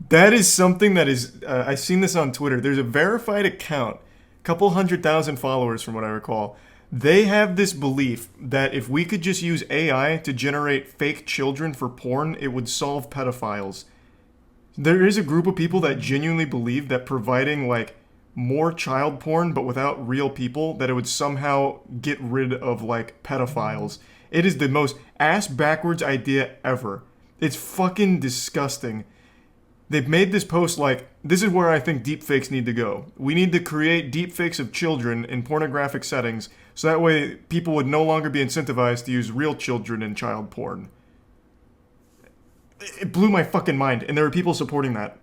That is something that is, I've seen this on Twitter. There's a verified account, a couple 100,000 followers from what I recall. They have this belief that if we could just use AI to generate fake children for porn, it would solve pedophiles. There is a group of people that genuinely believe that providing more child porn but without real people, that it would somehow get rid of pedophiles. It is the most ass backwards idea ever. It's fucking disgusting. They've made this post this is where I think deepfakes need to go. We need to create deepfakes of children in pornographic settings, so that way people would no longer be incentivized to use real children in child porn. It blew my fucking mind, and there were people supporting that.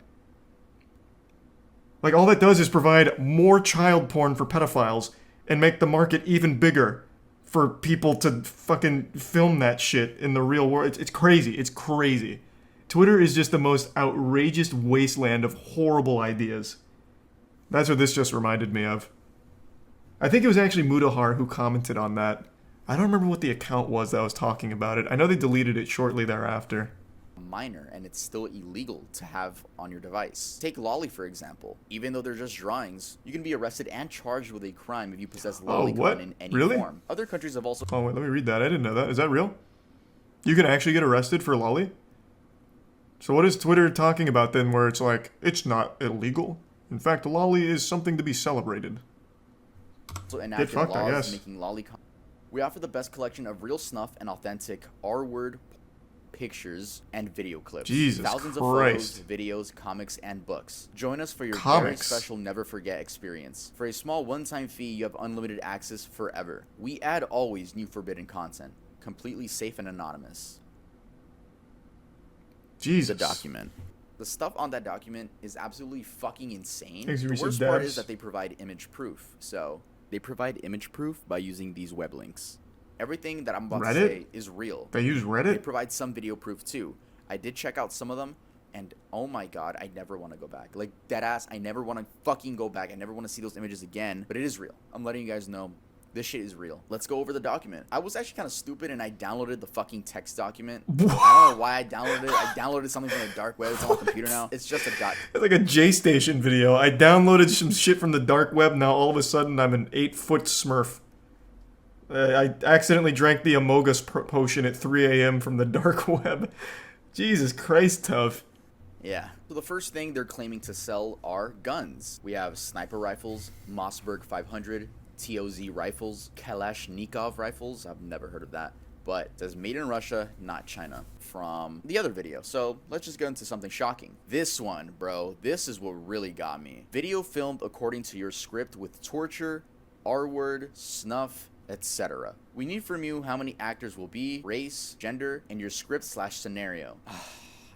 All that does is provide more child porn for pedophiles and make the market even bigger for people to fucking film that shit in the real world. It's crazy. It's crazy. Twitter is just the most outrageous wasteland of horrible ideas. That's what this just reminded me of. I think it was actually Mudahar who commented on that. I don't remember what the account was that was talking about it. I know they deleted it shortly thereafter. Minor, and it's still illegal to have on your device. Take Lolly, for example. Even though they're just drawings, you can be arrested and charged with a crime if you possess lolicon in any form. Other countries have also... Oh, wait, let me read that. I didn't know that. Is that real? You can actually get arrested for Lolly? So what is Twitter talking about then where it's it's not illegal? In fact, Lolly is something to be celebrated. So enacted laws making lolicon. We offer the best collection of real snuff and authentic R-word pictures and video clips. Jesus Thousands Christ. of photos, videos, comics, and books. Join us for your very Comics. special never forget experience. For a small one-time fee, you have unlimited access forever. We add always new forbidden content, completely safe and anonymous. Jesus. The document. The stuff on that document is absolutely fucking insane. Thanks, The Research worst part Devs. is that they provide image proof. So, they provide image proof by using these web links. Everything that I'm about Reddit? to say is real. They use Reddit? They provide some video proof too. I did check out some of them, and oh my god, I never want to go back. Like, deadass, I never want to fucking go back. I never want to see those images again. But it is real. I'm letting you guys know. This shit is real. Let's go over the document. I was actually kind of stupid and I downloaded the fucking text document. I don't know why I downloaded it. I downloaded something from the dark web. It's on my computer now. It's just a It's like a J-Station video. I downloaded some shit from the dark web. Now all of a sudden I'm an 8-foot smurf. I accidentally drank the Amogus potion at 3 a.m. from the dark web. Jesus Christ, tough. Yeah. So the first thing they're claiming to sell are guns. We have sniper rifles, Mossberg 500, TOZ rifles, Kalashnikov rifles. I've never heard of that. But it says made in Russia, not China, from the other video. So let's just get into something shocking. This one, bro, this is what really got me. Video filmed according to your script with torture, R-word, snuff, etc. We need from you how many actors will be, race, gender, and your script/scenario.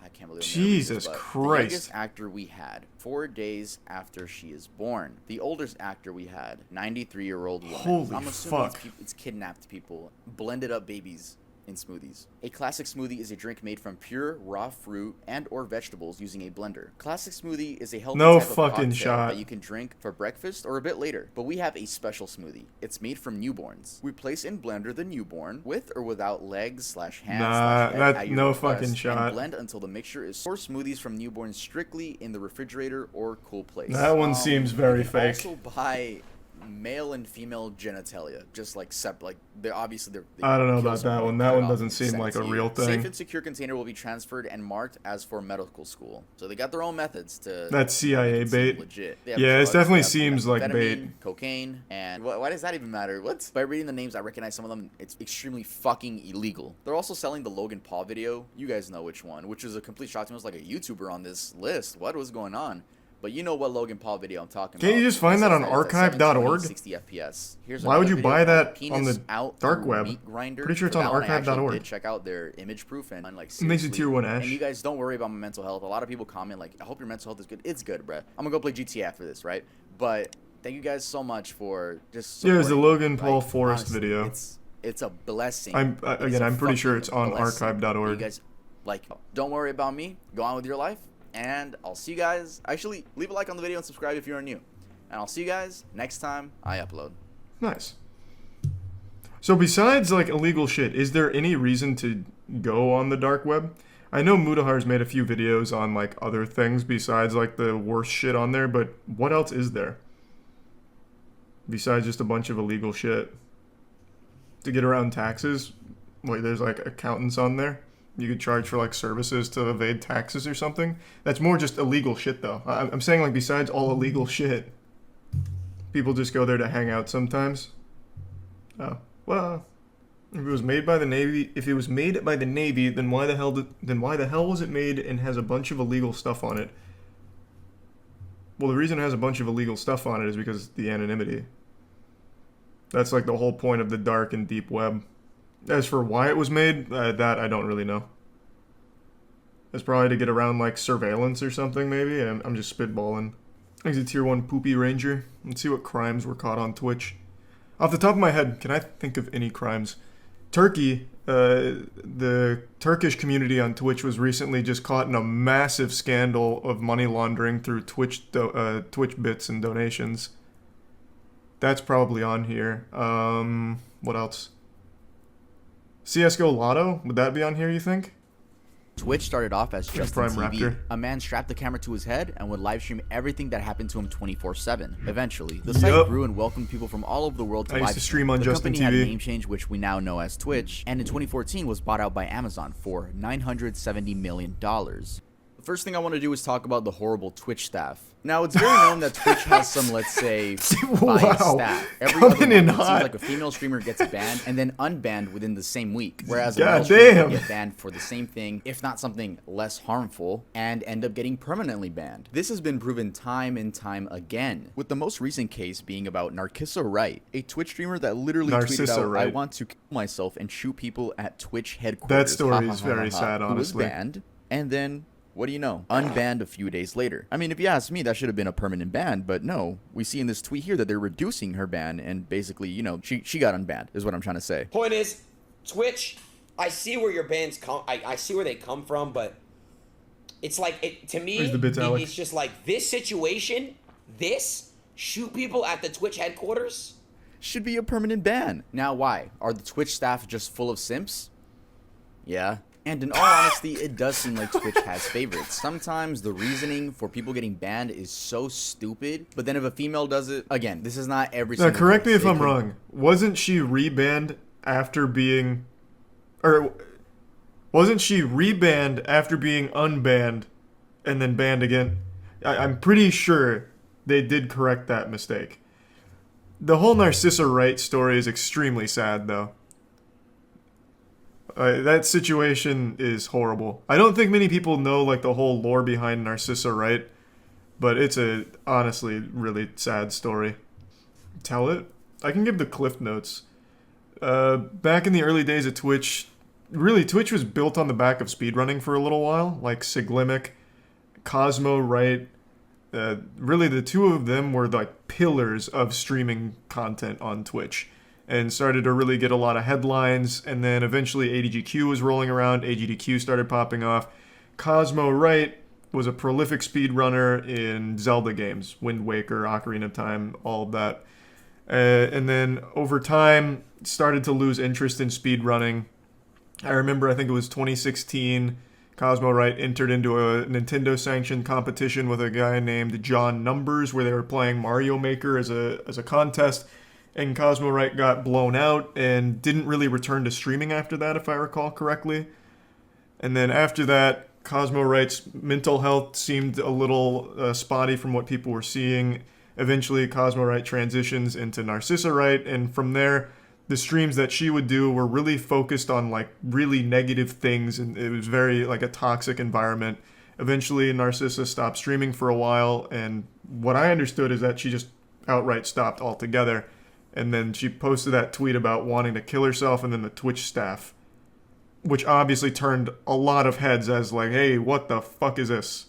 I can't believe Jesus Christ. The youngest actor we had, 4 days after she is born. The oldest actor we had, 93-year-old woman. Holy I'm assuming fuck. it's kidnapped people, blended up babies in smoothies. A classic smoothie is a drink made from pure raw fruit and or vegetables using a blender. Classic smoothie is a healthy No type of fucking cocktail shot. that you can drink for breakfast or a bit later. But we have a special smoothie. It's made from newborns. We place in blender the newborn with or without legs/hands. Nah, that no fucking shot. And blend until the mixture is source smoothies from newborns strictly in the refrigerator or cool place. That one seems very you can fake. Also buy male and female genitalia, just like they're obviously they I don't know kill about that someone, one. cut That it one off, doesn't and seem send like it a to you. real thing. Safe and secure container will be transferred and marked as for medical school. So they got their own methods to. That's CIA bait. Legit. Yeah, it definitely seems like methamphetamine, bait. Cocaine, and why does that even matter? What? By reading the names, I recognize some of them. It's extremely fucking illegal. They're also selling the Logan Paul video. You guys know which one, which is a complete shock to me. It was like a YouTuber on this list. What was going on? But you know what Logan Paul video I'm talking about. Can't you just find that on archive.org? 60 FPS. Here's Why would you video buy that penis on the out dark through web? meat grinder. Pretty sure it's For on that one, I actually archive.org. did check out their image proof and like It makes you seriously- tier 1 Ash. And you guys don't worry about my mental health. A lot of people comment like, I hope your mental health is good. It's good, bruh. I'm gonna go play GTA after this, right? But thank you guys so much for just Yeah, it was the supporting Logan me. Paul Like, Forest honestly, video. It's a blessing. I'm pretty sure it's on archive.org. You guys, like, don't worry about me. Go on with your life. And I'll see you guys. Actually, leave a like on the video and subscribe if you're new. And I'll see you guys next time I upload. Nice. So besides like illegal shit, is there any reason to go on the dark web? I know Mudahar's made a few videos on like other things besides like the worst shit on there, but what else is there? Besides just a bunch of illegal shit. To get around taxes? Wait, there's like accountants on there? You could charge for like services to evade taxes or something? That's more just illegal shit though. I'm saying like besides all illegal shit, people just go there to hang out sometimes. Oh, well, if it was made by the Navy, then why the hell was it made and has a bunch of illegal stuff on it? Well, the reason it has a bunch of illegal stuff on it is because the anonymity. That's like the whole point of the dark and deep web. As for why it was made, that I don't really know. It's probably to get around like surveillance or something maybe, and I'm just spitballing. Exit tier 1 poopy ranger. Let's see what crimes were caught on Twitch. Off the top of my head, can I think of any crimes? Turkey, the Turkish community on Twitch was recently just caught in a massive scandal of money laundering through Twitch bits and donations. That's probably on here. What else? CSGO Lotto? Would that be on here, you think? Twitch started off as Justin Prime TV. Raptor. A man strapped the camera to his head and would live stream everything that happened to him 24/7. Eventually, the site grew and welcomed people from all over the world to I used live to stream on the Justin company had a TV. name change, which we now know as Twitch, and in 2014 was bought out by Amazon for $970 million. The first thing I want to do is talk about the horrible Twitch staff. Now, it's very known that Twitch has some, let's say, biased staff. Every other month, it seems like a female streamer gets banned and then unbanned within the same week, whereas a male streamer can get banned for the same thing, if not something less harmful, and end up getting permanently banned. This has been proven time and time again, with the most recent case being about Narcissa Wright, a Twitch streamer that literally tweeted out, I want to kill myself and shoot people at Twitch headquarters. That story is very sad, Who was honestly. banned, and then What do you know? Unbanned a few days later. I mean, if you ask me, that should have been a permanent ban, but no. We see in this tweet here that they're reducing her ban, and basically, you know, she got unbanned, is what I'm trying to say. Point is, Twitch, I see where your bans come, I see where they come from, but it's like, to me, it's just like, this situation, shoot people at the Twitch headquarters? Should be a permanent ban. Now why? Are the Twitch staff just full of simps? Yeah. And in all honesty, it does seem like Twitch has favorites. Sometimes the reasoning for people getting banned is so stupid, but then if a female does it, again, this is not every single correct me if I'm wrong. Wasn't she rebanned after being... Or wasn't she rebanned after being unbanned and then banned again? I'm pretty sure they did correct that mistake. The whole Narcissa Wright story is extremely sad, though. That situation is horrible. I don't think many people know like the whole lore behind Narcissa Wright, but it's a honestly really sad story. Tell it? I can give the cliff notes. Back in the early days of Twitch, really Twitch was built on the back of speedrunning for a little while, like Siglimic, Cosmo Wright. Really the two of them were like pillars of streaming content on Twitch, and started to really get a lot of headlines, and then eventually ADGQ was rolling around, AGDQ started popping off. Cosmo Wright was a prolific speedrunner in Zelda games, Wind Waker, Ocarina of Time, all of that. And then over time, started to lose interest in speedrunning. I remember, I think it was 2016, Cosmo Wright entered into a Nintendo-sanctioned competition with a guy named John Numbers, where they were playing Mario Maker as a contest. And Cosmo Wright got blown out and didn't really return to streaming after that, if I recall correctly. And then after that, Cosmo Wright's mental health seemed a little spotty from what people were seeing. Eventually, Cosmo Wright transitions into Narcissa Wright, and from there, the streams that she would do were really focused on like really negative things, and it was very like a toxic environment. Eventually, Narcissa stopped streaming for a while, and what I understood is that she just outright stopped altogether. And then she posted that tweet about wanting to kill herself, and then the Twitch staff, which obviously turned a lot of heads as like, hey, what the fuck is this?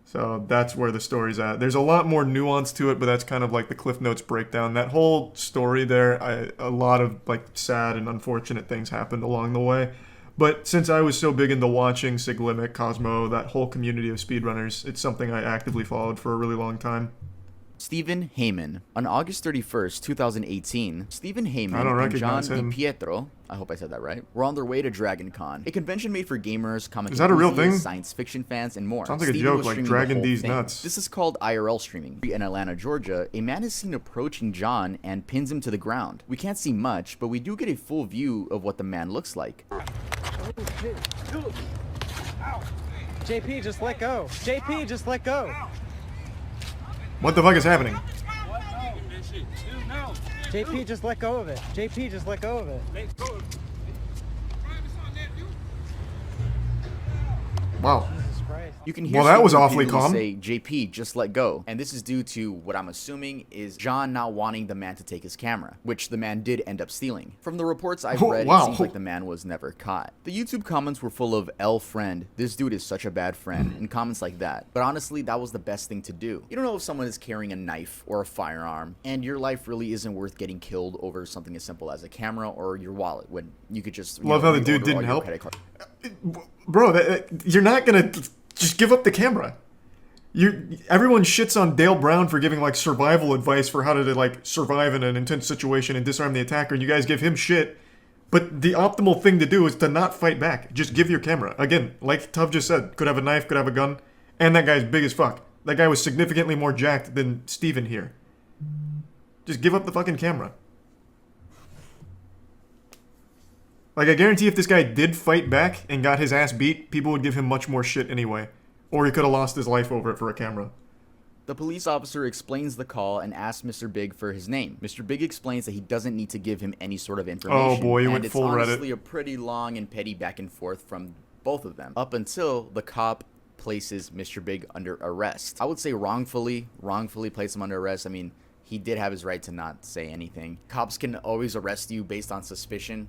So that's where the story's at. There's a lot more nuance to it, but that's kind of like the Cliff Notes breakdown. That whole story there, a lot of like sad and unfortunate things happened along the way. But since I was so big into watching Siglimic, Cosmo, that whole community of speedrunners, it's something I actively followed for a really long time. Stephen Heyman. On August 31st, 2018, Stephen Heyman and John DiPietro, I hope I said that right, were on their way to Dragon Con, a convention made for gamers, comic enthusiasts, science fiction fans, and more. Sounds like a joke, like Dragon D's nuts. This is called IRL streaming. In Atlanta, Georgia, a man is seen approaching John and pins him to the ground. We can't see much, but we do get a full view of what the man looks like. Oh, shit. Dude. Ow. JP, just let go. JP, just let go. What the fuck is happening? JP, just let go of it. JP, just let go of it. Wow. You can hear that was awfully calm. Say, JP, just let go. And this is due to what I'm assuming is John not wanting the man to take his camera, which the man did end up stealing. From the reports I've read, it seems like the man was never caught. The YouTube comments were full of L friend, this dude is such a bad friend, and comments like that. But honestly, that was the best thing to do. You don't know if someone is carrying a knife or a firearm, and your life really isn't worth getting killed over something as simple as a camera or your wallet, when you could just love how the dude didn't help. Bro, you're not gonna just give up the camera. Everyone shits on Dale Brown for giving like survival advice for how to like survive in an intense situation and disarm the attacker, and you guys give him shit. But the optimal thing to do is to not fight back. Just give your camera. Again, like Tuv just said, could have a knife, could have a gun, and that guy's big as fuck. That guy was significantly more jacked than Steven here. Just give up the fucking camera. Like, I guarantee if this guy did fight back and got his ass beat, people would give him much more shit anyway. Or he could have lost his life over it for a camera. The police officer explains the call and asks Mr. Big for his name. Mr. Big explains that he doesn't need to give him any sort of information. Oh boy, you went full Reddit. And it's honestly a pretty long and petty back and forth from both of them. Up until the cop places Mr. Big under arrest. I would say wrongfully place him under arrest. I mean, he did have his right to not say anything. Cops can always arrest you based on suspicion.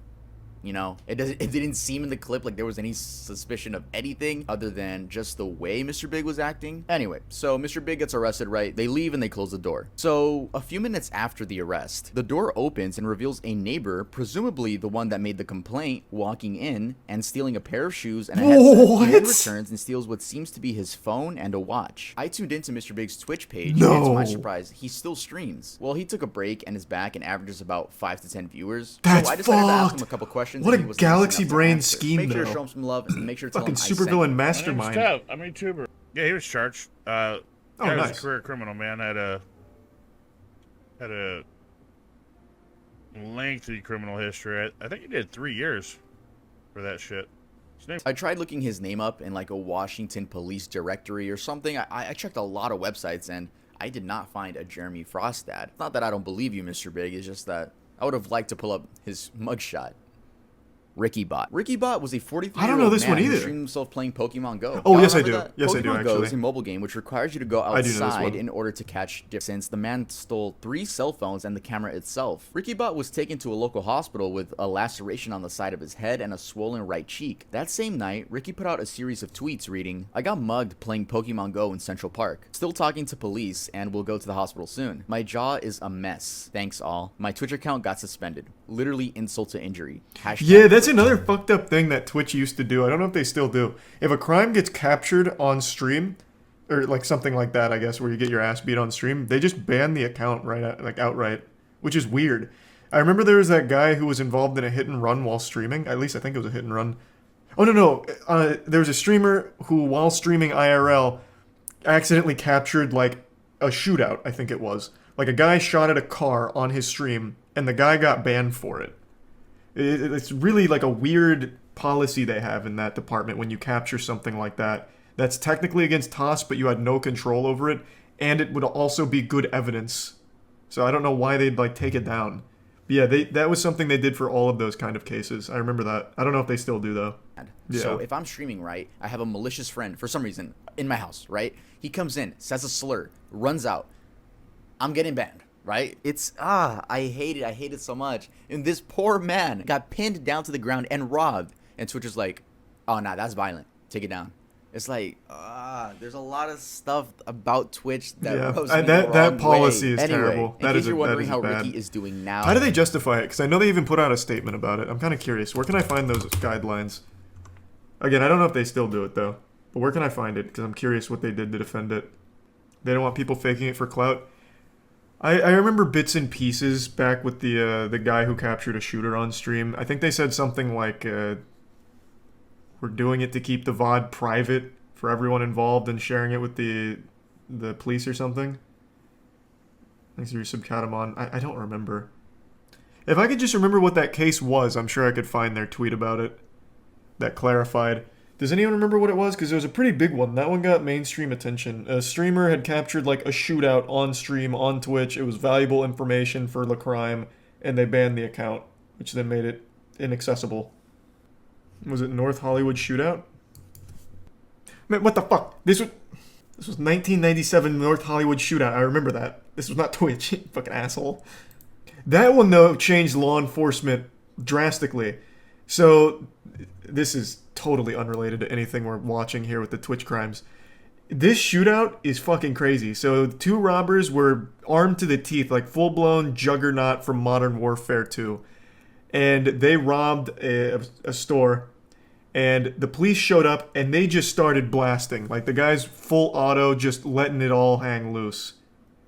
you know? It didn't seem in the clip like there was any suspicion of anything other than just the way Mr. Big was acting. Anyway, so Mr. Big gets arrested, right? They leave and they close the door. So a few minutes after the arrest, the door opens and reveals a neighbor, presumably the one that made the complaint, walking in and stealing a pair of shoes and a headset. He then returns and steals what seems to be his phone and a watch. I tuned into Mr. Big's Twitch page, and to my surprise, he still streams. Well, he took a break and is back and averages about 5 to 10 viewers. That's so I decided to ask fucked. him a couple questions. What and a he was galaxy nice enough to brain answer. scheme, Make sure though. to show him some love and make sure to tell him Fucking I sent supervillain him. mastermind. My name's Kev. I'm a YouTuber. Yeah, he was charged. Guy was nice. a career criminal, man. Had a lengthy criminal history. I think he did 3 years for that shit. I tried looking his name up in like a Washington police directory or something. I checked a lot of websites and I did not find a Jeremy Frost ad. Not that I don't believe you, Mr. Big. It's just that I would have liked to pull up his mugshot. RickyBot. RickyBot was a 43-year-old I don't know this man one who either. streamed himself playing Pokemon Go. Oh, Y'all yes, I remember do. that? Yes, I do, Pokemon Go actually. is a mobile game which requires you to go I do know this outside one. in order to catch since the man stole 3 cell phones and the camera itself. RickyBot was taken to a local hospital with a laceration on the side of his head and a swollen right cheek. That same night, Ricky put out a series of tweets reading, "I got mugged playing Pokemon Go in Central Park. Still talking to police and will go to the hospital soon. My jaw is a mess. Thanks all. My Twitch account got suspended. Literally insult to injury." Yeah, that's another fucked up thing that Twitch used to do. I don't know if they still do. If a crime gets captured on stream, or like something like that, I guess, where you get your ass beat on stream, they just ban the account outright, which is weird. I remember there was that guy who was involved in a hit and run while streaming. At least I think it was a hit and run. Oh, no. There was a streamer who, while streaming IRL, accidentally captured like a shootout, I think it was. Like a guy shot at a car on his stream, and the guy got banned for it. It's really like a weird policy they have in that department when you capture something like that. That's technically against TOS, but you had no control over it, and it would also be good evidence. So I don't know why they'd like take it down. But yeah, that was something they did for all of those kind of cases. I remember that. I don't know if they still do though. Yeah. So if I'm streaming, right, I have a malicious friend for some reason in my house, right? He comes in, says a slur, runs out. I'm getting banned. Right? It's, I hate it so much. And this poor man got pinned down to the ground and robbed. And Twitch is like, oh, nah, that's violent. Take it down. It's like, there's a lot of stuff about Twitch that rubs me the wrong that policy way. is Anyway, terrible. In That case is you're wondering how bad. Ricky is doing now. How do they justify it? Because I know they even put out a statement about it. I'm kind of curious. Where can I find those guidelines? Again, I don't know if they still do it, though. But where can I find it? Because I'm curious what they did to defend it. They don't want people faking it for clout. I remember bits and pieces back with the guy who captured a shooter on stream. I think they said something like, we're doing it to keep the VOD private for everyone involved and sharing it with the police or something. Thanks for your subcatamon. I don't remember. If I could just remember what that case was, I'm sure I could find their tweet about it that clarified. Does anyone remember what it was? Because it was a pretty big one. That one got mainstream attention. A streamer had captured like a shootout on stream on Twitch. It was valuable information for the crime, and they banned the account, which then made it inaccessible. Was it North Hollywood shootout? Man, what the fuck? This was 1997 North Hollywood shootout. I remember that. This was not Twitch, you fucking asshole. That one though changed law enforcement drastically. So this is totally unrelated to anything we're watching here with the Twitch crimes. This shootout is fucking crazy. So 2 robbers were armed to the teeth, like full-blown juggernaut from Modern Warfare 2. And they robbed a store. And the police showed up and they just started blasting. Like the guys full auto, just letting it all hang loose.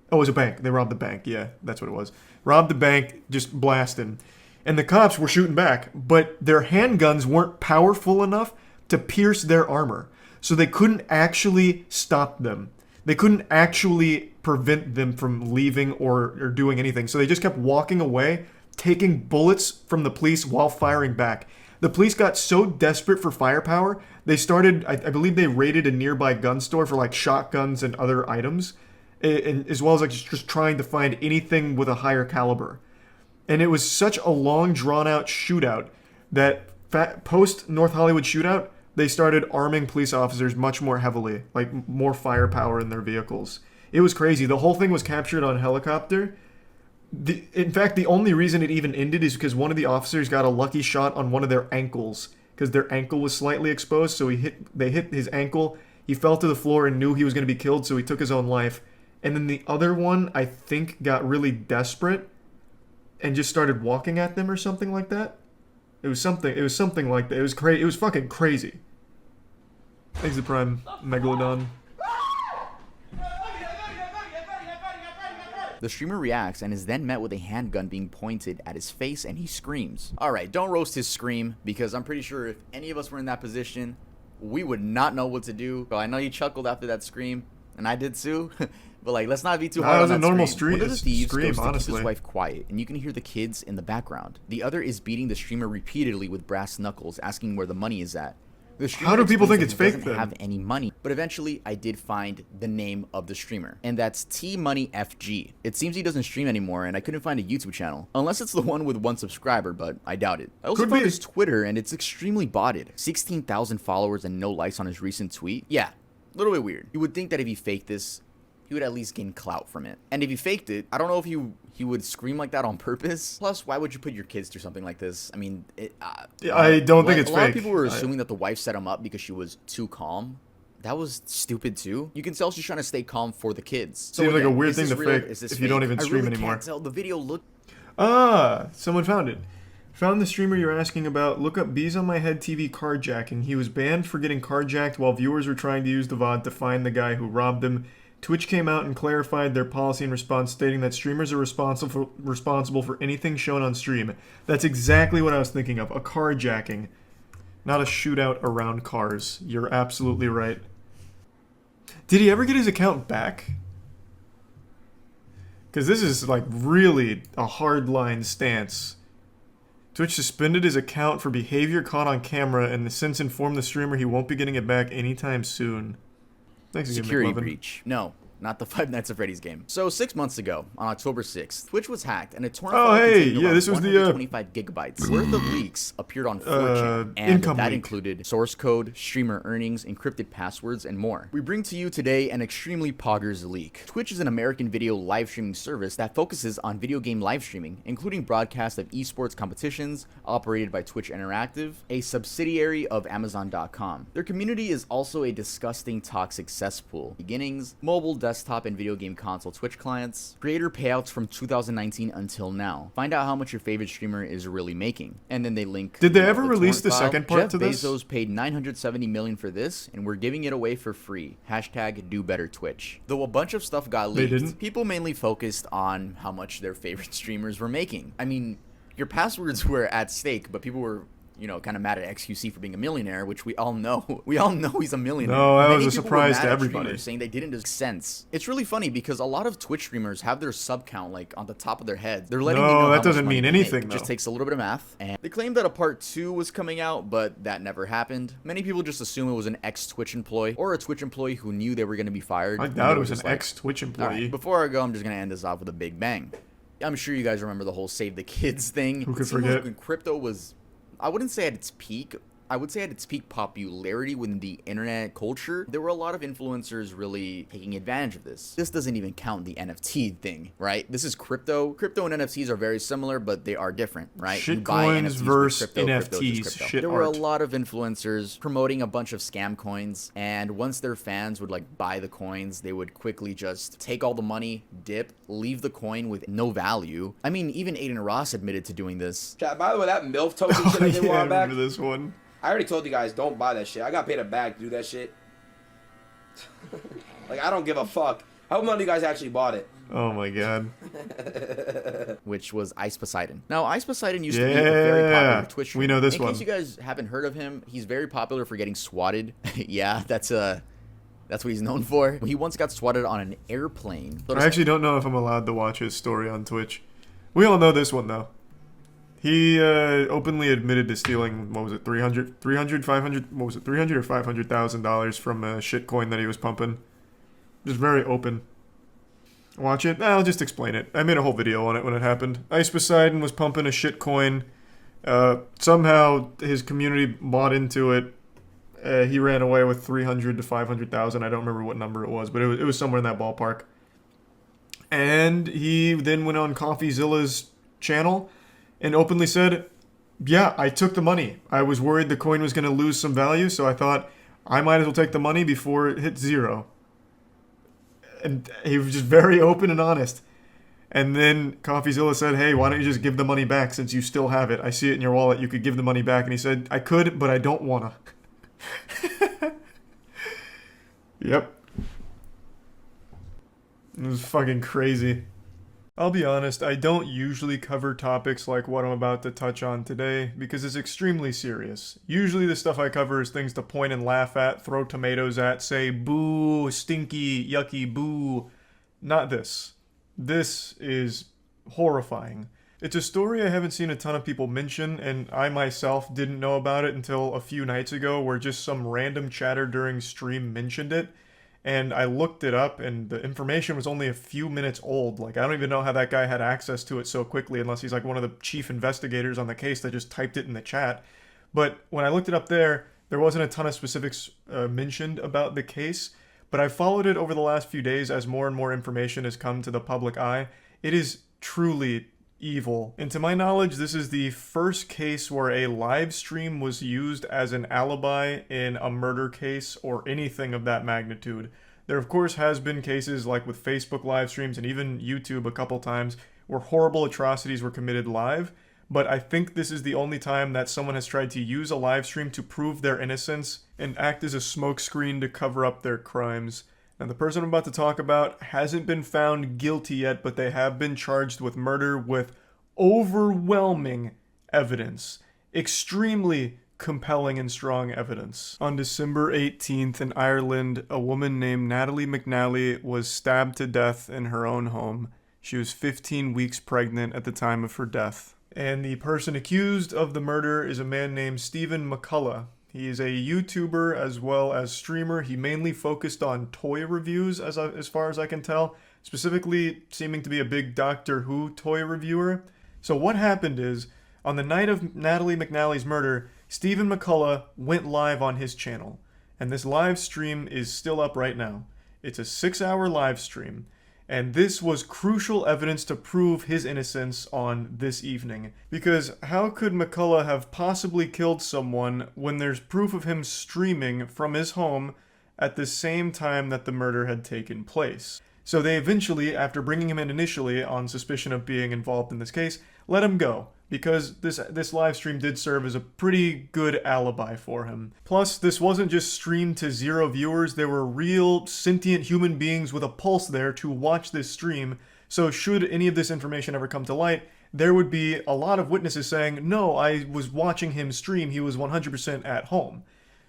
Oh, it was a bank. They robbed the bank. Yeah, that's what it was. Robbed the bank, just blasting. And the cops were shooting back, but their handguns weren't powerful enough to pierce their armor. So they couldn't actually stop them. They couldn't actually prevent them from leaving or doing anything. So they just kept walking away, taking bullets from the police while firing back. The police got so desperate for firepower, they started, I believe they raided a nearby gun store for like shotguns and other items, and as well as like just trying to find anything with a higher caliber. And it was such a long, drawn-out shootout that post-North Hollywood shootout, they started arming police officers much more heavily, like more firepower in their vehicles. It was crazy. The whole thing was captured on helicopter, In fact, the only reason it even ended is because one of the officers got a lucky shot on one of their ankles because their ankle was slightly exposed. So they hit his ankle. He fell to the floor and knew he was going to be killed, so he took his own life. And then the other one, I think, got really desperate and just started walking at them or something like that. It was something like that. It was crazy. It was fucking crazy. Thanks to Prime Megalodon. The streamer reacts and is then met with a handgun being pointed at his face, and he screams. Alright, don't roast his scream, because I'm pretty sure if any of us were in that position, we would not know what to do. But I know you chuckled after that scream, and I did too. But like, let's not be too hard on that a normal scream. One of the thieves scream, goes to honestly. keep his wife quiet, and you can hear the kids in the background. The other is beating the streamer repeatedly with brass knuckles, asking where the money is at. How do people think it's fake then? then? Have any money, but eventually I did find the name of the streamer, and that's TMoneyFG. It seems he doesn't stream anymore, and I couldn't find a YouTube channel, unless it's the one with 1 subscriber, but I doubt it. I also found his Twitter, and it's extremely botted. 16,000 followers and no likes on his recent tweet. Yeah, a little bit weird. You would think that if he faked this, he would at least gain clout from it. And if he faked it, I don't know if he would scream like that on purpose. Plus, why would you put your kids through something like this? I mean, I don't think it's fake. A lot of people were assuming that the wife set him up because she was too calm. That was stupid too. You can tell she's trying to stay calm for the kids. So Seems like a again, weird is thing to this real? fake Is this if you don't even stream I really anymore. Can't tell. The video looked. Ah, someone found it. Found the streamer you're asking about. Look up Bees on My Head TV carjacking. He was banned for getting carjacked while viewers were trying to use the VOD to find the guy who robbed him. Twitch came out and clarified their policy in response, stating that streamers are responsible for anything shown on stream. That's exactly what I was thinking of. A carjacking. Not a shootout around cars. You're absolutely right. Did he ever get his account back? Because this is like really a hardline stance. Twitch suspended his account for behavior caught on camera and has since informed the streamer he won't be getting it back anytime soon. Thanks again, Security McLovin. breach. No, not the Five Nights at Freddy's game. So 6 months ago, on October 6th, Twitch was hacked and a torrent Oh, file hey, containing yeah, about this was the 125 gigabytes worth of leaks appeared on 4chan, and income that leak. included source code, streamer earnings, encrypted passwords, and more. We bring to you today an extremely poggers leak. Twitch is an American video live streaming service that focuses on video game live streaming, including broadcast of esports competitions operated by Twitch Interactive, a subsidiary of Amazon.com. Their community is also a disgusting, toxic cesspool. Beginnings, mobile, desktop, and video game console Twitch clients, creator payouts from 2019 until now. Find out how much your favorite streamer is really making. And then they link. Did they ever release torrent the file. second part Jeff to this? Bezos paid $970 million for this, and we're giving it away for free. Hashtag do better Twitch. Though a bunch of stuff got They leaked, didn't? people mainly focused on how much their favorite streamers were making. I mean, your passwords were at stake, but people were, you know, kind of mad at XQC for being a millionaire, which we all know. We all know he's a millionaire. No, that Many was a people were surprise mad to at everybody. streamers saying they didn't make sense. It's really funny because a lot of Twitch streamers have their sub count like on the top of their head. They're letting No, you know how that much doesn't money mean they make. anything, It just though. takes a little bit of math. And they claimed that a part 2 was coming out, but that never happened. Many people just assume it was an ex-Twitch employee or a Twitch employee who knew they were going to be fired. I and doubt they it were was just an ex-Twitch "All employee." right, before I go, I'm just going to end this off with a big bang. I'm sure you guys remember the whole Save the Kids thing. Who could It seemed forget? When crypto was, I wouldn't say at its peak. I would say at its peak popularity within the internet culture, there were a lot of influencers really taking advantage of this. This doesn't even count the NFT thing, right? This is crypto. Crypto and NFTs are very similar, but they are different, right? You buy Shitcoins NFTs with versus crypto, crypto is NFTs, just crypto. shit There were a art. lot of influencers promoting a bunch of scam coins, and once their fans would like buy the coins, they would quickly just take all the money, dip, leave the coin with no value. I mean, even Aiden Ross admitted to doing this. Chat, by the way, that MILF token shit I did a Yeah, I while back. remember this one. I already told you guys, don't buy that shit. I got paid a bag to do that shit. Like, I don't give a fuck. How many of you guys actually bought it? Oh my god. Which was Ice Poseidon. Now, Ice Poseidon used to be a very Yeah, popular Twitch we streamer. know this In one. case you guys haven't heard of him, he's very popular for getting swatted. Yeah, that's what he's known for. He once got swatted on an airplane. I actually don't know if I'm allowed to watch his story on Twitch. We all know this one though. He openly admitted to stealing, what was it, 300, 500, what was it, $300 or $500,000 from a shitcoin that he was pumping. Just very open. Watch it? I'll just explain it. I made a whole video on it when it happened. Ice Poseidon was pumping a shitcoin. Somehow his community bought into it. He ran away with 300 to 500,000. I don't remember what number it was, but it was somewhere in that ballpark. And he then went on CoffeeZilla's channel and openly said, yeah, I took the money. I was worried the coin was going to lose some value, so I thought I might as well take the money before it hit zero. And he was just very open and honest. And then CoffeeZilla said, hey, why don't you just give the money back since you still have it? I see it in your wallet. You could give the money back. And he said, I could, but I don't want to. Yep. It was fucking crazy. I'll be honest, I don't usually cover topics like what I'm about to touch on today because it's extremely serious. Usually the stuff I cover is things to point and laugh at, throw tomatoes at, say boo, stinky, yucky, boo. Not this. This is horrifying. It's a story I haven't seen a ton of people mention, and I myself didn't know about it until a few nights ago where just some random chatter during stream mentioned it. And I looked it up, and the information was only a few minutes old. Like, I don't even know how that guy had access to it so quickly, unless he's like one of the chief investigators on the case that just typed it in the chat. But when I looked it up there wasn't a ton of specifics mentioned about the case. But I followed it over the last few days as more and more information has come to the public eye. It is truly evil. And to my knowledge, this is the first case where a live stream was used as an alibi in a murder case or anything of that magnitude. There of course has been cases like with Facebook live streams and even YouTube a couple times where horrible atrocities were committed live, but I think this is the only time that someone has tried to use a live stream to prove their innocence and act as a smokescreen to cover up their crimes. Now, the person I'm about to talk about hasn't been found guilty yet, but they have been charged with murder with overwhelming evidence. Extremely compelling and strong evidence. On December 18th in Ireland, a woman named Natalie McNally was stabbed to death in her own home. She was 15 weeks pregnant at the time of her death. And the person accused of the murder is a man named Stephen McCullough. He is a YouTuber as well as streamer. He mainly focused on toy reviews as far as I can tell, specifically seeming to be a big Doctor Who toy reviewer. So what happened is, on the night of Natalie McNally's murder, Stephen McCullough went live on his channel. And this live stream is still up right now. It's a 6-hour live stream. And this was crucial evidence to prove his innocence on this evening. Because how could McCullough have possibly killed someone when there's proof of him streaming from his home at the same time that the murder had taken place? So they eventually, after bringing him in initially on suspicion of being involved in this case, let him go. Because this live stream did serve as a pretty good alibi for him. Plus, this wasn't just streamed to 0 viewers, there were real sentient human beings with a pulse there to watch this stream, so should any of this information ever come to light, there would be a lot of witnesses saying, no, I was watching him stream, he was 100% at home.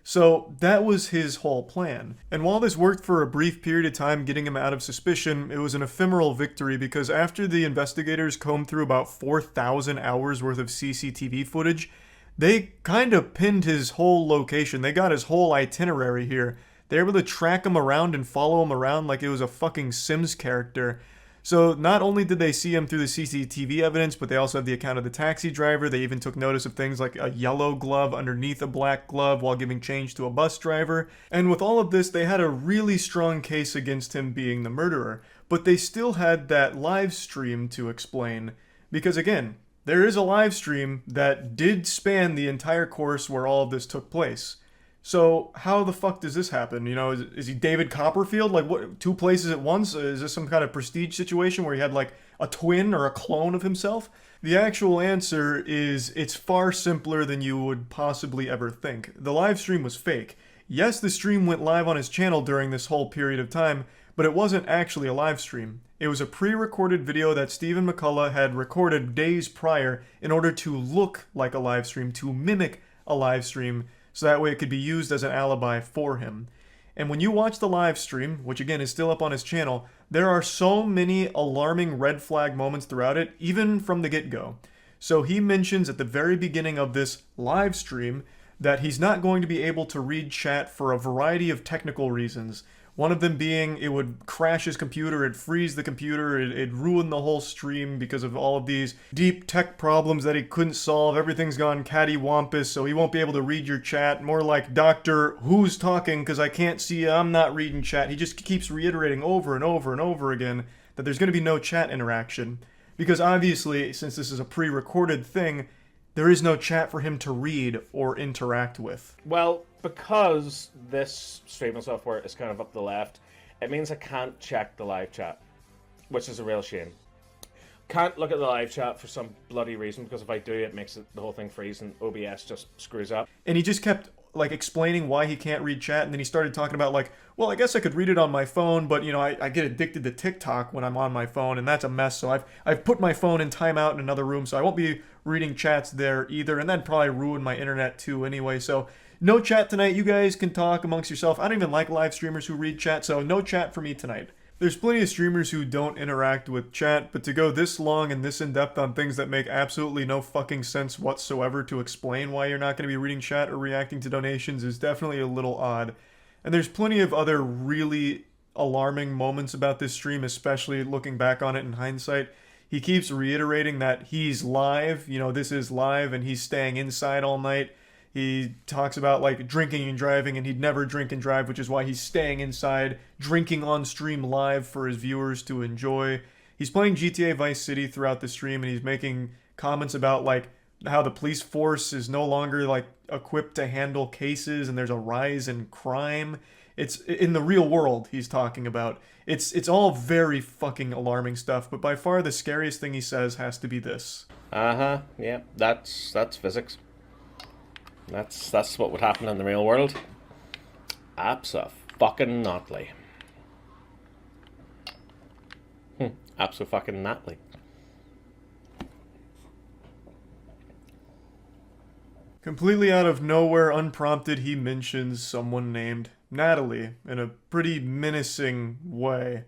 So that was his whole plan. And while this worked for a brief period of time getting him out of suspicion, it was an ephemeral victory because after the investigators combed through about 4,000 hours worth of CCTV footage, they kind of pinned his whole location. They got his whole itinerary here. They were able to track him around and follow him around like it was a fucking Sims character. So not only did they see him through the CCTV evidence, but they also had the account of the taxi driver. They even took notice of things like a yellow glove underneath a black glove while giving change to a bus driver. And with all of this, they had a really strong case against him being the murderer. But they still had that live stream to explain. Because again, there is a live stream that did span the entire course where all of this took place. So how the fuck does this happen? You know, is he David Copperfield? Like, what, 2 places at once? Is this some kind of prestige situation where he had like a twin or a clone of himself? The actual answer is it's far simpler than you would possibly ever think. The live stream was fake. Yes, the stream went live on his channel during this whole period of time, but it wasn't actually a live stream. It was a pre-recorded video that Stephen McCullough had recorded days prior in order to look like a live stream, to mimic a live stream, so that way it could be used as an alibi for him. And when you watch the live stream, which again is still up on his channel, there are so many alarming red flag moments throughout it, even from the get-go. So he mentions at the very beginning of this live stream that he's not going to be able to read chat for a variety of technical reasons. One of them being it would crash his computer, it'd freeze the computer, it'd ruin the whole stream because of all of these deep tech problems that he couldn't solve. Everything's gone cattywampus, so he won't be able to read your chat. More like, Doctor, who's talking? Because I can't see you, I'm not reading chat. He just keeps reiterating over and over and over again that there's going to be no chat interaction. Because obviously, since this is a pre-recorded thing, there is no chat for him to read or interact with. Well, because this streaming software is kind of up the left, it means I can't check the live chat, which is a real shame. Can't look at the live chat for some bloody reason, because if I do, it makes the whole thing freeze and OBS just screws up. And he just kept like explaining why he can't read chat, and then he started talking about like, well, I guess I could read it on my phone, but you know, I get addicted to TikTok when I'm on my phone, and that's a mess. So I've put my phone in timeout in another room, so I won't be reading chats there either, and that'd probably ruin my internet too anyway. So no chat tonight. You guys can talk amongst yourself. I don't even like live streamers who read chat, so no chat for me tonight. There's plenty of streamers who don't interact with chat, but to go this long and this in-depth on things that make absolutely no fucking sense whatsoever to explain why you're not going to be reading chat or reacting to donations is definitely a little odd. And there's plenty of other really alarming moments about this stream, especially looking back on it in hindsight. He keeps reiterating that he's live, you know, this is live, and he's staying inside all night. He talks about like drinking and driving, and he'd never drink and drive, which is why he's staying inside, drinking on stream live for his viewers to enjoy. He's playing GTA Vice City throughout the stream, and he's making comments about like how the police force is no longer like equipped to handle cases, and there's a rise in crime. It's in the real world he's talking about. It's all very fucking alarming stuff, but by far the scariest thing he says has to be this. Yeah, that's physics. That's what would happen in the real world. Abso-fucking-notly. Abso-fucking-notly. Completely out of nowhere, unprompted, he mentions someone named Natalie in a pretty menacing way.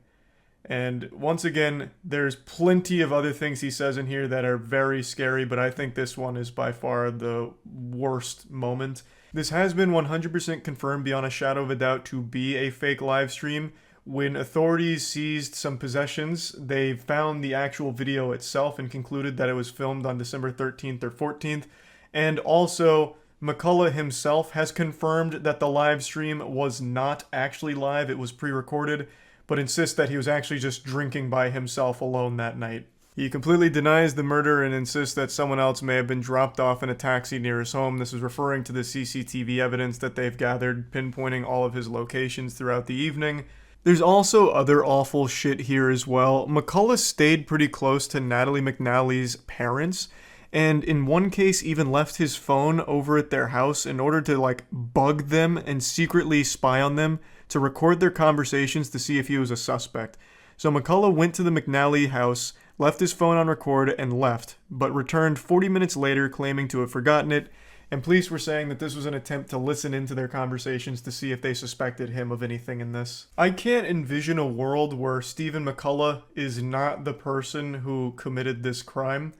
And once again, there's plenty of other things he says in here that are very scary, but I think this one is by far the worst moment. This has been 100% confirmed beyond a shadow of a doubt to be a fake live stream. When authorities seized some possessions, they found the actual video itself and concluded that it was filmed on December 13th or 14th. And also, McCullough himself has confirmed that the live stream was not actually live, it was pre-recorded, but insists that he was actually just drinking by himself alone that night. He completely denies the murder and insists that someone else may have been dropped off in a taxi near his home. This is referring to the CCTV evidence that they've gathered, pinpointing all of his locations throughout the evening. There's also other awful shit here as well. McCullough stayed pretty close to Natalie McNally's parents, and in one case even left his phone over at their house in order to like bug them and secretly spy on them to record their conversations to see if he was a suspect. So McCullough went to the McNally house, left his phone on record, and left, but returned 40 minutes later claiming to have forgotten it, and police were saying that this was an attempt to listen into their conversations to see if they suspected him of anything in this. I can't envision a world where Stephen McCullough is not the person who committed this crime.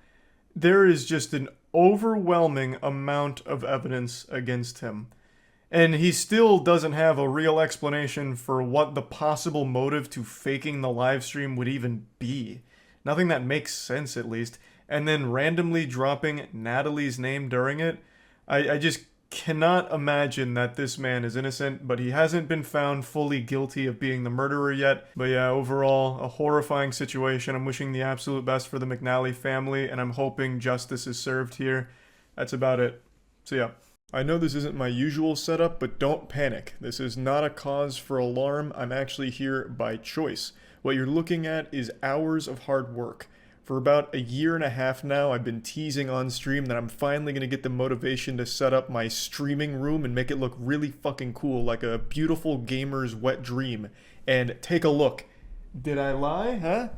There is just an overwhelming amount of evidence against him. And he still doesn't have a real explanation for what the possible motive to faking the live stream would even be. Nothing that makes sense, at least. And then randomly dropping Natalie's name during it. I just cannot imagine that this man is innocent, but he hasn't been found fully guilty of being the murderer yet. But yeah, overall, a horrifying situation. I'm wishing the absolute best for the McNally family, and I'm hoping justice is served here. That's about it. So yeah. I know this isn't my usual setup, but don't panic. This is not a cause for alarm. I'm actually here by choice. What you're looking at is hours of hard work. For about a year and a half now, I've been teasing on stream that I'm finally going to get the motivation to set up my streaming room and make it look really fucking cool, like a beautiful gamer's wet dream. And take a look. Did I lie, huh?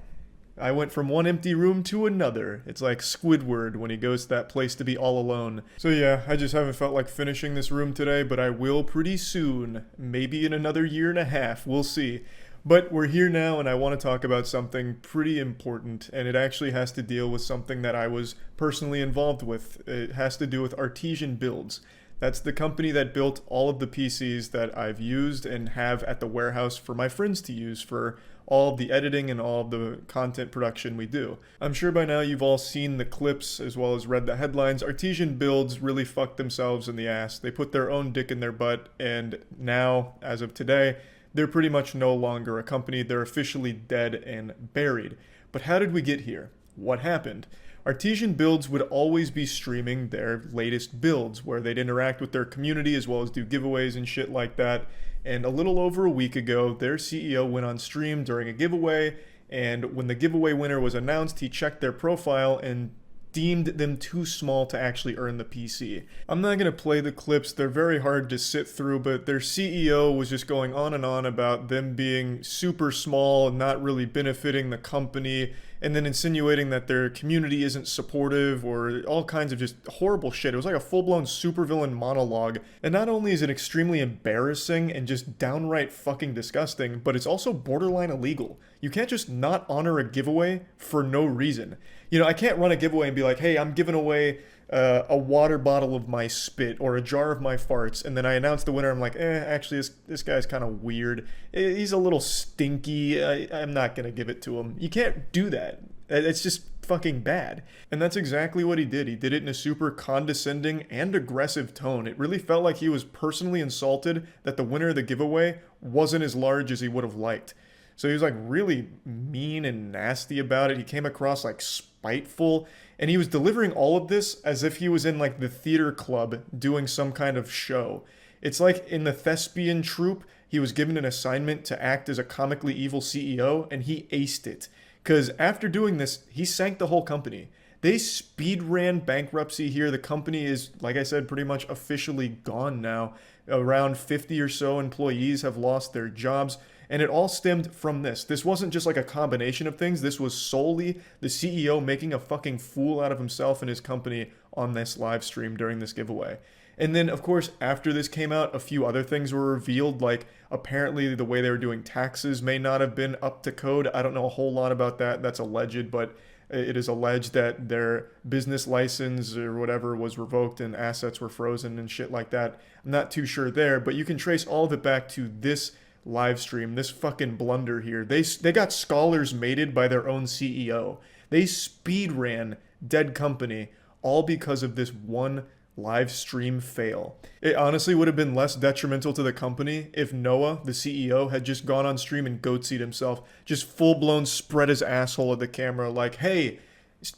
I went from one empty room to another. It's like Squidward when he goes to that place to be all alone. So yeah, I just haven't felt like finishing this room today, but I will pretty soon. Maybe in another year and a half, we'll see. But we're here now, and I want to talk about something pretty important, and it actually has to deal with something that I was personally involved with. It has to do with Artesian Builds. That's the company that built all of the PCs that I've used and have at the warehouse for my friends to use for all of the editing and all of the content production we do. I'm sure by now you've all seen the clips as well as read the headlines. Artesian Builds really fucked themselves in the ass. They put their own dick in their butt, and now, as of today, they're pretty much no longer a company. They're officially dead and buried. But how did we get here? What happened? Artesian Builds would always be streaming their latest builds, where they'd interact with their community as well as do giveaways and shit like that. And a little over a week ago, their CEO went on stream during a giveaway, and when the giveaway winner was announced, he checked their profile and deemed them too small to actually earn the PC. I'm not going to play the clips, they're very hard to sit through, but their CEO was just going on and on about them being super small and not really benefiting the company, and then insinuating that their community isn't supportive or all kinds of just horrible shit. It was like a full-blown supervillain monologue. And not only is it extremely embarrassing and just downright fucking disgusting, but it's also borderline illegal. You can't just not honor a giveaway for no reason. You know, I can't run a giveaway and be like, hey, I'm giving away a water bottle of my spit or a jar of my farts, and then I announce the winner. I'm like, actually, this guy's kind of weird. He's a little stinky. I'm not going to give it to him. You can't do that. It's just fucking bad. And that's exactly what he did. He did it in a super condescending and aggressive tone. It really felt like he was personally insulted that the winner of the giveaway wasn't as large as he would have liked. So he was like really mean and nasty about it. He came across like spiteful, and he was delivering all of this as if he was in like the theater club doing some kind of show. It's like in the thespian troupe, he was given an assignment to act as a comically evil CEO, and he aced it. Because after doing this, he sank the whole company. They speed ran bankruptcy here. The company is, like I said, pretty much officially gone now. Around 50 or so employees have lost their jobs. And it all stemmed from this. This wasn't just like a combination of things. This was solely the CEO making a fucking fool out of himself and his company on this live stream during this giveaway. And then, of course, after this came out, a few other things were revealed, like apparently the way they were doing taxes may not have been up to code. I don't know a whole lot about that. That's alleged, but it is alleged that their business license or whatever was revoked and assets were frozen and shit like that. I'm not too sure there, but you can trace all of it back to this live stream, this fucking blunder here. They got scholars mated by their own CEO. They speed ran dead company all because of this one live stream fail. It honestly would have been less detrimental to the company if Noah, the CEO, had just gone on stream and goatsied himself, just full-blown spread his asshole at the camera like, hey,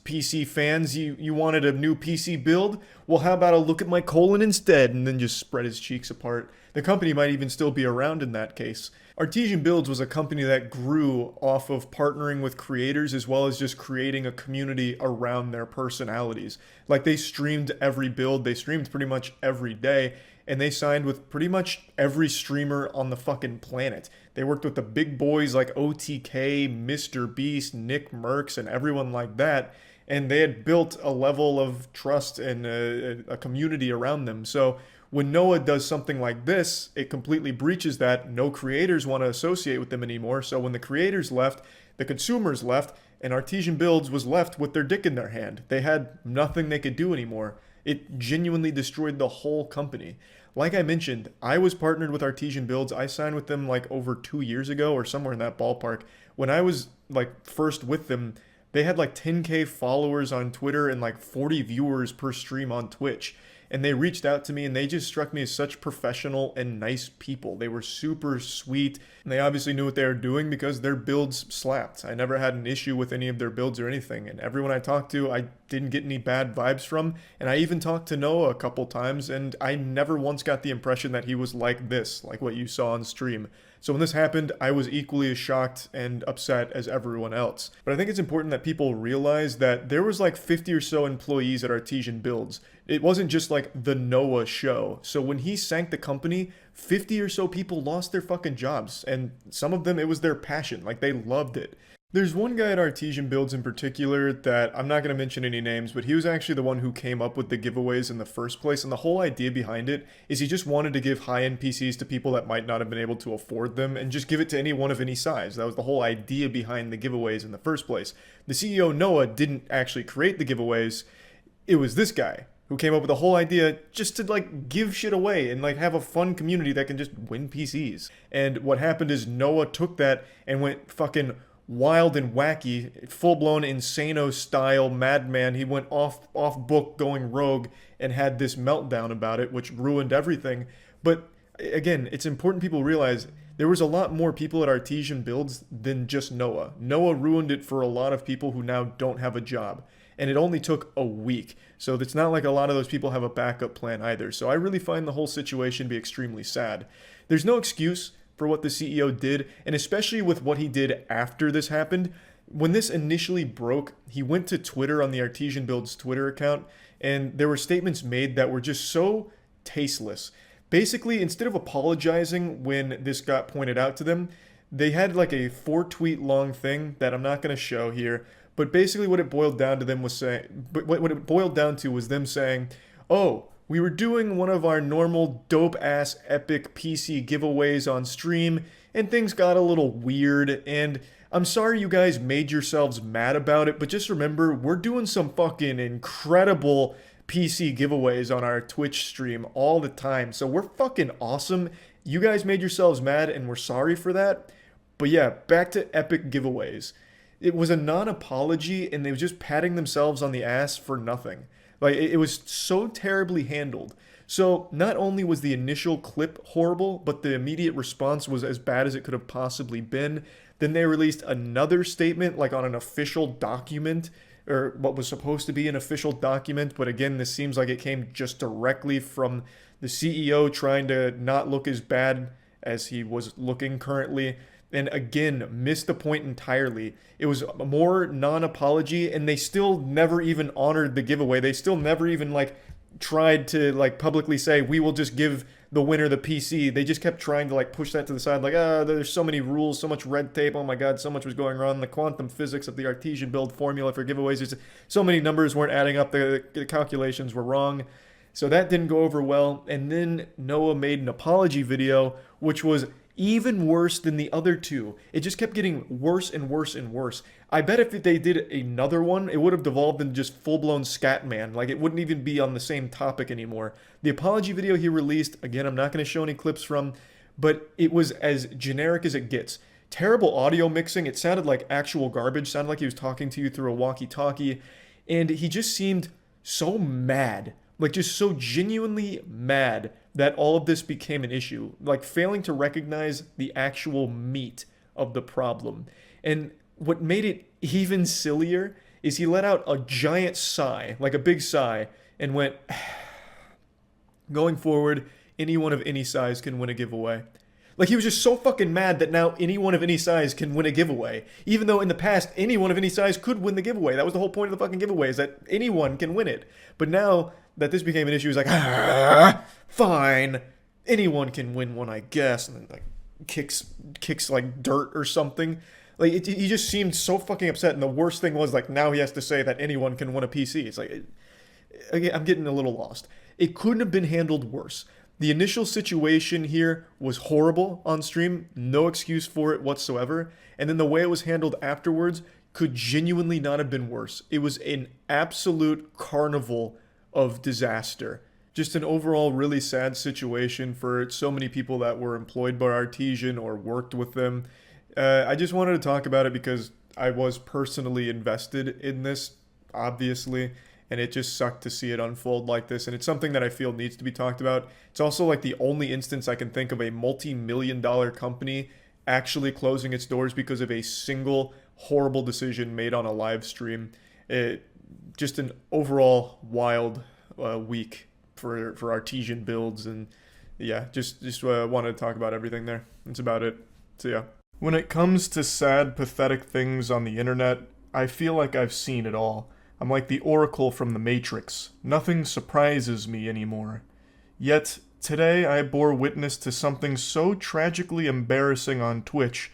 PC fans, you wanted a new PC build? Well, how about a look at my colon instead? And then just spread his cheeks apart. The company might even still be around in that case. Artesian Builds was a company that grew off of partnering with creators as well as just creating a community around their personalities. Like, they streamed every build, they streamed pretty much every day, and they signed with pretty much every streamer on the fucking planet. They worked with the big boys like OTK, Mr. Beast, Nick Merckx, and everyone like that, and they had built a level of trust and a community around them. So when Noah does something like this, it completely breaches that. No creators want to associate with them anymore. So when the creators left, the consumers left, and Artesian Builds was left with their dick in their hand. They had nothing they could do anymore. It genuinely destroyed the whole company. Like I mentioned, I was partnered with Artesian Builds. I signed with them like over 2 years ago or somewhere in that ballpark. When I was like first with them, they had like 10K followers on Twitter and like 40 viewers per stream on Twitch. And they reached out to me, and they just struck me as such professional and nice people. They were super sweet, and they obviously knew what they were doing because their builds slapped. I never had an issue with any of their builds or anything, and everyone I talked to, I didn't get any bad vibes from. And I even talked to Noah a couple times, and I never once got the impression that he was like this, like what you saw on stream. So when this happened, I was equally as shocked and upset as everyone else. But I think it's important that people realize that there was like 50 or so employees at Artesian Builds. It wasn't just like the Noah show. So when he sank the company, 50 or so people lost their fucking jobs. And some of them, it was their passion. Like, they loved it. There's one guy at Artesian Builds in particular that I'm not going to mention any names, but he was actually the one who came up with the giveaways in the first place. And the whole idea behind it is he just wanted to give high-end PCs to people that might not have been able to afford them and just give it to anyone of any size. That was the whole idea behind the giveaways in the first place. The CEO, Noah, didn't actually create the giveaways. It was this guy who came up with the whole idea just to like give shit away and like have a fun community that can just win PCs. And what happened is Noah took that and went fucking wild and wacky, full-blown insano style madman. He went off book, going rogue, and had this meltdown about it, which ruined everything. But again, it's important people realize there was a lot more people at Artesian Builds than just Noah. Noah ruined it for a lot of people who now don't have a job. And it only took a week. So it's not like a lot of those people have a backup plan either. So I really find the whole situation to be extremely sad. There's no excuse for what the CEO did, and especially with what he did after this happened. When this initially broke, he went to Twitter on the Artesian Builds Twitter account, and there were statements made that were just so tasteless. Basically, instead of apologizing when this got pointed out to them, they had like a 4-tweet long thing that I'm not going to show here, but basically what it boiled down to them was saying, what it boiled down to was them saying, oh, we were doing one of our normal dope-ass epic PC giveaways on stream, and things got a little weird, and I'm sorry you guys made yourselves mad about it, but just remember, we're doing some fucking incredible PC giveaways on our Twitch stream all the time, so we're fucking awesome. You guys made yourselves mad, and we're sorry for that. But yeah, back to epic giveaways. It was a non-apology, and they were just patting themselves on the ass for nothing. Like, it was so terribly handled. So, not only was the initial clip horrible, but the immediate response was as bad as it could have possibly been. Then they released another statement, like on an official document, or what was supposed to be an official document, but again, this seems like it came just directly from the CEO trying to not look as bad as he was looking currently. And again, missed the point entirely. It was more non-apology, and they still never even honored the giveaway. They still never even like tried to like publicly say, we will just give the winner the PC. They just kept trying to like push that to the side, like, there's so many rules, so much red tape, oh my god, so much was going wrong. The quantum physics of the Artesian Build formula for giveaways, just so many numbers weren't adding up, the calculations were wrong. So that didn't go over well. And then Noah made an apology video, which was even worse than the other two. It just kept getting worse and worse and worse. I bet if they did another one, it would have devolved into just full-blown Scatman. Like, it wouldn't even be on the same topic anymore. The apology video he released, again, I'm not going to show any clips from, but it was as generic as it gets. Terrible audio mixing. It sounded like actual garbage. Sounded like he was talking to you through a walkie-talkie. And he just seemed so mad. Like, just so genuinely mad that all of this became an issue, like failing to recognize the actual meat of the problem. And what made it even sillier is he let out a giant sigh, like a big sigh, and went, going forward, anyone of any size can win a giveaway. Like, he was just so fucking mad that now anyone of any size can win a giveaway. Even though in the past, anyone of any size could win the giveaway. That was the whole point of the fucking giveaway, is that anyone can win it. But now that this became an issue, he's like, fine, anyone can win one, I guess. And then, like, kicks like dirt or something. Like, he just seemed so fucking upset. And the worst thing was, like, now he has to say that anyone can win a PC. It's like, I'm getting a little lost. It couldn't have been handled worse. The initial situation here was horrible on stream, no excuse for it whatsoever, and then the way it was handled afterwards could genuinely not have been worse. It was an absolute carnival of disaster. Just an overall really sad situation for so many people that were employed by Artesian or worked with them. I just wanted to talk about it because I was personally invested in this, obviously, and it just sucked to see it unfold like this, and it's something that I feel needs to be talked about. It's also like the only instance I can think of a multi-million-dollar company actually closing its doors because of a single horrible decision made on a live stream. Just an overall wild week for Artesian Builds, and yeah, just wanted to talk about everything there. That's about it. So yeah. When it comes to sad, pathetic things on the internet, I feel like I've seen it all. I'm like the Oracle from the Matrix. Nothing surprises me anymore. Yet, today I bore witness to something so tragically embarrassing on Twitch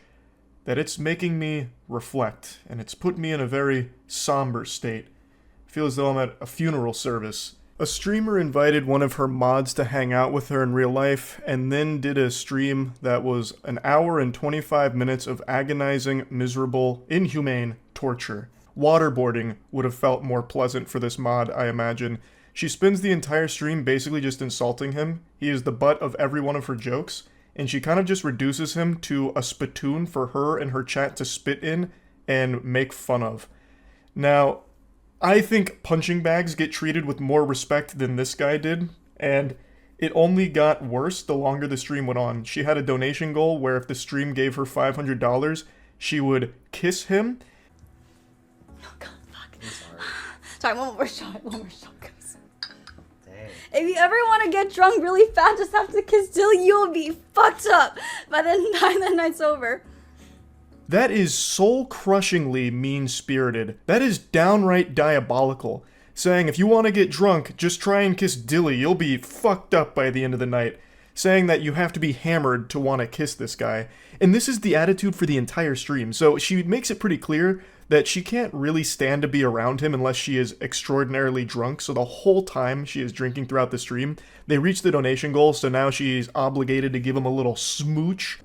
that it's making me reflect, and it's put me in a very somber state. I feel as though I'm at a funeral service. A streamer invited one of her mods to hang out with her in real life, and then did a stream that was an hour and 25 minutes of agonizing, miserable, inhumane torture. Waterboarding would have felt more pleasant for this mod, I imagine. She spends the entire stream basically just insulting him. He is the butt of every one of her jokes, and she kind of just reduces him to a spittoon for her and her chat to spit in and make fun of. Now, I think punching bags get treated with more respect than this guy did, and it only got worse the longer the stream went on. She had a donation goal where if the stream gave her $500, she would kiss him. Oh god, fuck. Sorry, one more shot, guys. If you ever want to get drunk really fast, just have to kiss Dilly, you'll be fucked up by the time the night's over. That is soul-crushingly mean-spirited. That is downright diabolical. Saying if you want to get drunk, just try and kiss Dilly, you'll be fucked up by the end of the night. Saying that you have to be hammered to want to kiss this guy. And this is the attitude for the entire stream, so she makes it pretty clear that she can't really stand to be around him unless she is extraordinarily drunk, so the whole time she is drinking throughout the stream. They reach the donation goal, so now she's obligated to give him a little smooch.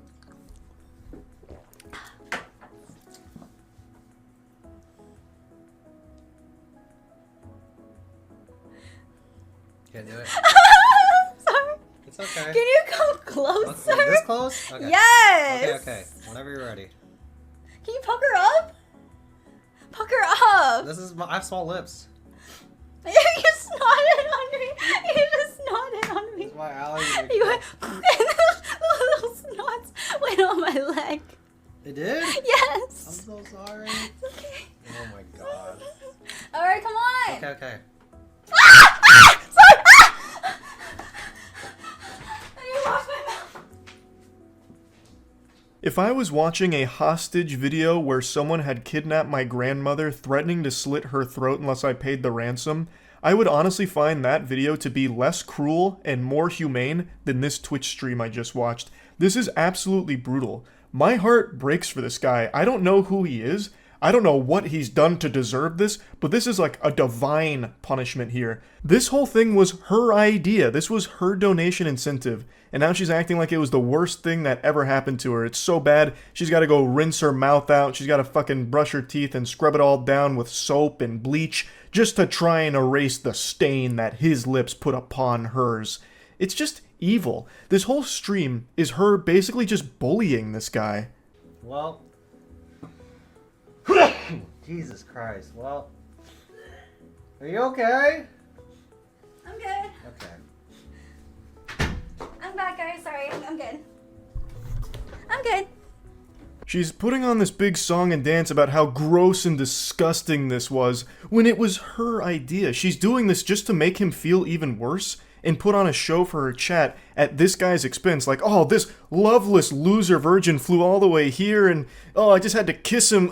Can't do it. Sorry. It's okay. Can you come closer? Okay, this close? Okay. Yes! Okay. Whenever you're ready. Can you pucker up? Pucker up! This is I have small lips. You snotted on me! You just snotted on me! This is my allergy. You went, and the little snots went on my leg. It did? Yes! I'm so sorry. It's okay. Oh my god. Alright, come on! Okay. Sorry! I need to wash my mouth. If I was watching a hostage video where someone had kidnapped my grandmother, threatening to slit her throat unless I paid the ransom, I would honestly find that video to be less cruel and more humane than this Twitch stream I just watched. This is absolutely brutal. My heart breaks for this guy. I don't know who he is. I don't know what he's done to deserve this, but this is like a divine punishment here. This whole thing was her idea. This was her donation incentive. And now she's acting like it was the worst thing that ever happened to her. It's so bad, she's got to go rinse her mouth out. She's got to fucking brush her teeth and scrub it all down with soap and bleach just to try and erase the stain that his lips put upon hers. It's just evil. This whole stream is her basically just bullying this guy. Well. Jesus Christ. Well. Are you okay? I'm good. Okay. I'm back, guys. Sorry. I'm good. I'm good. She's putting on this big song and dance about how gross and disgusting this was, when it was her idea. She's doing this just to make him feel even worse, and put on a show for her chat at this guy's expense. Like, oh, this loveless loser virgin flew all the way here, and oh, I just had to kiss him.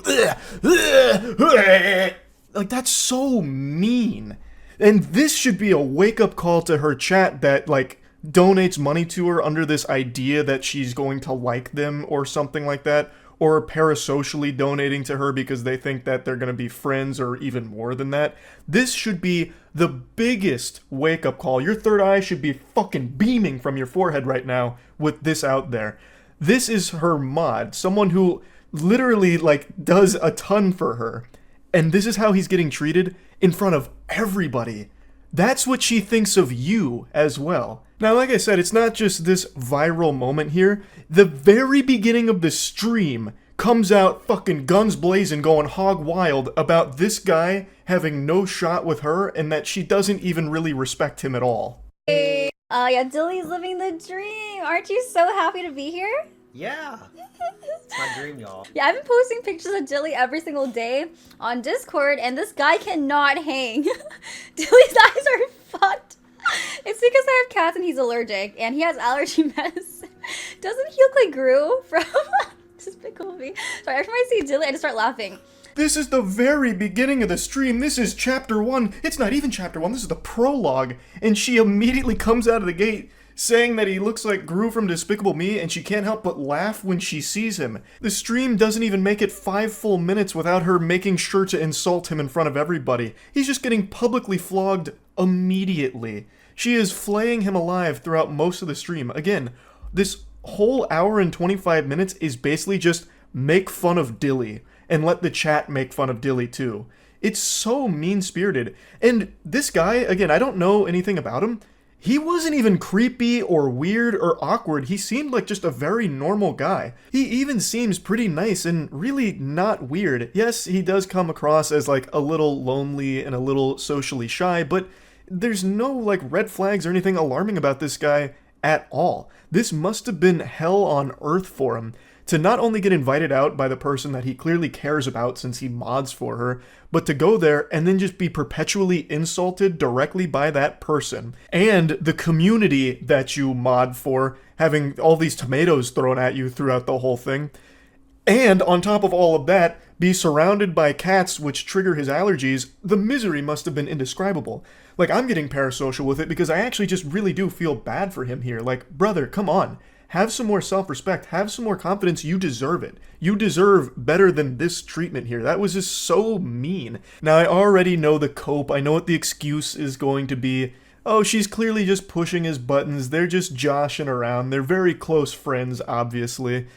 Like, that's so mean. And this should be a wake-up call to her chat that, like, donates money to her under this idea that she's going to like them or something like that, or parasocially donating to her because they think that they're going to be friends or even more than that. This should be the biggest wake-up call. Your third eye should be fucking beaming from your forehead right now with this out there. This is her mod, someone who literally, like, does a ton for her. And this is how he's getting treated in front of everybody. That's what she thinks of you as well. Now, like I said, it's not just this viral moment here. The very beginning of the stream comes out fucking guns blazing, going hog wild about this guy having no shot with her and that she doesn't even really respect him at all. Yeah, Dilly's living the dream. Aren't you so happy to be here? Yeah. It's my dream, y'all. Yeah, I've been posting pictures of Dilly every single day on Discord, and this guy cannot hang. Dilly's eyes are fucked. It's because I have cats and he's allergic, and he has allergy medicine. Doesn't he look like Gru from Despicable Me? Sorry, every time I see Dilly, I just start laughing. This is the very beginning of the stream. This is chapter 1. It's not even chapter 1. This is the prologue. And she immediately comes out of the gate saying that he looks like Gru from Despicable Me, and she can't help but laugh when she sees him. The stream doesn't even make it 5 full minutes without her making sure to insult him in front of everybody. He's just getting publicly flogged immediately. She is flaying him alive throughout most of the stream. Again, this whole hour and 25 minutes is basically just make fun of Dilly, and let the chat make fun of Dilly too. It's so mean-spirited. And this guy, again, I don't know anything about him. He wasn't even creepy or weird or awkward. He seemed like just a very normal guy. He even seems pretty nice and really not weird. Yes, he does come across as like a little lonely and a little socially shy, but There's no, like, red flags or anything alarming about this guy at all. This must have been hell on earth for him to not only get invited out by the person that he clearly cares about since he mods for her, but to go there and then just be perpetually insulted directly by that person. And the community that you mod for, having all these tomatoes thrown at you throughout the whole thing. And on top of all of that, be surrounded by cats which trigger his allergies. The misery must have been indescribable. Like, I'm getting parasocial with it because I actually just really do feel bad for him here. Like, brother, come on. Have some more self-respect. Have some more confidence. You deserve it. You deserve better than this treatment here. That was just so mean. Now, I already know the cope. I know what the excuse is going to be. Oh, she's clearly just pushing his buttons. They're just joshing around. They're very close friends, obviously.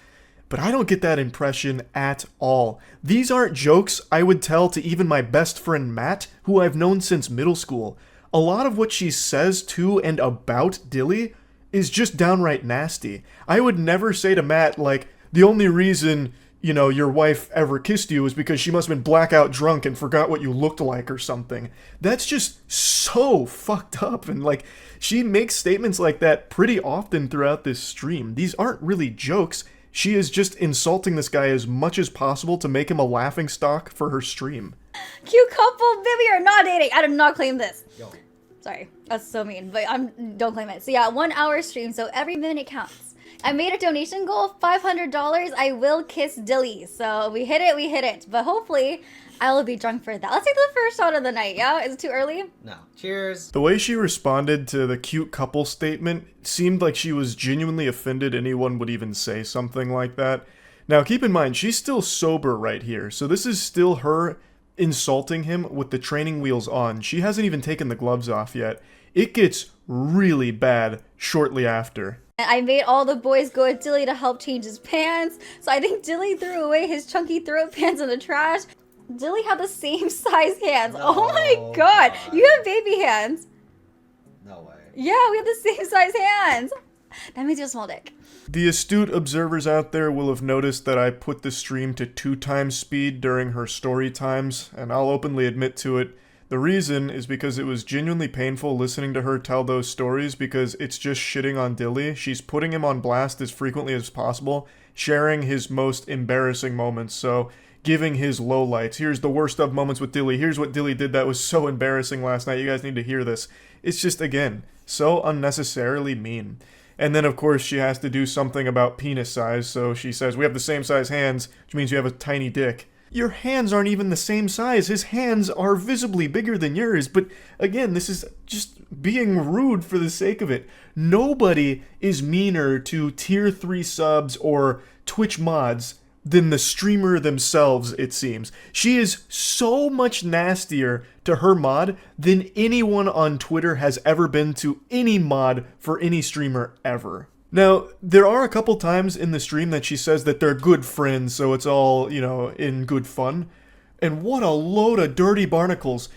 But I don't get that impression at all. These aren't jokes I would tell to even my best friend Matt, who I've known since middle school. A lot of what she says to and about Dilly is just downright nasty. I would never say to Matt, like, the only reason, you know, your wife ever kissed you is because she must have been blackout drunk and forgot what you looked like or something. That's just so fucked up. And, like, she makes statements like that pretty often throughout this stream. These aren't really jokes. She is just insulting this guy as much as possible to make him a laughingstock for her stream. Cute couple, baby, are not dating. I did not claim this. Yo. Sorry, that's so mean, but don't claim it. So yeah, 1 hour stream, so every minute counts. I made a donation goal of $500. I will kiss Dilly. So we hit it. But hopefully, I will be drunk for that. Let's take the first shot of the night, yeah? Is it too early? No. Cheers. The way she responded to the cute couple statement seemed like she was genuinely offended anyone would even say something like that. Now, keep in mind, she's still sober right here, so this is still her insulting him with the training wheels on. She hasn't even taken the gloves off yet. It gets really bad shortly after. I made all the boys go with Dilly to help change his pants, so I think Dilly threw away his chunky throat pants in the trash. Dilly had the same size hands. No, oh my god, you have baby hands. No way. Yeah, we have the same size hands. That means you have a small dick. The astute observers out there will have noticed that I put the stream to 2x speed during her story times, and I'll openly admit to it. The reason is because it was genuinely painful listening to her tell those stories because it's just shitting on Dilly. She's putting him on blast as frequently as possible, sharing his most embarrassing moments, so giving his lowlights. Here's the worst of moments with Dilly. Here's what Dilly did that was so embarrassing last night. You guys need to hear this. It's just, again, so unnecessarily mean. And then, of course, she has to do something about penis size, so she says, we have the same size hands, which means you have a tiny dick. Your hands aren't even the same size. His hands are visibly bigger than yours, but again, this is just being rude for the sake of it. Nobody is meaner to tier 3 subs or Twitch mods than the streamer themselves, it seems. She is so much nastier to her mod than anyone on Twitter has ever been to any mod for any streamer ever. Now, there are a couple times in the stream that she says that they're good friends, so it's all, you know, in good fun. And what a load of dirty barnacles.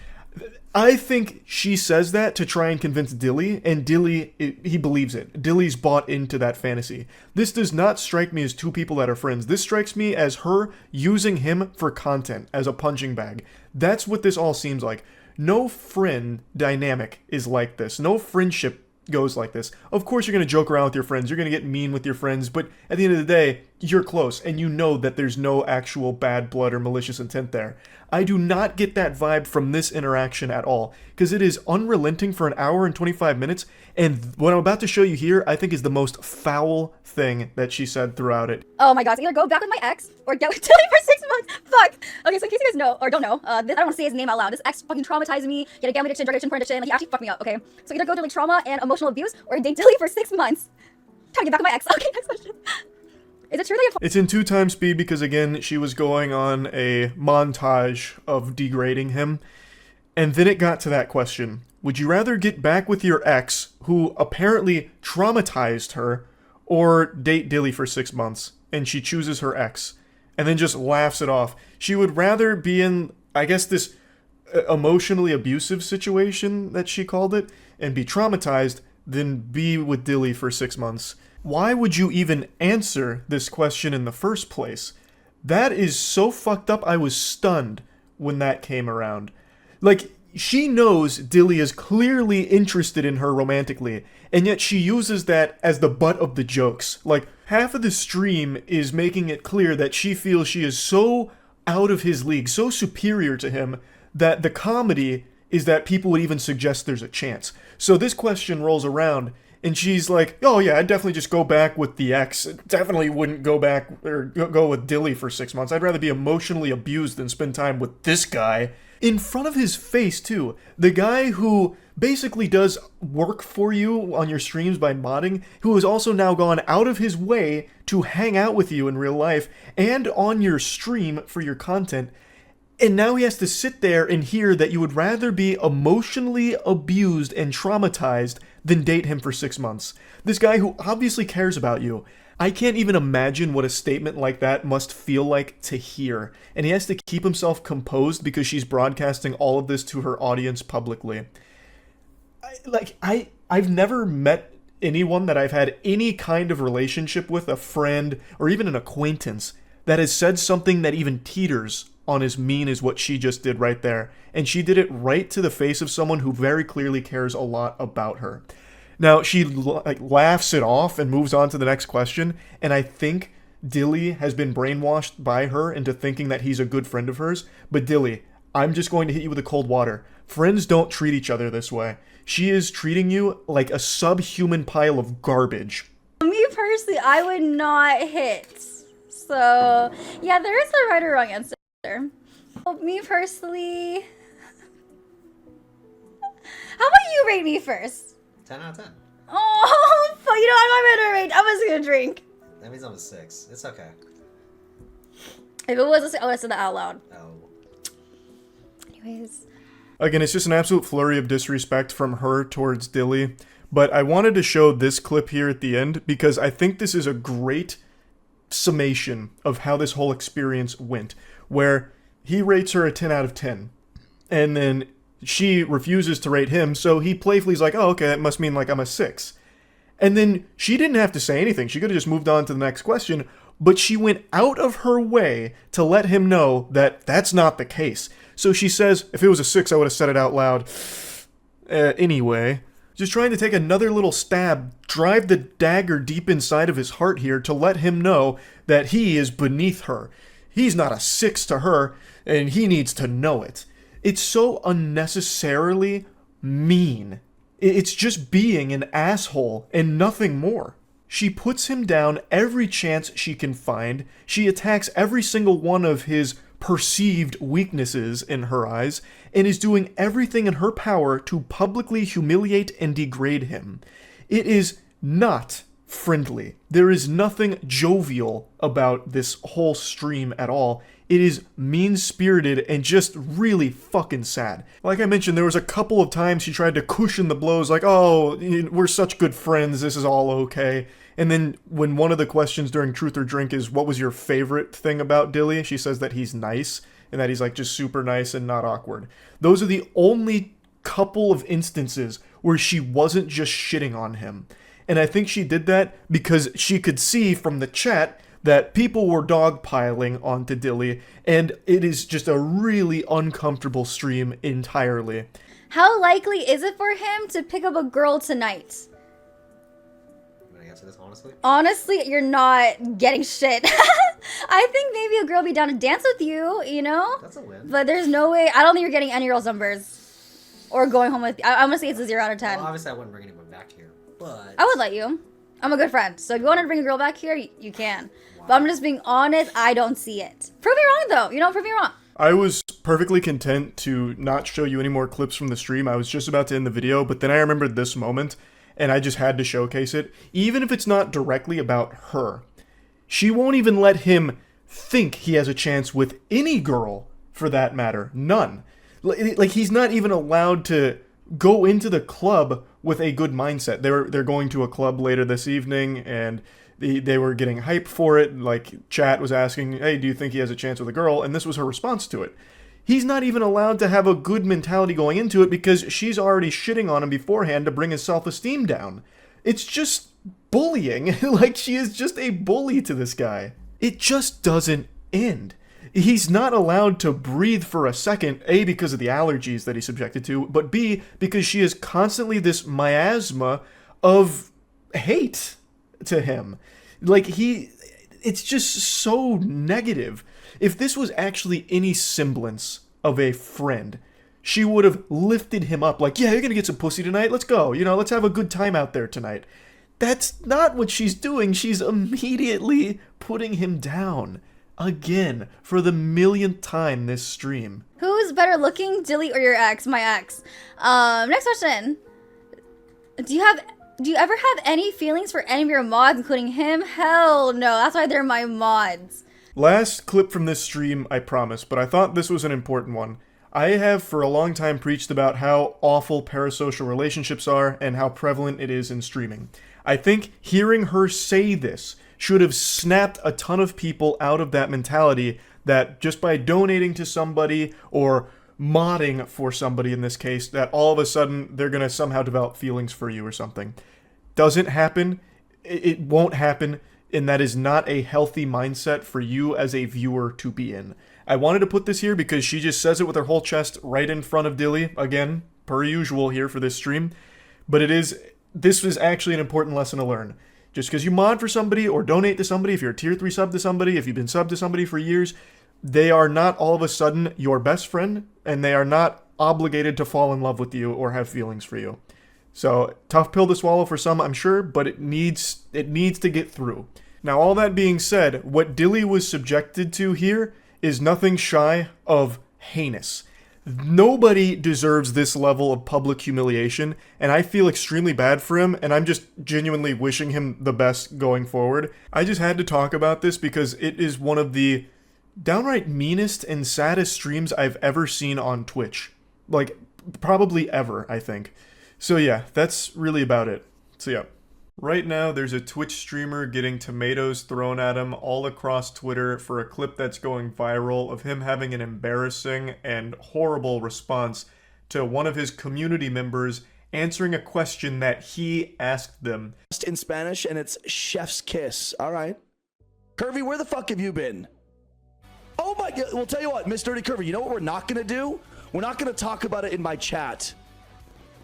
I think she says that to try and convince Dilly, and Dilly, he believes it. Dilly's bought into that fantasy. This does not strike me as two people that are friends. This strikes me as her using him for content, as a punching bag. That's what this all seems like. No friend dynamic is like this. No friendship goes like this. Of course you're going to joke around with your friends, you're going to get mean with your friends, but at the end of the day, you're close, and you know that there's no actual bad blood or malicious intent there. I do not get that vibe from this interaction at all, because it is unrelenting for 1 hour and 25 minutes, and what I'm about to show you here, I think is the most foul thing that she said throughout it. Oh my god, so either go back with my ex, or get with Dilly for 6 months. Fuck! Okay, so in case you guys know, or don't know, I don't want to say his name out loud. This ex fucking traumatized me. He had a gambling addiction, drug addiction, porn addiction, like he actually fucked me up, okay? So either go through like trauma and emotional abuse, or date Dilly for 6 months. Trying to get back with my ex. Okay, next question. Is it truly a It's in 2x speed because, again, she was going on a montage of degrading him. And then it got to that question. Would you rather get back with your ex, who apparently traumatized her, or date Dilly for 6 months? And she chooses her ex. And then just laughs it off. She would rather be in, I guess, this emotionally abusive situation that she called it, and be traumatized, than be with Dilly for 6 months. Why would you even answer this question in the first place? That is so fucked up. I was stunned when that came around. Like, she knows Dilly is clearly interested in her romantically, and yet she uses that as the butt of the jokes. Like, half of the stream is making it clear that she feels she is so out of his league, so superior to him, that the comedy is that people would even suggest there's a chance. So this question rolls around, and she's like, oh yeah, I'd definitely just go back with the ex. Definitely wouldn't go back, or go with Dilly for 6 months. I'd rather be emotionally abused than spend time with this guy. In front of his face, too. The guy who basically does work for you on your streams by modding, who has also now gone out of his way to hang out with you in real life and on your stream for your content. And now he has to sit there and hear that you would rather be emotionally abused and traumatized than date him for 6 months. This guy who obviously cares about you. I can't even imagine what a statement like that must feel like to hear. And he has to keep himself composed because she's broadcasting all of this to her audience publicly. I've never met anyone that I've had any kind of relationship with, a friend or even an acquaintance, that has said something that even teeters on as mean as what she just did right there. And she did it right to the face of someone who very clearly cares a lot about her. Now, she laughs it off and moves on to the next question, and I think Dilly has been brainwashed by her into thinking that he's a good friend of hers. But Dilly, I'm just going to hit you with the cold water. Friends don't treat each other this way. She is treating you like a subhuman pile of garbage. Me personally, I would not hit. So, yeah, there is a right or wrong answer. Me personally... How about you rate me first? 10 out of 10. Oh, fuck, you know, I'm not gonna rate. I'm just gonna drink. That means I'm a 6. It's okay. If it was a 6, I would have said that out loud. Oh. Anyways. Again, it's just an absolute flurry of disrespect from her towards Dilly. But I wanted to show this clip here at the end because I think this is a great summation of how this whole experience went. Where he rates her a 10 out of 10. And then she refuses to rate him, so he playfully is like, oh, okay, that must mean like I'm a 6. And then she didn't have to say anything. She could have just moved on to the next question, but she went out of her way to let him know that that's not the case. So she says, if it was a 6, I would have said it out loud. Anyway, just trying to take another little stab, drive the dagger deep inside of his heart here to let him know that he is beneath her. He's not a 6 to her, and he needs to know it. It's so unnecessarily mean. It's just being an asshole and nothing more. She puts him down every chance she can find. She attacks every single one of his perceived weaknesses in her eyes and is doing everything in her power to publicly humiliate and degrade him. It is not friendly. There is nothing jovial about this whole stream at all. It is mean-spirited and just really fucking sad. Like I mentioned, there was a couple of times she tried to cushion the blows, like, oh, we're such good friends, this is all okay. And then when one of the questions during Truth or Drink is, what was your favorite thing about Dilly? She says that he's nice, and that he's like just super nice and not awkward. Those are the only couple of instances where she wasn't just shitting on him. And I think she did that because she could see from the chat that people were dogpiling onto Dilly, and it is just a really uncomfortable stream entirely. How likely is it for him to pick up a girl tonight? I'm gonna answer this honestly. Honestly, you're not getting shit. I think maybe a girl will be down to dance with you, you know? That's a win. But there's no way, I don't think you're getting any girls' numbers. Or going home with, I'm gonna say it's a 0 out of 10. Well, obviously I wouldn't bring anyone back here, but... I would let you. I'm a good friend. So if you want to bring a girl back here, you can. Wow. But I'm just being honest, I don't see it. Prove me wrong though. You know, prove me wrong. I was perfectly content to not show you any more clips from the stream. I was just about to end the video, but then I remembered this moment, and I just had to showcase it. Even if it's not directly about her, she won't even let him think he has a chance with any girl, for that matter. None. Like, he's not even allowed to go into the club with a good mindset. They're going to a club later this evening, and they were getting hype for it. Like, chat was asking, hey, do you think he has a chance with a girl? And this was her response to it. He's not even allowed to have a good mentality going into it because she's already shitting on him beforehand to bring his self-esteem down. It's just bullying. Like, she is just a bully to this guy. It just doesn't end. he's not allowed to breathe for a second, A, because of the allergies that he's subjected to, but B, because she is constantly this miasma of hate to him. Like, it's just so negative. If this was actually any semblance of a friend, she would have lifted him up like, yeah, you're gonna get some pussy tonight, let's go, let's have a good time out there tonight. That's not what she's doing. She's immediately putting him down. Again, for the millionth time this stream. Who's better looking, Dilly or your ex? My ex. Next question. Do you ever have any feelings for any of your mods, including him? Hell no, that's why they're my mods. Last clip from this stream, I promise, but I thought this was an important one. I have for a long time preached about how awful parasocial relationships are and how prevalent it is in streaming. I think hearing her say this should have snapped a ton of people out of that mentality that just by donating to somebody or modding for somebody in this case, that all of a sudden they're going to somehow develop feelings for you or something. Doesn't happen. It won't happen. And that is not a healthy mindset for you as a viewer to be in. I wanted to put this here because she just says it with her whole chest right in front of Dilly. Again, per usual here for this stream. But this was actually an important lesson to learn. Just because you mod for somebody or donate to somebody, if you're a tier 3 sub to somebody, if you've been sub to somebody for years, they are not all of a sudden your best friend, and they are not obligated to fall in love with you or have feelings for you. So, tough pill to swallow for some, I'm sure, but it needs to get through. Now, all that being said, what Dilly was subjected to here is nothing shy of heinous. Nobody deserves this level of public humiliation, and I feel extremely bad for him, and I'm just genuinely wishing him the best going forward. I just had to talk about this because it is one of the downright meanest and saddest streams I've ever seen on Twitch. Like, probably ever, I think. So yeah, that's really about it. So yeah. Right now, there's a Twitch streamer getting tomatoes thrown at him all across Twitter for a clip that's going viral of him having an embarrassing and horrible response to one of his community members answering a question that he asked them. In Spanish, and it's chef's kiss. All right. Curvy, where the fuck have you been? Oh my God. Well, tell you what, Miss Dirty Curvy, you know what we're not going to do? We're not going to talk about it in my chat.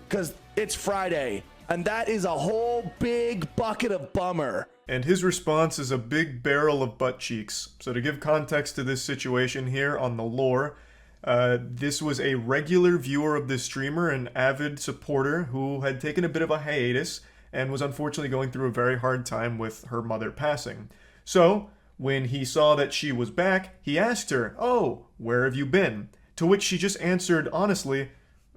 Because it's Friday. And that is a whole big bucket of bummer. And his response is a big barrel of butt cheeks. So to give context to this situation here on the lore, this was a regular viewer of this streamer, an avid supporter who had taken a bit of a hiatus and was unfortunately going through a very hard time with her mother passing. So, when he saw that she was back, he asked her, "Oh, where have you been?" To which she just answered honestly,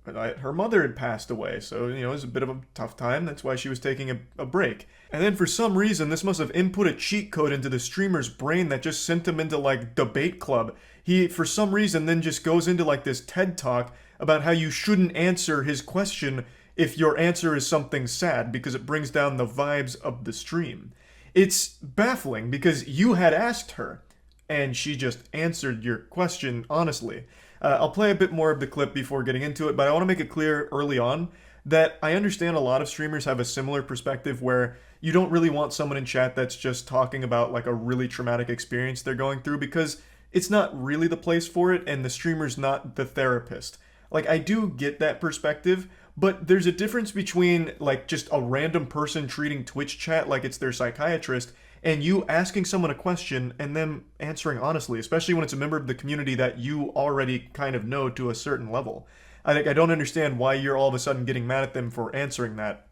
her mother had passed away, so, it was a bit of a tough time. That's why she was taking a break. And then for some reason, this must have input a cheat code into the streamer's brain that just sent him into, like, debate club. He, for some reason, then just goes into, like, this TED Talk about how you shouldn't answer his question if your answer is something sad, because it brings down the vibes of the stream. It's baffling, because you had asked her, and she just answered your question honestly. I'll play a bit more of the clip before getting into it, but I want to make it clear early on that I understand a lot of streamers have a similar perspective where you don't really want someone in chat that's just talking about like a really traumatic experience they're going through, because it's not really the place for it and the streamer's not the therapist. Like, I do get that perspective, but there's a difference between like just a random person treating Twitch chat like it's their psychiatrist and you asking someone a question and them answering honestly, especially when it's a member of the community that you already kind of know to a certain level. I don't understand why you're all of a sudden getting mad at them for answering that.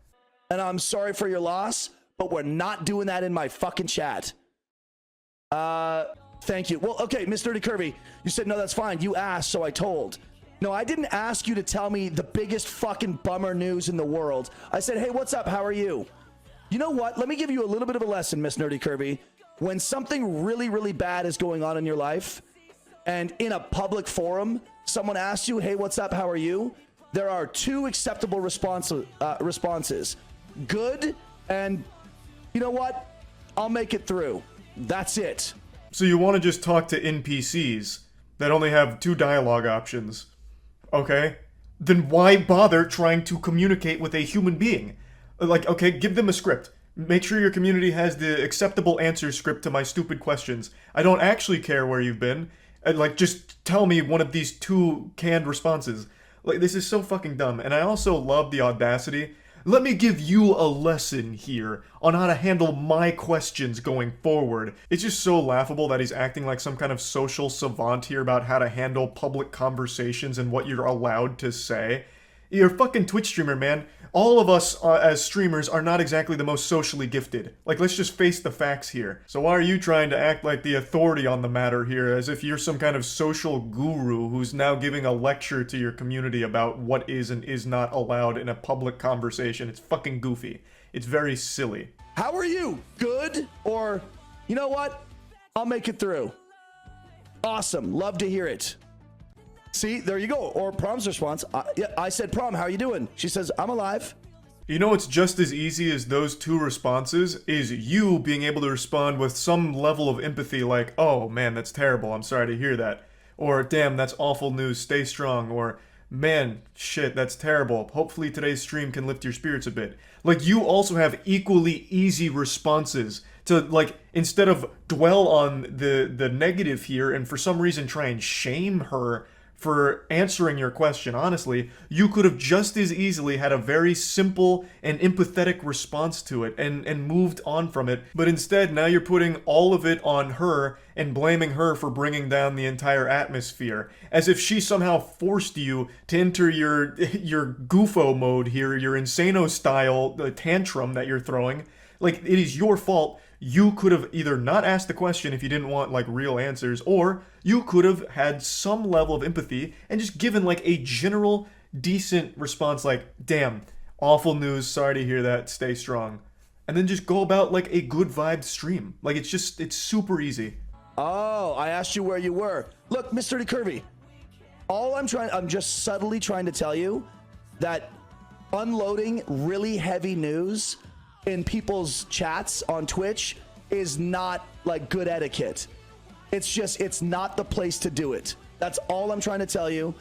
And I'm sorry for your loss, but we're not doing that in my fucking chat. Thank you. Well, okay, Miss Dirty Curvy, you said, no, that's fine. You asked, so I told. No, I didn't ask you to tell me the biggest fucking bummer news in the world. I said, hey, what's up? How are you? You know what? Let me give you a little bit of a lesson, Miss Nerdy Kirby. When something really, really bad is going on in your life, and in a public forum, someone asks you, hey, what's up? How are you? There are two acceptable responses. Good, and you know what? I'll make it through. That's it. So you want to just talk to NPCs that only have two dialogue options. Okay? Then why bother trying to communicate with a human being? Like, okay, give them a script. Make sure your community has the acceptable answer script to my stupid questions. I don't actually care where you've been. And, like, just tell me one of these 2 canned responses. Like, this is so fucking dumb. And I also love the audacity. Let me give you a lesson here on how to handle my questions going forward. It's just so laughable that he's acting like some kind of social savant here about how to handle public conversations and what you're allowed to say. You're a fucking Twitch streamer, man. All of us as streamers are not exactly the most socially gifted. Like, let's just face the facts here. So why are you trying to act like the authority on the matter here, as if you're some kind of social guru who's now giving a lecture to your community about what is and is not allowed in a public conversation? It's fucking goofy. It's very silly. How are you? Good? Or, you know what? I'll make it through. Awesome. Love to hear it. See, there you go. Or Prom's response. I said, Prom, how are you doing? She says, I'm alive. You know what's just as easy as those 2 responses is you being able to respond with some level of empathy like, oh man, that's terrible, I'm sorry to hear that. Or, damn, that's awful news, stay strong. Or, man, shit, that's terrible, hopefully today's stream can lift your spirits a bit. Like, you also have equally easy responses to, like, instead of dwell on the negative here and for some reason try and shame her for answering your question honestly, you could have just as easily had a very simple and empathetic response to it and moved on from it. But instead, now you're putting all of it on her and blaming her for bringing down the entire atmosphere, as if she somehow forced you to enter your goofo mode here, your insano style tantrum that you're throwing. Like, it is your fault. You could have either not asked the question if you didn't want, like, real answers, or you could have had some level of empathy and just given, like, a general, decent response like, damn, awful news, sorry to hear that, stay strong. And then just go about, like, a good vibe stream. Like, it's super easy. Oh, I asked you where you were. Look, Mr. Kirby, I'm just subtly trying to tell you that unloading really heavy news in people's chats on Twitch is not like good etiquette. It's not the place to do it. That's all I'm trying to tell you.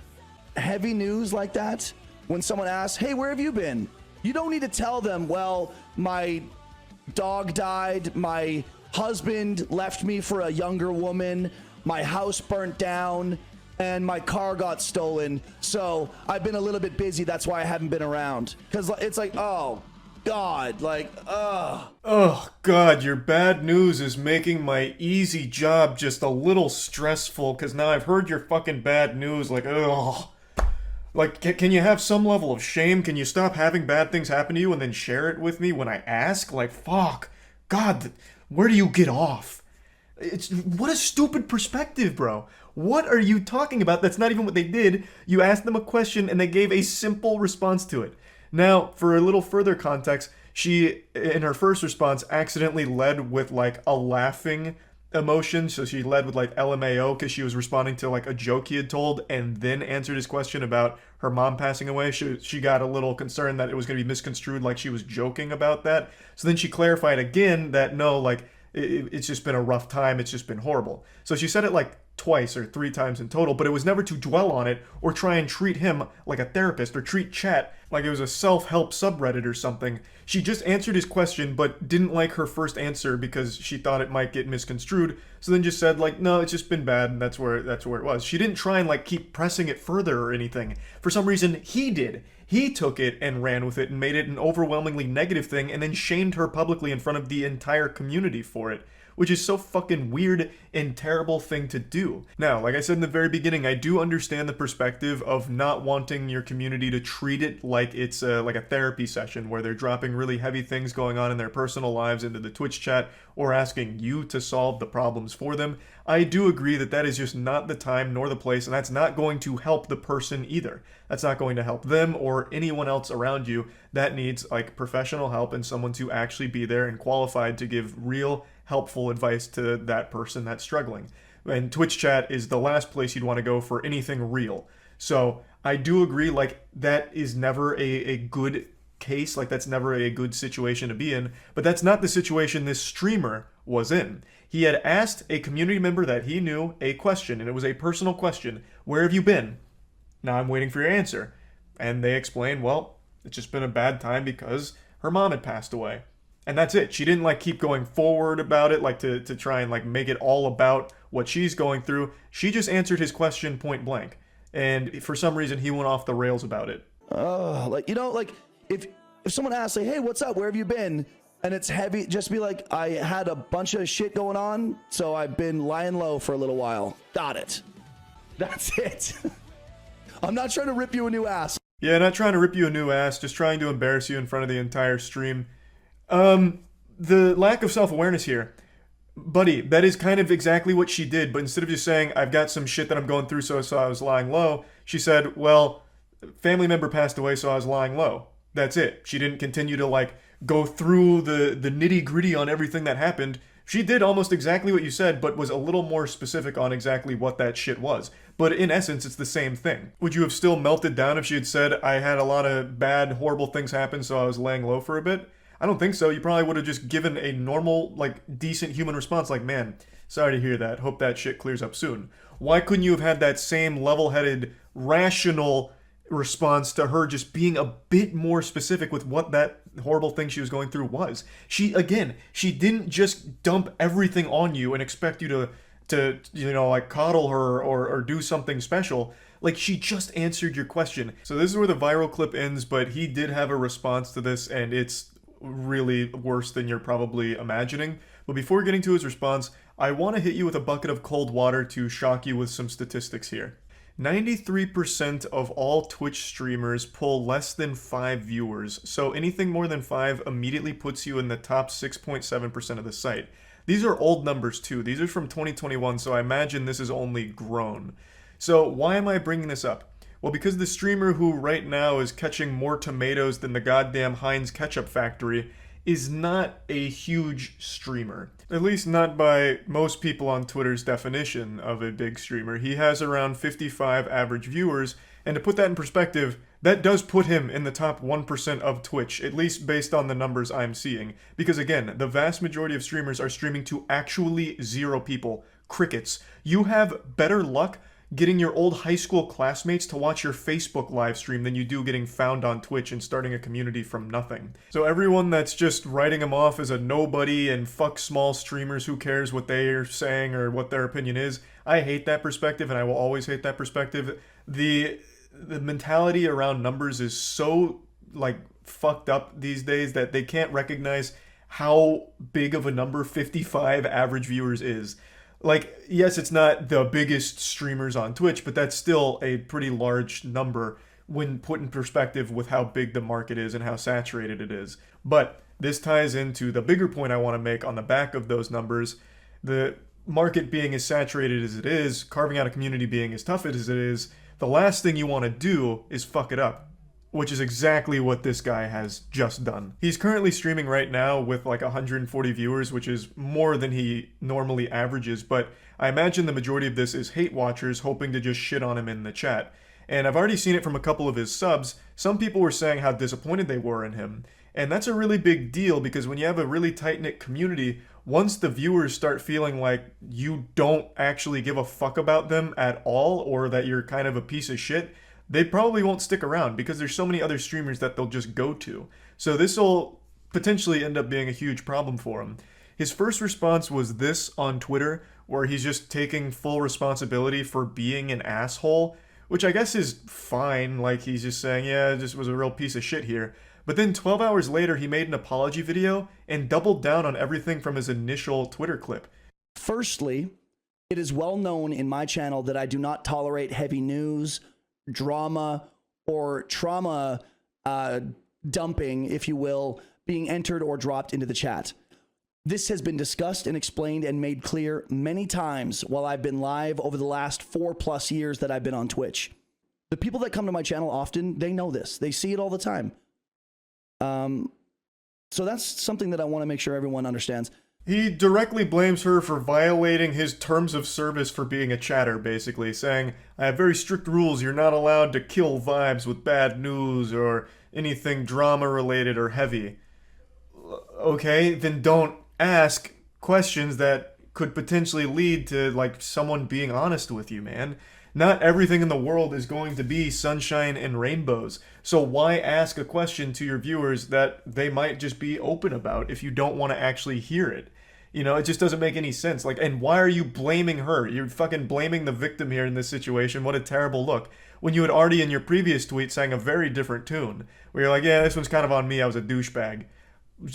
Heavy news like that, when someone asks, hey, where have you been? You don't need to tell them, well, my dog died, my husband left me for a younger woman, my house burnt down, and my car got stolen. So I've been a little bit busy. That's why I haven't been around. Because it's like, oh, God, like, ugh. Oh, God, your bad news is making my easy job just a little stressful, because now I've heard your fucking bad news, like, ugh. Like, can you have some level of shame? Can you stop having bad things happen to you and then share it with me when I ask? Like, fuck. God, where do you get off? What a stupid perspective, bro. What are you talking about? That's not even what they did. You asked them a question and they gave a simple response to it. Now, for a little further context, she, in her first response, accidentally led with, like, a laughing emotion. So she led with, like, LMAO because she was responding to, like, a joke he had told and then answered his question about her mom passing away. She got a little concerned that it was going to be misconstrued like she was joking about that. So then she clarified again that, no, like, it's just been a rough time. It's just been horrible. So she said it, like, twice or 3 times in total, but it was never to dwell on it or try and treat him like a therapist or treat chat like it was a self-help subreddit or something. She just answered his question but didn't like her first answer because she thought it might get misconstrued, so then just said, like, no, it's just been bad, and that's where it was. She didn't try and, like, keep pressing it further or anything. For some reason, he did. He took it and ran with it and made it an overwhelmingly negative thing and then shamed her publicly in front of the entire community for it, which is so fucking weird and terrible thing to do. Now, like I said in the very beginning, I do understand the perspective of not wanting your community to treat it like it's like a therapy session where they're dropping really heavy things going on in their personal lives into the Twitch chat or asking you to solve the problems for them. I do agree that that is just not the time nor the place, and that's not going to help the person either. That's not going to help them or anyone else around you that needs, like, professional help and someone to actually be there and qualified to give real helpful advice to that person that's struggling. And Twitch chat is the last place you'd want to go for anything real. So I do agree, like, that is never a good case, like, that's never a good situation to be in, but that's not the situation this streamer was in. He had asked a community member that he knew a question, and it was a personal question. Where have you been? Now I'm waiting for your answer. And they explained, well, it's just been a bad time because her mom had passed away. And that's it. She didn't, like, keep going forward about it, like, to try and, like, make it all about what she's going through. She just answered his question point blank. And for some reason, he went off the rails about it. Like, you know, like, if someone asks, like, hey, what's up? Where have you been? And it's heavy, just be like, I had a bunch of shit going on, so I've been lying low for a little while. Got it. That's it. I'm not trying to rip you a new ass. Yeah, not trying to rip you a new ass, just trying to embarrass you in front of the entire stream. The lack of self-awareness here. Buddy, that is kind of exactly what she did, but instead of just saying, I've got some shit that I'm going through, so I was lying low, she said, well, family member passed away, so I was lying low. That's it. She didn't continue to, like, go through the nitty-gritty on everything that happened. She did almost exactly what you said, but was a little more specific on exactly what that shit was. But in essence, it's the same thing. Would you have still melted down if she had said, I had a lot of bad, horrible things happen, so I was laying low for a bit? I don't think so. You probably would have just given a normal, like, decent human response like, man, sorry to hear that. Hope that shit clears up soon. Why couldn't you have had that same level-headed, rational response to her just being a bit more specific with what that horrible thing she was going through was? She didn't just dump everything on you and expect you to you know, like, coddle her or do something special. Like, she just answered your question. So this is where the viral clip ends, but he did have a response to this, and it's really worse than you're probably imagining. But before getting to his response, I want to hit you with a bucket of cold water to shock you with some statistics here. 93% of all Twitch streamers pull less than 5 viewers, so anything more than 5 immediately puts you in the top 6.7% of the site. These are old numbers too. These are from 2021, so I imagine this is only grown. So why am I bringing this up? Well, because the streamer who right now is catching more tomatoes than the goddamn Heinz ketchup factory is not a huge streamer. At least not by most people on Twitter's definition of a big streamer. He has around 55 average viewers, and to put that in perspective, that does put him in the top 1% of Twitch, at least based on the numbers I'm seeing. Because again, the vast majority of streamers are streaming to actually 0 people. Crickets. You have better luck getting your old high school classmates to watch your Facebook live stream than you do getting found on Twitch and starting a community from nothing. So everyone that's just writing him off as a nobody and fuck small streamers, who cares what they are saying or what their opinion is, I hate that perspective, and I will always hate that perspective. The mentality around numbers is so, like, fucked up these days that they can't recognize how big of a number 55 average viewers is. Like, yes, it's not the biggest streamers on Twitch, but that's still a pretty large number when put in perspective with how big the market is and how saturated it is. But this ties into the bigger point I want to make on the back of those numbers. The market being as saturated as it is, carving out a community being as tough as it is, the last thing you want to do is fuck it up, which is exactly what this guy has just done. He's currently streaming right now with like 140 viewers, which is more than he normally averages, but I imagine the majority of this is hate watchers hoping to just shit on him in the chat. And I've already seen it from a couple of his subs. Some people were saying how disappointed they were in him. And that's a really big deal, because when you have a really tight-knit community, once the viewers start feeling like you don't actually give a fuck about them at all, or that you're kind of a piece of shit, they probably won't stick around because there's so many other streamers that they'll just go to. So this will potentially end up being a huge problem for him. His first response was this on Twitter, where he's just taking full responsibility for being an asshole, which I guess is fine. Like, he's just saying, yeah, I just was a real piece of shit here. But then 12 hours later, he made an apology video and doubled down on everything from his initial Twitter clip. Firstly, it is well known in my channel that I do not tolerate heavy news, drama, or trauma dumping, if you will, being entered or dropped into the chat. This has been discussed and explained and made clear many times while I've been live over the last 4+ years that I've been on Twitch. The people that come to my channel often, they know this. They see it all the time. So that's something that I want to make sure everyone understands. He directly blames her for violating his terms of service for being a chatter, basically, saying, I have very strict rules, you're not allowed to kill vibes with bad news or anything drama-related or heavy. Okay, then don't ask questions that could potentially lead to, like, someone being honest with you, man. Not everything in the world is going to be sunshine and rainbows. So why ask a question to your viewers that they might just be open about if you don't want to actually hear it? You know, it just doesn't make any sense. Like, and why are you blaming her? You're fucking blaming the victim here in this situation. What a terrible look. When you had already in your previous tweet sang a very different tune, where you're like, yeah, this one's kind of on me. I was a douchebag.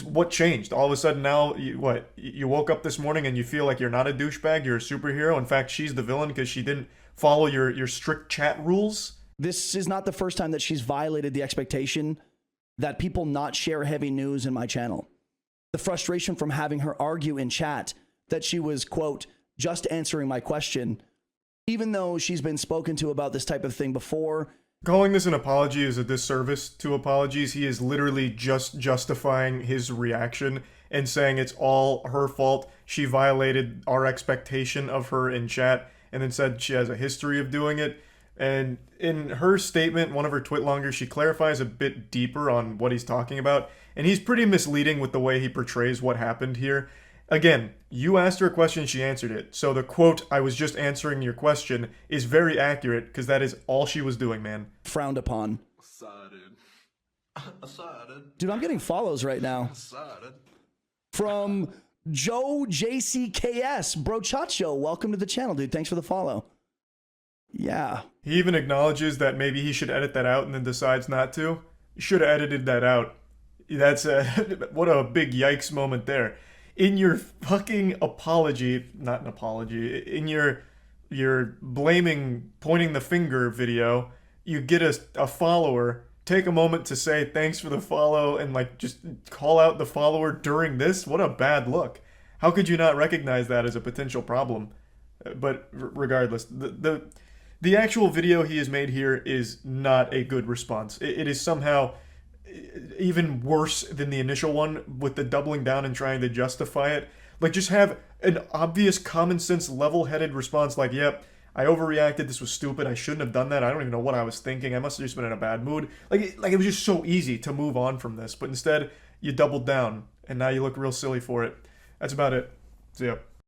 What changed? All of a sudden now, you woke up this morning and you feel like you're not a douchebag, you're a superhero. In fact, she's the villain because she didn't follow your strict chat rules. This is not the first time that she's violated the expectation that people not share heavy news in my channel. The frustration from having her argue in chat that she was, quote, just answering my question, even though she's been spoken to about this type of thing before. Calling this an apology is a disservice to apologies. He is literally just justifying his reaction and saying it's all her fault. She violated our expectation of her in chat and then said she has a history of doing it. And in her statement, one of her twit-longers, she clarifies a bit deeper on what he's talking about. And he's pretty misleading with the way he portrays what happened here. Again, you asked her a question, she answered it. So the quote, I was just answering your question, is very accurate because that is all she was doing, man. Frowned upon. Dude, I'm getting follows right now. From Joe JCKS. Bro Chacho, welcome to the channel, dude. Thanks for the follow. Yeah. He even acknowledges that maybe he should edit that out and then decides not to. You should have edited that out. That's what a big yikes moment there. In your fucking apology, not an apology, in your blaming, pointing the finger video, you get a follower, take a moment to say thanks for the follow and like just call out the follower during this. What a bad look. How could you not recognize that as a potential problem? But regardless, the actual video he has made here is not a good response. It is somehow even worse than the initial one with the doubling down and trying to justify it. Like, just have an obvious common sense level-headed response like, yep, I overreacted, this was stupid, I shouldn't have done that, I don't even know what I was thinking, I must have just been in a bad mood. Like it was just so easy to move on from this, but instead you doubled down and now you look real silly for it. That's about it. See ya.